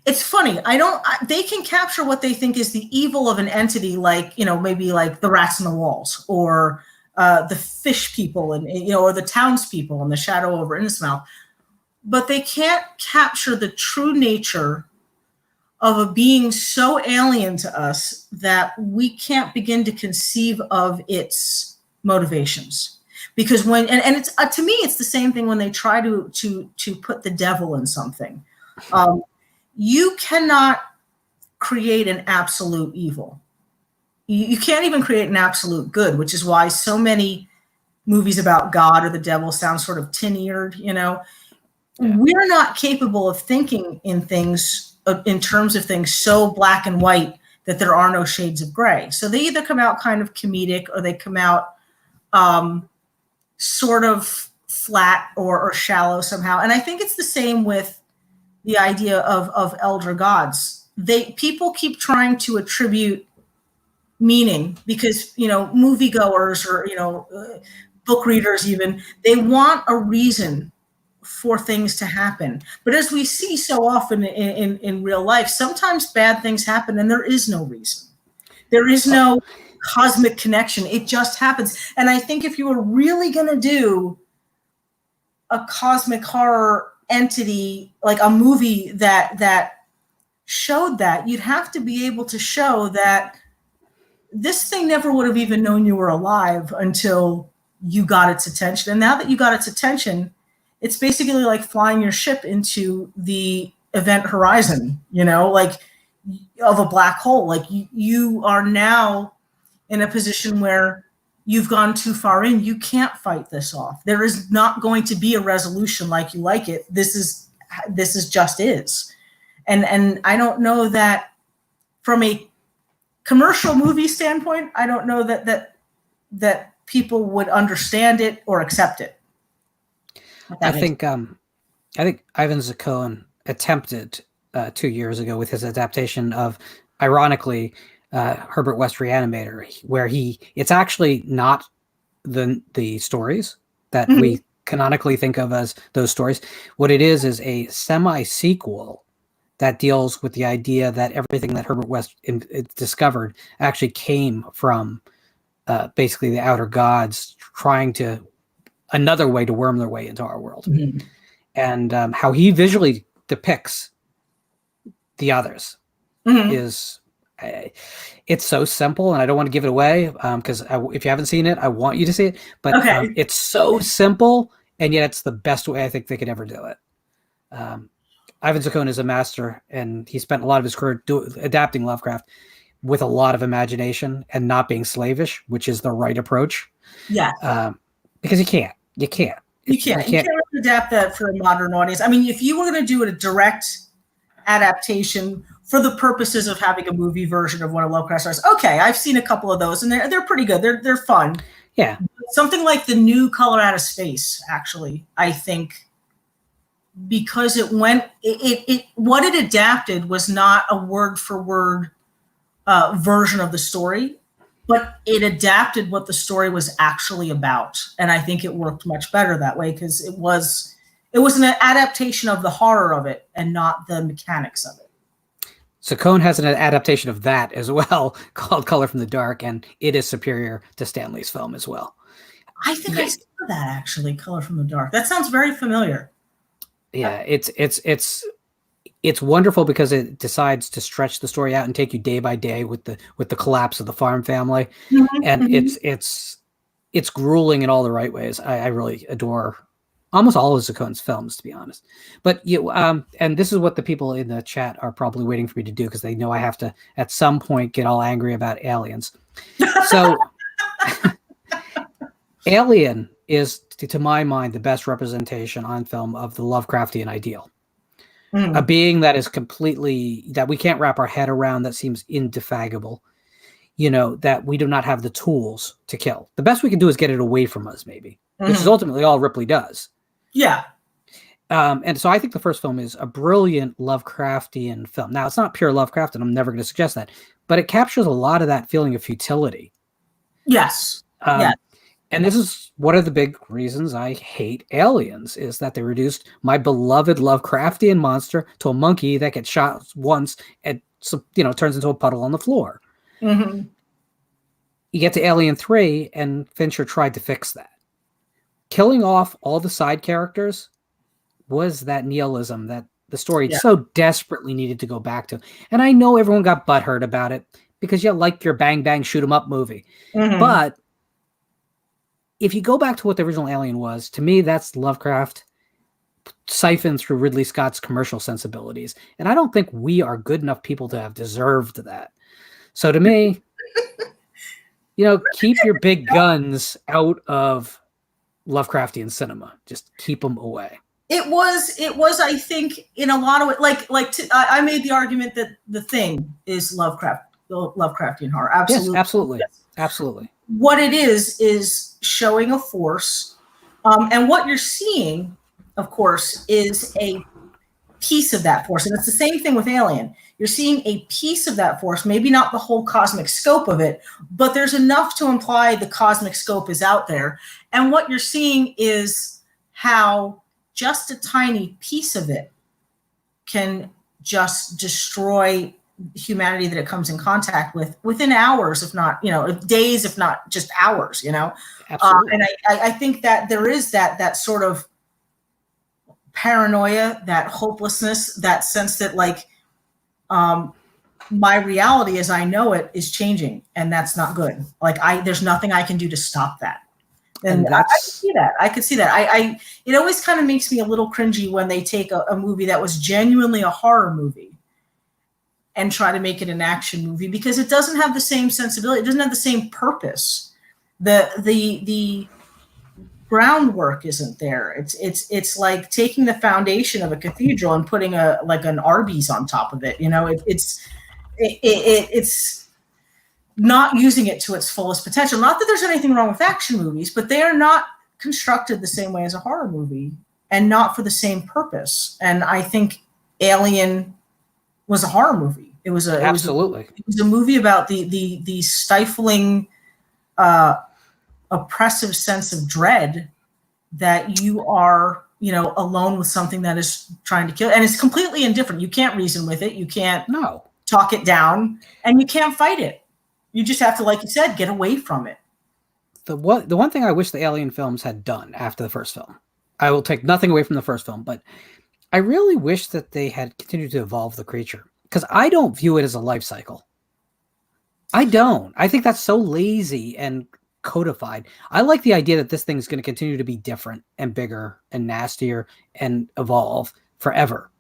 it's funny. They can capture what they think is the evil of an entity, like, you know, maybe like the rats in the walls, or the fish people, and, you know, or the townspeople in the shadow over Innsmouth. But they can't capture the true nature of a being so alien to us that we can't begin to conceive of its motivations. Because when it's to me, it's the same thing when they try to put the devil in something. You cannot create an absolute evil. You can't even create an absolute good, which is why so many movies about God or the devil sound sort of tin-eared, you know. Yeah. We're not capable of thinking in terms of things so black and white that there are no shades of gray. So they either come out kind of comedic, or they come out sort of flat or shallow somehow. And I think it's the same with the idea of elder gods. People keep trying to attribute meaning because, you know, moviegoers or, you know, book readers even, they want a reason for things to happen. But as we see so often in real life, sometimes bad things happen and there is no reason. There is no cosmic connection. It just happens. And I think if you were really going to do a cosmic horror entity, like a movie that showed that, you'd have to be able to show that this thing never would have even known you were alive until you got its attention. And now that you got its attention, it's basically like flying your ship into the event horizon, you know, like of a black hole. Like you are now in a position where you've gone too far in. You can't fight this off. There is not going to be a resolution like you like it. This is just is. And I don't know that from a commercial movie standpoint, I don't know that people would understand it or accept it. I think Ivan Zaccone attempted 2 years ago with his adaptation of, ironically, Herbert West Reanimator, where it's actually not the stories that we canonically think of as those stories. What it is a semi-sequel that deals with the idea that everything that Herbert West discovered actually came from basically the outer gods trying to another way to worm their way into our world. And how he visually depicts the others is it's so simple, and I don't want to give it away because if you haven't seen it, I want you to see it. But it's so simple, and yet it's the best way I think they could ever do it. Ivan Zaccone is a master, and he spent a lot of his career adapting Lovecraft with a lot of imagination and not being slavish, which is the right approach. Yeah. Because you can't really adapt that for a modern audience. I mean, if you were going to do a direct adaptation for the purposes of having a movie version of one of Lovecraft's stories, okay, I've seen a couple of those, and they're pretty good. They're fun. Yeah. Something like The New Color Out of Space, actually, I think, because what it adapted was not a word for word version of the story, but it adapted what the story was actually about. And I think it worked much better that way because it was an adaptation of the horror of it and not the mechanics of it. Zaccone has an adaptation of that as well called Color from the Dark, and it is superior to Stanley's film as well. I think I saw that, actually, Color from the Dark. That sounds very familiar. Yeah, it's wonderful because it decides to stretch the story out and take you day by day with the collapse of the farm family, and it's grueling in all the right ways. I really adore almost all of Zaccone's films, to be honest. But and this is what the people in the chat are probably waiting for me to do because they know I have to at some point get all angry about aliens. So, Alien is, to my mind, the best representation on film of the Lovecraftian ideal. A being that is completely, that we can't wrap our head around, that seems indefatigable, that we do not have the tools to kill. The best we can do is get it away from us, maybe, which is ultimately all Ripley does. Yeah. And so I think the first film is a brilliant Lovecraftian film. Now, it's not pure Lovecraft, and I'm never going to suggest that, but it captures a lot of that feeling of futility. Yes. Yeah. And this is one of the big reasons I hate Aliens, is that they reduced my beloved Lovecraftian monster to a monkey that gets shot once and, turns into a puddle on the floor. Mm-hmm. You get to Alien 3, and Fincher tried to fix that. Killing off all the side characters was that nihilism that the story so desperately needed to go back to. And I know everyone got butthurt about it because you like your bang bang shoot 'em up movie. Mm-hmm. But if you go back to what the original Alien was, to me, that's Lovecraft siphoned through Ridley Scott's commercial sensibilities. And I don't think we are good enough people to have deserved that. So to me, keep your big guns out of Lovecraftian cinema. Just keep them away. It was, I think, in a lot of it, I made the argument that The Thing is Lovecraftian horror. Absolutely. Yes, absolutely. Yes. Absolutely. What it is showing a force. And what you're seeing, of course, is a piece of that force. And it's the same thing with Alien. You're seeing a piece of that force, maybe not the whole cosmic scope of it, but there's enough to imply the cosmic scope is out there. And what you're seeing is how just a tiny piece of it can just destroy humanity that it comes in contact with within hours, if not, days, if not just hours, Absolutely. And I think that there is that sort of paranoia, that hopelessness, that sense that my reality as I know it is changing, and that's not good. There's nothing I can do to stop that. And I could see that. It always kind of makes me a little cringy when they take a movie that was genuinely a horror movie and try to make it an action movie, because it doesn't have the same sensibility. It doesn't have the same purpose. The groundwork isn't there. It's like taking the foundation of a cathedral and putting an Arby's on top of it. It's not using it to its fullest potential. Not that there's anything wrong with action movies, but they are not constructed the same way as a horror movie, and not for the same purpose. And I think Alien was a horror movie. It was a movie about the stifling, oppressive sense of dread that you are, alone with something that is trying to kill, and it's completely indifferent. You can't reason with it. You can't talk it down, and you can't fight it. You just have to, like you said, get away from it. The one thing I wish the Alien films had done after the first film, I will take nothing away from the first film, but I really wish that they had continued to evolve the creature, because I don't view it as a life cycle. I don't. I think that's so lazy and codified. I like the idea that this thing is going to continue to be different and bigger and nastier and evolve forever.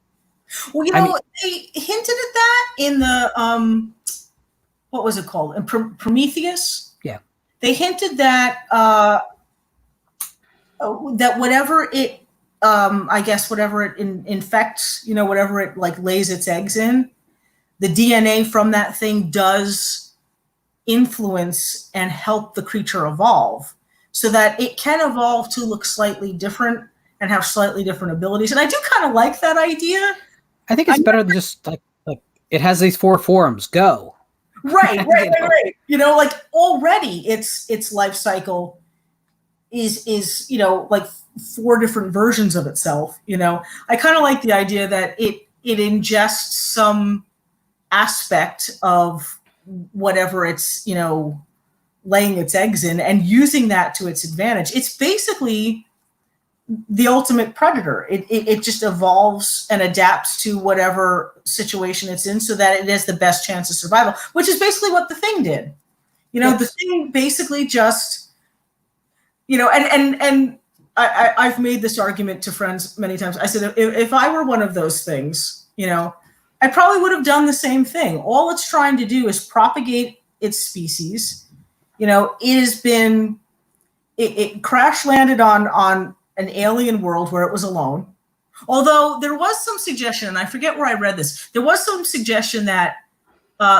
Well, they hinted at that in the what was it called? In Prometheus? Yeah. They hinted that that whatever it whatever it infects, whatever it lays its eggs in, the DNA from that thing does influence and help the creature evolve, so that it can evolve to look slightly different and have slightly different abilities. And I do kind of like that idea. I think it's better than just like it has these 4 forms. Go. Right. Already its life cycle is 4 different versions of itself. I kind of like the idea that it ingests some aspect of whatever it's, laying its eggs in, and using that to its advantage. It's basically the ultimate predator. It just evolves and adapts to whatever situation it's in, so that it has the best chance of survival, which is basically what the Thing did. Yes. The Thing basically just, and I've made this argument to friends many times. I said, if I were one of those things, I probably would have done the same thing. All it's trying to do is propagate its species. It crash landed on an alien world where it was alone. Although there was some suggestion, and I forget where I read this, there was some suggestion that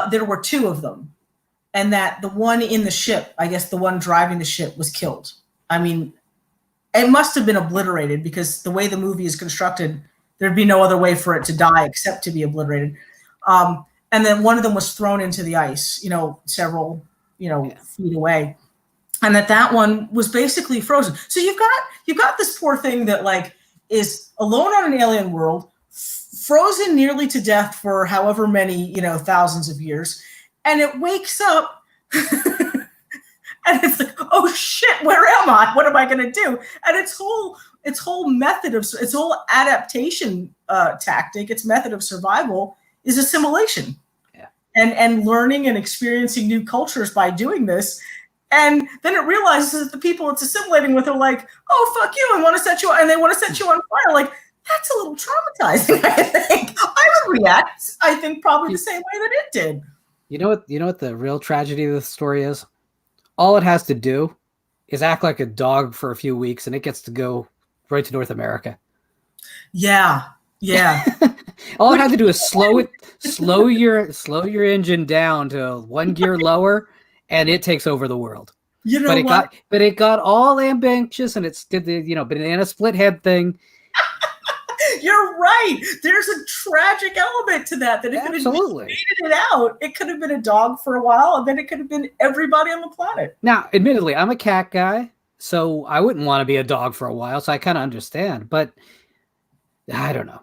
there were 2 of them, and that the one in the ship, I guess the one driving the ship, was killed. I mean, it must have been obliterated because the way the movie is constructed, there'd be no other way for it to die except to be obliterated. And then one of them was thrown into the ice, several, feet away. And that one was basically frozen. So you've got this poor thing that like is alone on an alien world, frozen nearly to death for however many, thousands of years. And it wakes up and it's like, oh shit, where am I? What am I going to do? And its whole method of its whole adaptation tactic, its method of survival is assimilation. Yeah. And learning and experiencing new cultures by doing this. And then it realizes that the people it's assimilating with are like, oh, fuck you, and want to set you, and they want to set you on fire. Like, that's a little traumatizing, I think. I would react, I think, probably the same way that it did. You know what the real tragedy of the story is? All it has to do is act like a dog for a few weeks, and it gets to go right to North America. Yeah. All it had to do is slow your engine down to one gear lower, and it takes over the world. But it got all ambitious, and it did the banana split head thing. You're right. There's a tragic element to that. That if it had faded it out, it could have been a dog for a while, and then it could have been everybody on the planet. Now, admittedly, I'm a cat guy, so I wouldn't want to be a dog for a while. So I kind of understand, but I don't know.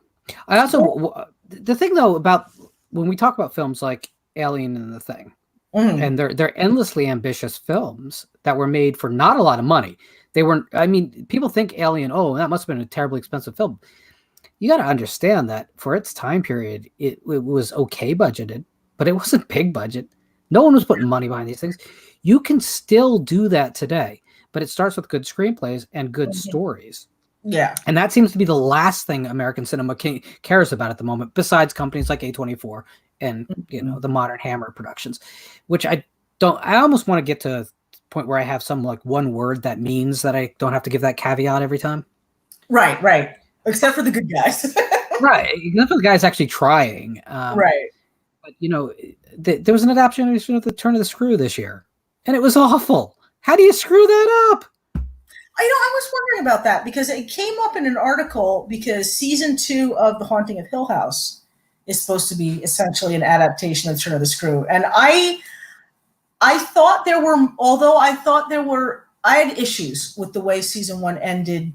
I also the thing though about when we talk about films like Alien and The Thing, and they're endlessly ambitious films that were made for not a lot of money. They weren't. I mean, people think Alien. Oh, that must have been a terribly expensive film. You got to understand that for its time period, it was okay budgeted, but it wasn't big budget. No one was putting money behind these things. You can still do that today, but it starts with good screenplays and good stories. Yeah. And that seems to be the last thing American cinema cares about at the moment, besides companies like A24 and, the modern Hammer productions, which I almost want to get to a point where I have some like one word that means that I don't have to give that caveat every time. Right. Except for the good guys. Right. Except for the guys actually trying. Right. But, there was an adaptation of The Turn of the Screw this year, and it was awful. How do you screw that up? I was wondering about that because it came up in an article because season 2 of The Haunting of Hill House is supposed to be essentially an adaptation of Turn of the Screw. And I thought I had issues with the way season 1 ended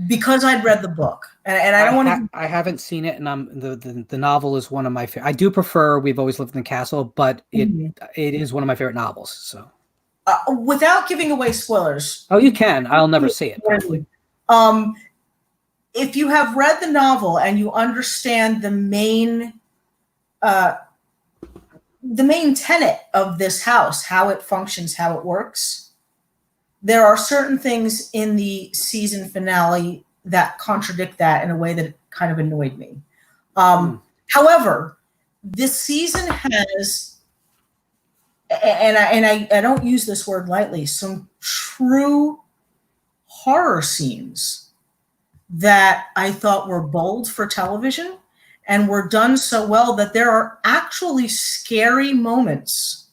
because I'd read the book, and I don't want to. I haven't seen it, and the novel is one of my favorite. I do prefer We've Always Lived in the Castle, but it is one of my favorite novels. So, without giving away spoilers, you can. I'll never see it. Probably. If you have read the novel and you understand the main tenet of this house, how it functions, how it works. There are certain things in the season finale that contradict that in a way that kind of annoyed me. However, this season has, and I don't use this word lightly, some true horror scenes that I thought were bold for television and were done so well that there are actually scary moments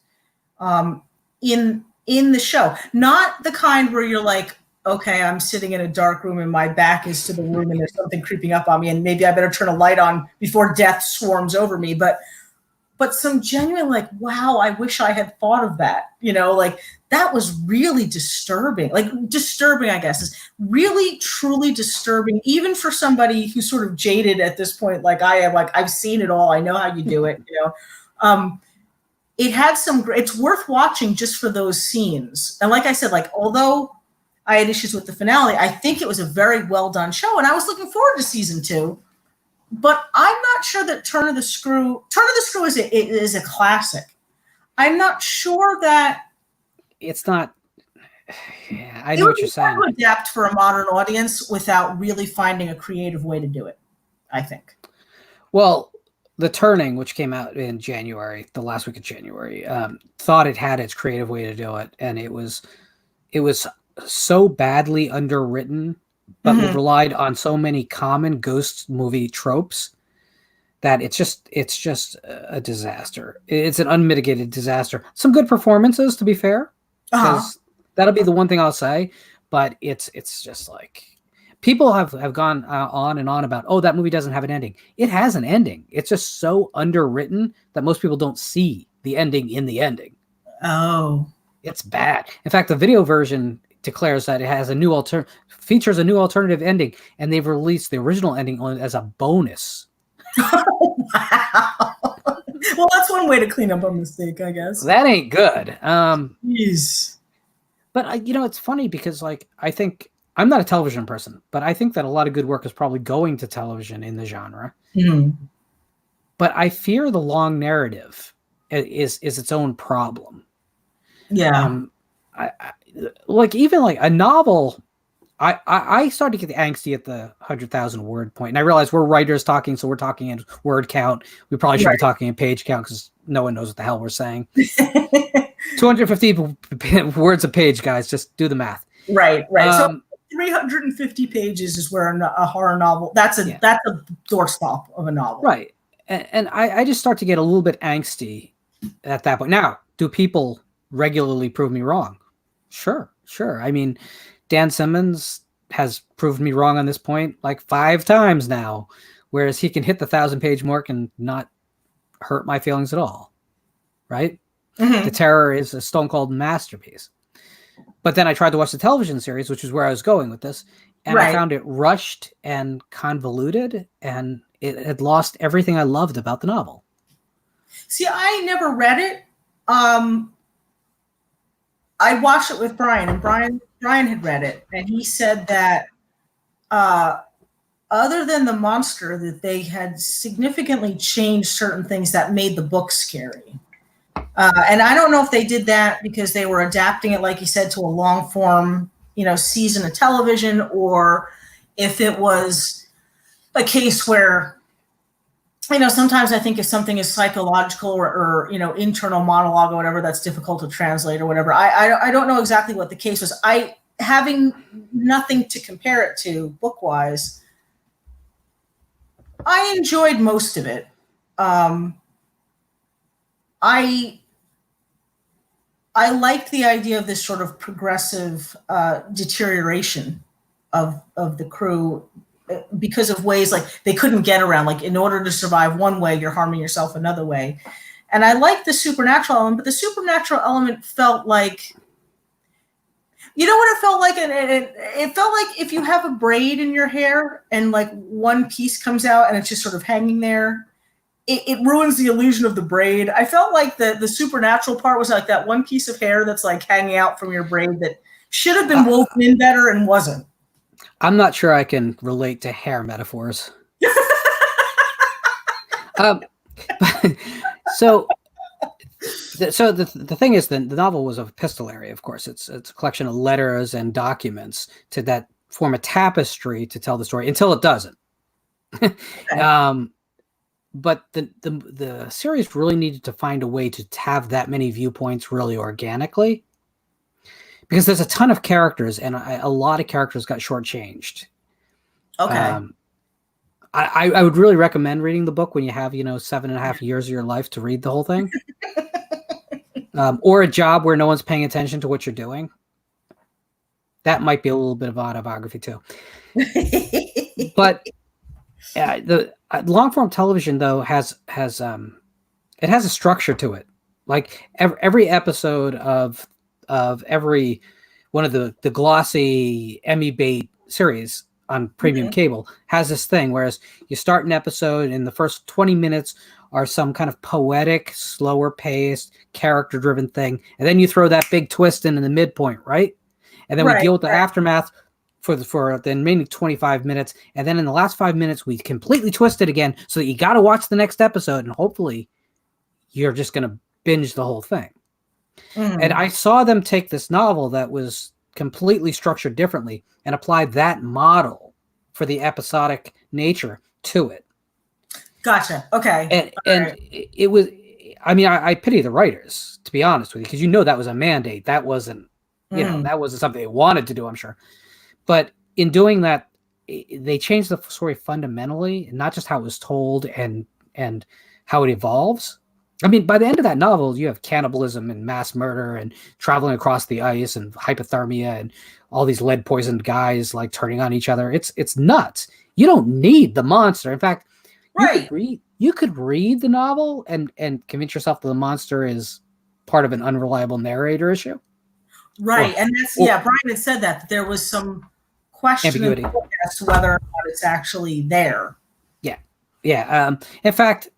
in the show. Not the kind where you're like, okay, I'm sitting in a dark room and my back is to the room and there's something creeping up on me and maybe I better turn a light on before death swarms over me. But some genuine like, wow, I wish I had thought of that. Like that was really disturbing. Like disturbing, I guess, is really, truly disturbing, even for somebody who's sort of jaded at this point, like I am. Like I've seen it all. I know how you do it. It had it's worth watching just for those scenes. And like I said, like, although I had issues with the finale, I think it was a very well done show. And I was looking forward to season 2, but I'm not sure that Turn of the Screw is a classic. I'm not sure that it's not. Yeah, I know what you're saying. It would be hard to adapt for a modern audience without really finding a creative way to do it, I think. Well, The Turning, which came out in January, the last week of January, thought it had its creative way to do it, and it was so badly underwritten, but relied on so many common ghost movie tropes that it's just a disaster. It's an unmitigated disaster. Some good performances, to be fair, because that'll be the one thing I'll say. but it's just like people have gone on and on about, oh, that movie doesn't have an ending. It has an ending. It's just so underwritten that most people don't see the ending in the ending. Oh, it's bad. In fact, the video version declares that it has features a new alternative ending, and they've released the original ending as a bonus. Oh, wow. Well, that's one way to clean up a mistake, I guess. That ain't good. Jeez. But it's funny because, like, I think I'm not a television person, but I think that a lot of good work is probably going to television in the genre. Mm-hmm. But I fear the long narrative is its own problem. Yeah. Even like a novel, I started to get angsty at the 100,000 word point, and I realized we're writers talking, so we're talking in word count. We probably should be talking in page count because no one knows what the hell we're saying. 250 words a page, guys. Just do the math. Right. So 350 pages is where a horror novel. That's a doorstop of a novel. Right. And I just start to get a little bit angsty at that point. Now, do people regularly prove me wrong? Sure. I mean, Dan Simmons has proved me wrong on this point like 5 times now, whereas he can hit the 1,000-page mark and not hurt my feelings at all. Right? Mm-hmm. The Terror is a stone cold masterpiece. But then I tried to watch the television series, which is where I was going with this, and I found it rushed and convoluted, and it had lost everything I loved about the novel. See, I never read it. I watched it with Brian, and Brian had read it, and he said that other than the monster, that they had significantly changed certain things that made the book scary. And I don't know if they did that because they were adapting it, like you said, to a long form, season of television, or if it was a case where, sometimes I think if something is psychological or internal monologue or whatever, that's difficult to translate or whatever. I don't know exactly what the case was. Having nothing to compare it to book-wise, I enjoyed most of it. I liked the idea of this sort of progressive deterioration of the crew because of ways like they couldn't get around. Like, in order to survive one way, you're harming yourself another way. And I liked the supernatural element, but the supernatural element felt like, you know what it felt like? It felt like if you have a braid in your hair and like one piece comes out and it's just sort of hanging there, it ruins the illusion of the braid. I felt like the supernatural part was like that one piece of hair that's like hanging out from your braid that should have been woven in better and wasn't. I'm not sure I can relate to hair metaphors. So the thing is, the novel was epistolary, of course. It's a collection of letters and documents that form a tapestry to tell the story until it doesn't. Okay. But the series really needed to find a way to have that many viewpoints really organically, because there's a ton of characters and a lot of characters got shortchanged. Okay. I would really recommend reading the book when you have 7.5 years of your life to read the whole thing, or a job where no one's paying attention to what you're doing. That might be a little bit of autobiography too. But the long form television though has it has a structure to it. Like every episode of every one of the glossy Emmy bait series on premium cable has this thing, whereas you start an episode and the first 20 minutes are some kind of poetic, slower paced, character driven thing, and then you throw that big twist in the midpoint, right? And then we deal with the aftermath for the remaining 25 minutes, and then in the last 5 minutes we completely twist it again, so that you got to watch the next episode, and hopefully you're just going to binge the whole thing. And I saw them take this novel that was completely structured differently and apply that model for the episodic nature to it. Gotcha. Okay. And it was, I mean, I pity the writers, to be honest with you, because that was a mandate. That wasn't, that wasn't something they wanted to do, I'm sure. But in doing that, they changed the story fundamentally, not just how it was told and how it evolves. I mean, by the end of that novel, you have cannibalism and mass murder and traveling across the ice and hypothermia and all these lead poisoned guys like turning on each other. It's nuts. You don't need the monster. In fact, Right. You could read the novel and convince yourself that the monster is part of an unreliable narrator issue. Right. And that's, Brian had said that there was some question as to whether or not it's actually there. Yeah. Yeah. In fact,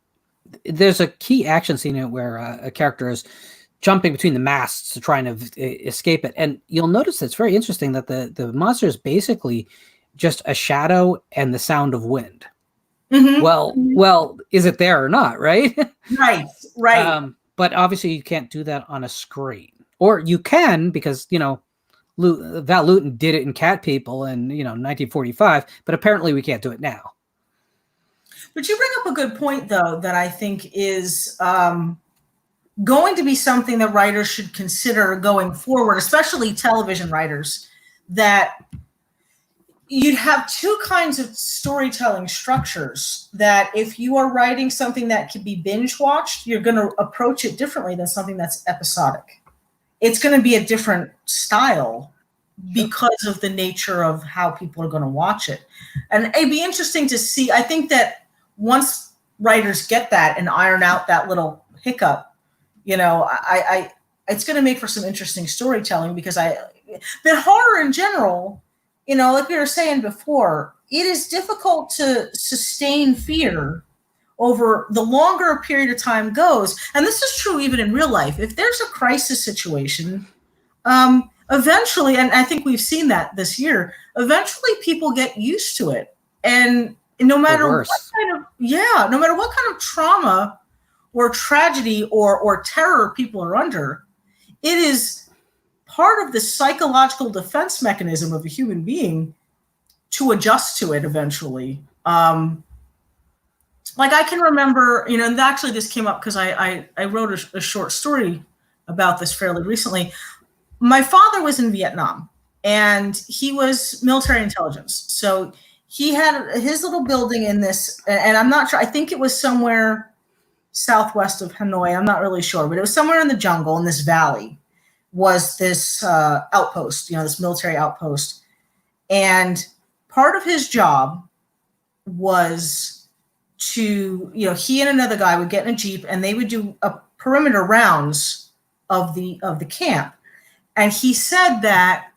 there's a key action scene where a character is jumping between the masts to try and escape it. And you'll notice it's very interesting that the monster is basically just a shadow and the sound of wind. Mm-hmm. Well, is it there or not? Right. Right. But obviously you can't do that on a screen, or you can, because, Val Lewton did it in Cat People in, 1945, but apparently we can't do it now. But you bring up a good point, though, that I think is going to be something that writers should consider going forward, especially television writers, that you'd have two kinds of storytelling structures. That if you are writing something that can be binge watched, you're going to approach it differently than something that's episodic. It's going to be a different style because of the nature of how people are going to watch it. And it'd be interesting to see. I think that once writers get that and iron out that little hiccup, it's going to make for some interesting storytelling, because but horror in general, like we were saying before, it is difficult to sustain fear over the longer a period of time goes. And this is true even in real life. If there's a crisis situation, eventually, and I think we've seen that this year, eventually people get used to it. And no matter what kind of trauma or tragedy or terror people are under, it is part of the psychological defense mechanism of a human being to adjust to it eventually. Like I can remember, and actually this came up because I wrote a short story about this fairly recently. My father was in Vietnam, and he was military intelligence. So he had his little building in this, and I'm not sure, I think it was somewhere southwest of Hanoi. I'm not really sure, but it was somewhere in the jungle in this valley was this outpost, this military outpost. And part of his job was to, he and another guy would get in a Jeep and they would do a perimeter rounds of the camp. And he said that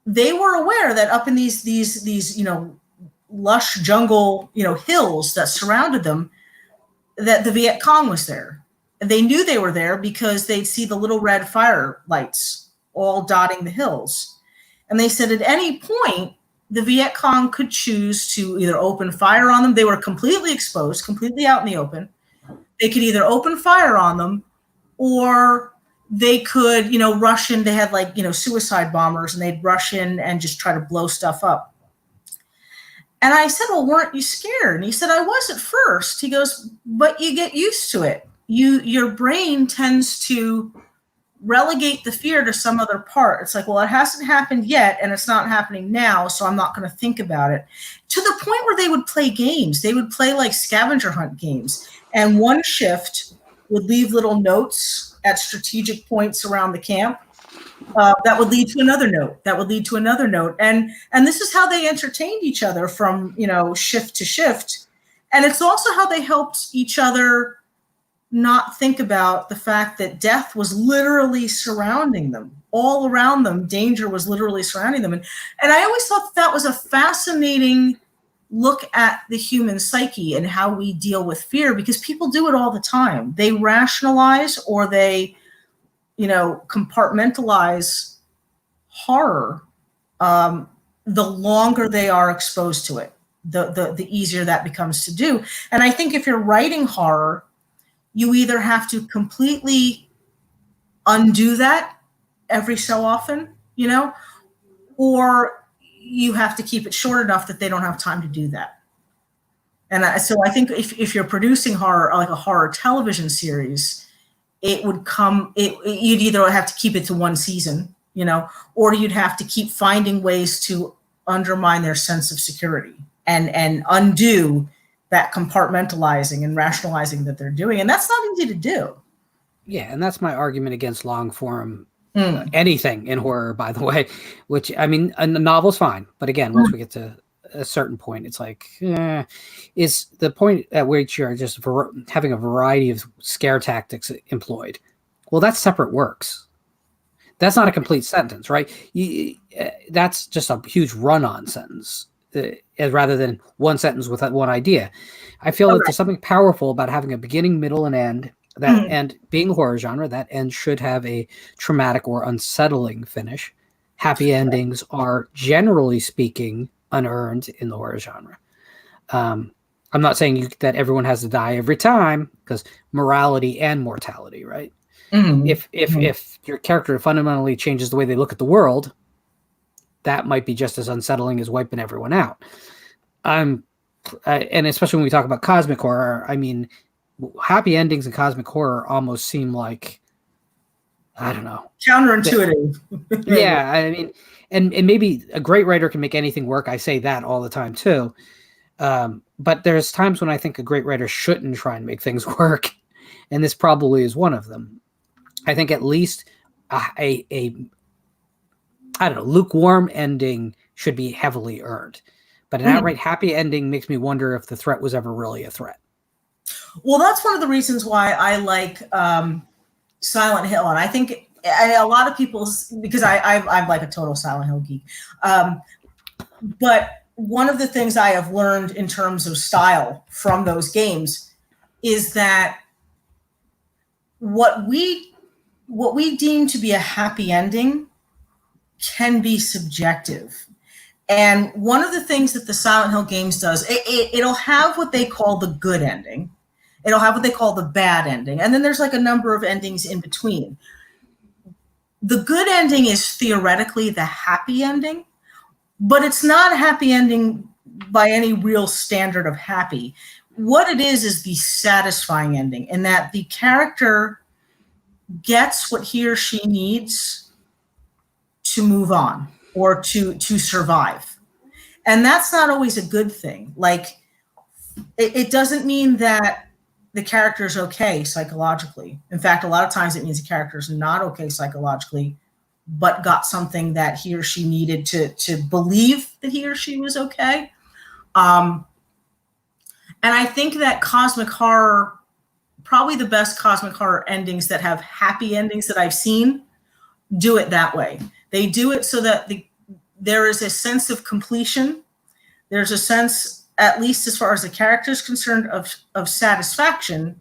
they were aware that up in these lush jungle, hills that surrounded them, that the Viet Cong was there. They knew they were there because they'd see the little red fire lights all dotting the hills. And they said at any point, the Viet Cong could choose to either open fire on them. They were completely exposed, completely out in the open. They could either open fire on them, or they could, rush in. They had suicide bombers, and they'd rush in and just try to blow stuff up. And I said, well, weren't you scared? And he said, I was at first. He goes, but you get used to it. Your brain tends to relegate the fear to some other part. It's like, well, it hasn't happened yet, and it's not happening now, so I'm not going to think about it. To the point where they would play games. They would play like scavenger hunt games. And one shift would leave little notes at strategic points around the camp. That would lead to another note. That would lead to another note. And this is how they entertained each other from, shift to shift. And it's also how they helped each other not think about the fact that death was literally surrounding them. All around them, danger was literally surrounding them. And I always thought that was a fascinating look at the human psyche and how we deal with fear, because people do it all the time. They rationalize, or they compartmentalize horror. The longer they are exposed to it, the easier that becomes to do. And I think if you're writing horror, you either have to completely undo that every so often, or you have to keep it short enough that they don't have time to do that. And so I think if you're producing horror, like a horror television series, you'd either have to keep it to one season, or you'd have to keep finding ways to undermine their sense of security and undo that compartmentalizing and rationalizing that they're doing. And that's not easy to do. Yeah, and that's my argument against long form anything in horror, by the way, which, I mean, a novel's fine. But again, once we get to a certain point, it's like, is the point at which you're just having a variety of scare tactics employed. Well, that's separate works. That's not a complete sentence, right? That's just a huge run-on sentence rather than one sentence with that one idea. I feel that there's something powerful about having a beginning, middle, and end. That end, being the horror genre, that end should have a traumatic or unsettling finish. Happy endings are, generally speaking, unearned in the horror genre. I'm not saying that everyone has to die every time, because morality and mortality, right? If your character fundamentally changes the way they look at the world, that might be just as unsettling as wiping everyone out. And especially when we talk about cosmic horror, I mean, happy endings in cosmic horror almost seem like, I don't know, counterintuitive. Yeah, I mean, and maybe a great writer can make anything work. I say that all the time too. But there's times when I think a great writer shouldn't try and make things work, and this probably is one of them. I think at least I don't know, lukewarm ending should be heavily earned, but an outright happy ending makes me wonder if the threat was ever really a threat. Well, that's one of the reasons why I like Silent Hill, and I think a lot of people, because I'm like a total Silent Hill geek, but one of the things I have learned in terms of style from those games is that what we deem to be a happy ending can be subjective. And one of the things that the Silent Hill games does, it'll have what they call the good ending. It'll have what they call the bad ending. And then there's like a number of endings in between. The good ending is theoretically the happy ending, but it's not a happy ending by any real standard of happy. What it is the satisfying ending, in that the character gets what he or she needs to move on or to survive. And that's not always a good thing. Like, it doesn't mean that the character is okay psychologically. In fact, a lot of times it means the character is not okay psychologically, but got something that he or she needed to believe that he or she was okay. And I think that cosmic horror, probably the best cosmic horror endings that have happy endings that I've seen, do it that way. They do it so that there is a sense of completion. There's a sense, at least as far as the character is concerned, of satisfaction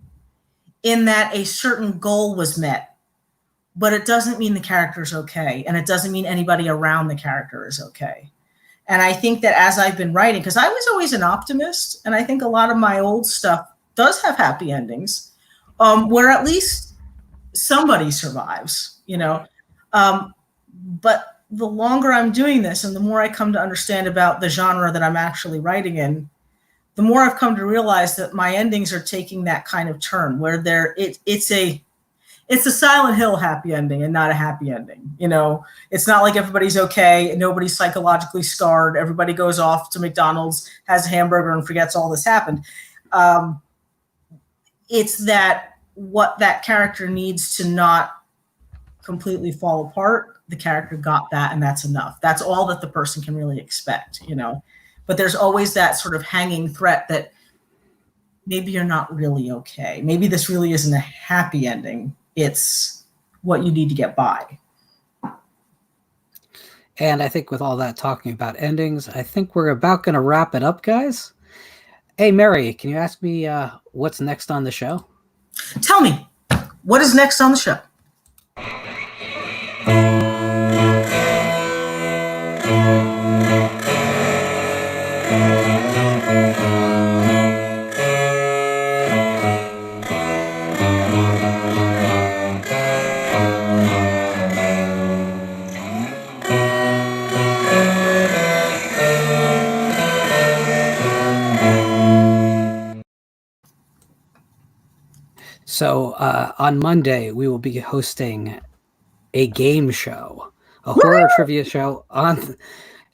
in that a certain goal was met. But it doesn't mean the character is okay, and it doesn't mean anybody around the character is okay. And I think that as I've been writing, because I was always an optimist, and I think a lot of my old stuff does have happy endings, where at least somebody survives, you know. But the longer I'm doing this and the more I come to understand about the genre that I'm actually writing in, the more I've come to realize that my endings are taking that kind of turn where it's a Silent Hill happy ending and not a happy ending. You know, it's not like everybody's okay and nobody's psychologically scarred. Everybody goes off to McDonald's, has a hamburger, and forgets all this happened. It's that what that character needs to not completely fall apart, the character got that, and that's enough. That's all that the person can really expect, you know. But there's always that sort of hanging threat that maybe you're not really okay. Maybe this really isn't a happy ending. It's what you need to get by. And I think with all that talking about endings, I think we're about going to wrap it up, guys. Hey, Mary, can you ask me what's next on the show? Tell me, what is next on the show? So on Monday, we will be hosting a game show, a horror trivia show on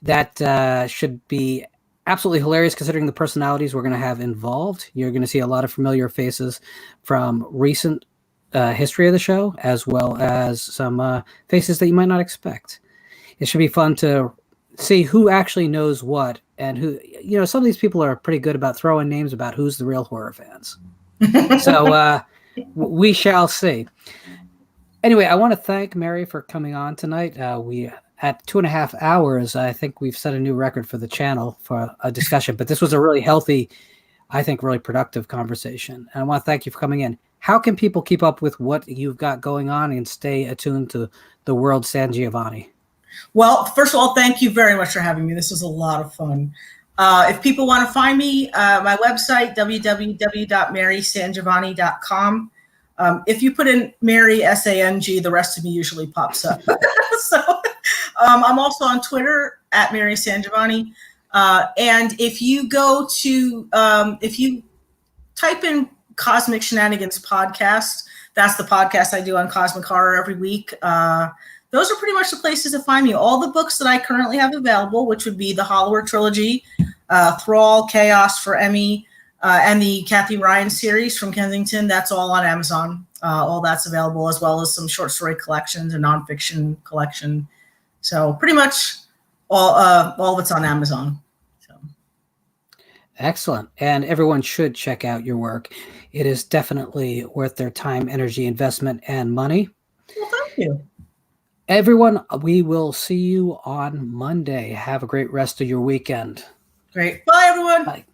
that should be absolutely hilarious considering the personalities we're going to have involved. You're going to see a lot of familiar faces from recent history of the show, as well as some faces that you might not expect. It should be fun to see who actually knows what, and who, some of these people are pretty good about throwing names about who's the real horror fans. So we shall see. Anyway, I want to thank Mary for coming on tonight. We at 2.5 hours, I think we've set a new record for the channel for a discussion, but this was a really healthy, I think really productive conversation. And I want to thank you for coming in. How can people keep up with what you've got going on and stay attuned to the world Sangiovanni? Well, first of all, thank you very much for having me. This was a lot of fun. If people want to find me, my website, www.marysangiovanni.com. If you put in Mary, S-A-N-G, the rest of me usually pops up. So I'm also on Twitter at Mary Sangiovanni. And if you go to, if you type in Cosmic Shenanigans Podcast, that's the podcast I do on Cosmic Horror every week. Those are pretty much the places to find me. All the books that I currently have available, which would be the Hollower Trilogy, Thrall, Chaos for Emmy, and the Kathy Ryan series from Kensington, that's all on Amazon. All that's available, as well as some short story collections and nonfiction collection. So pretty much all of it's on Amazon. So. Excellent. And everyone should check out your work. It is definitely worth their time, energy, investment, and money. Well, thank you. Everyone, we will see you on Monday. Have a great rest of your weekend. Great. Bye, everyone. Bye.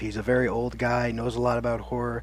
He's a very old guy, knows a lot about horror.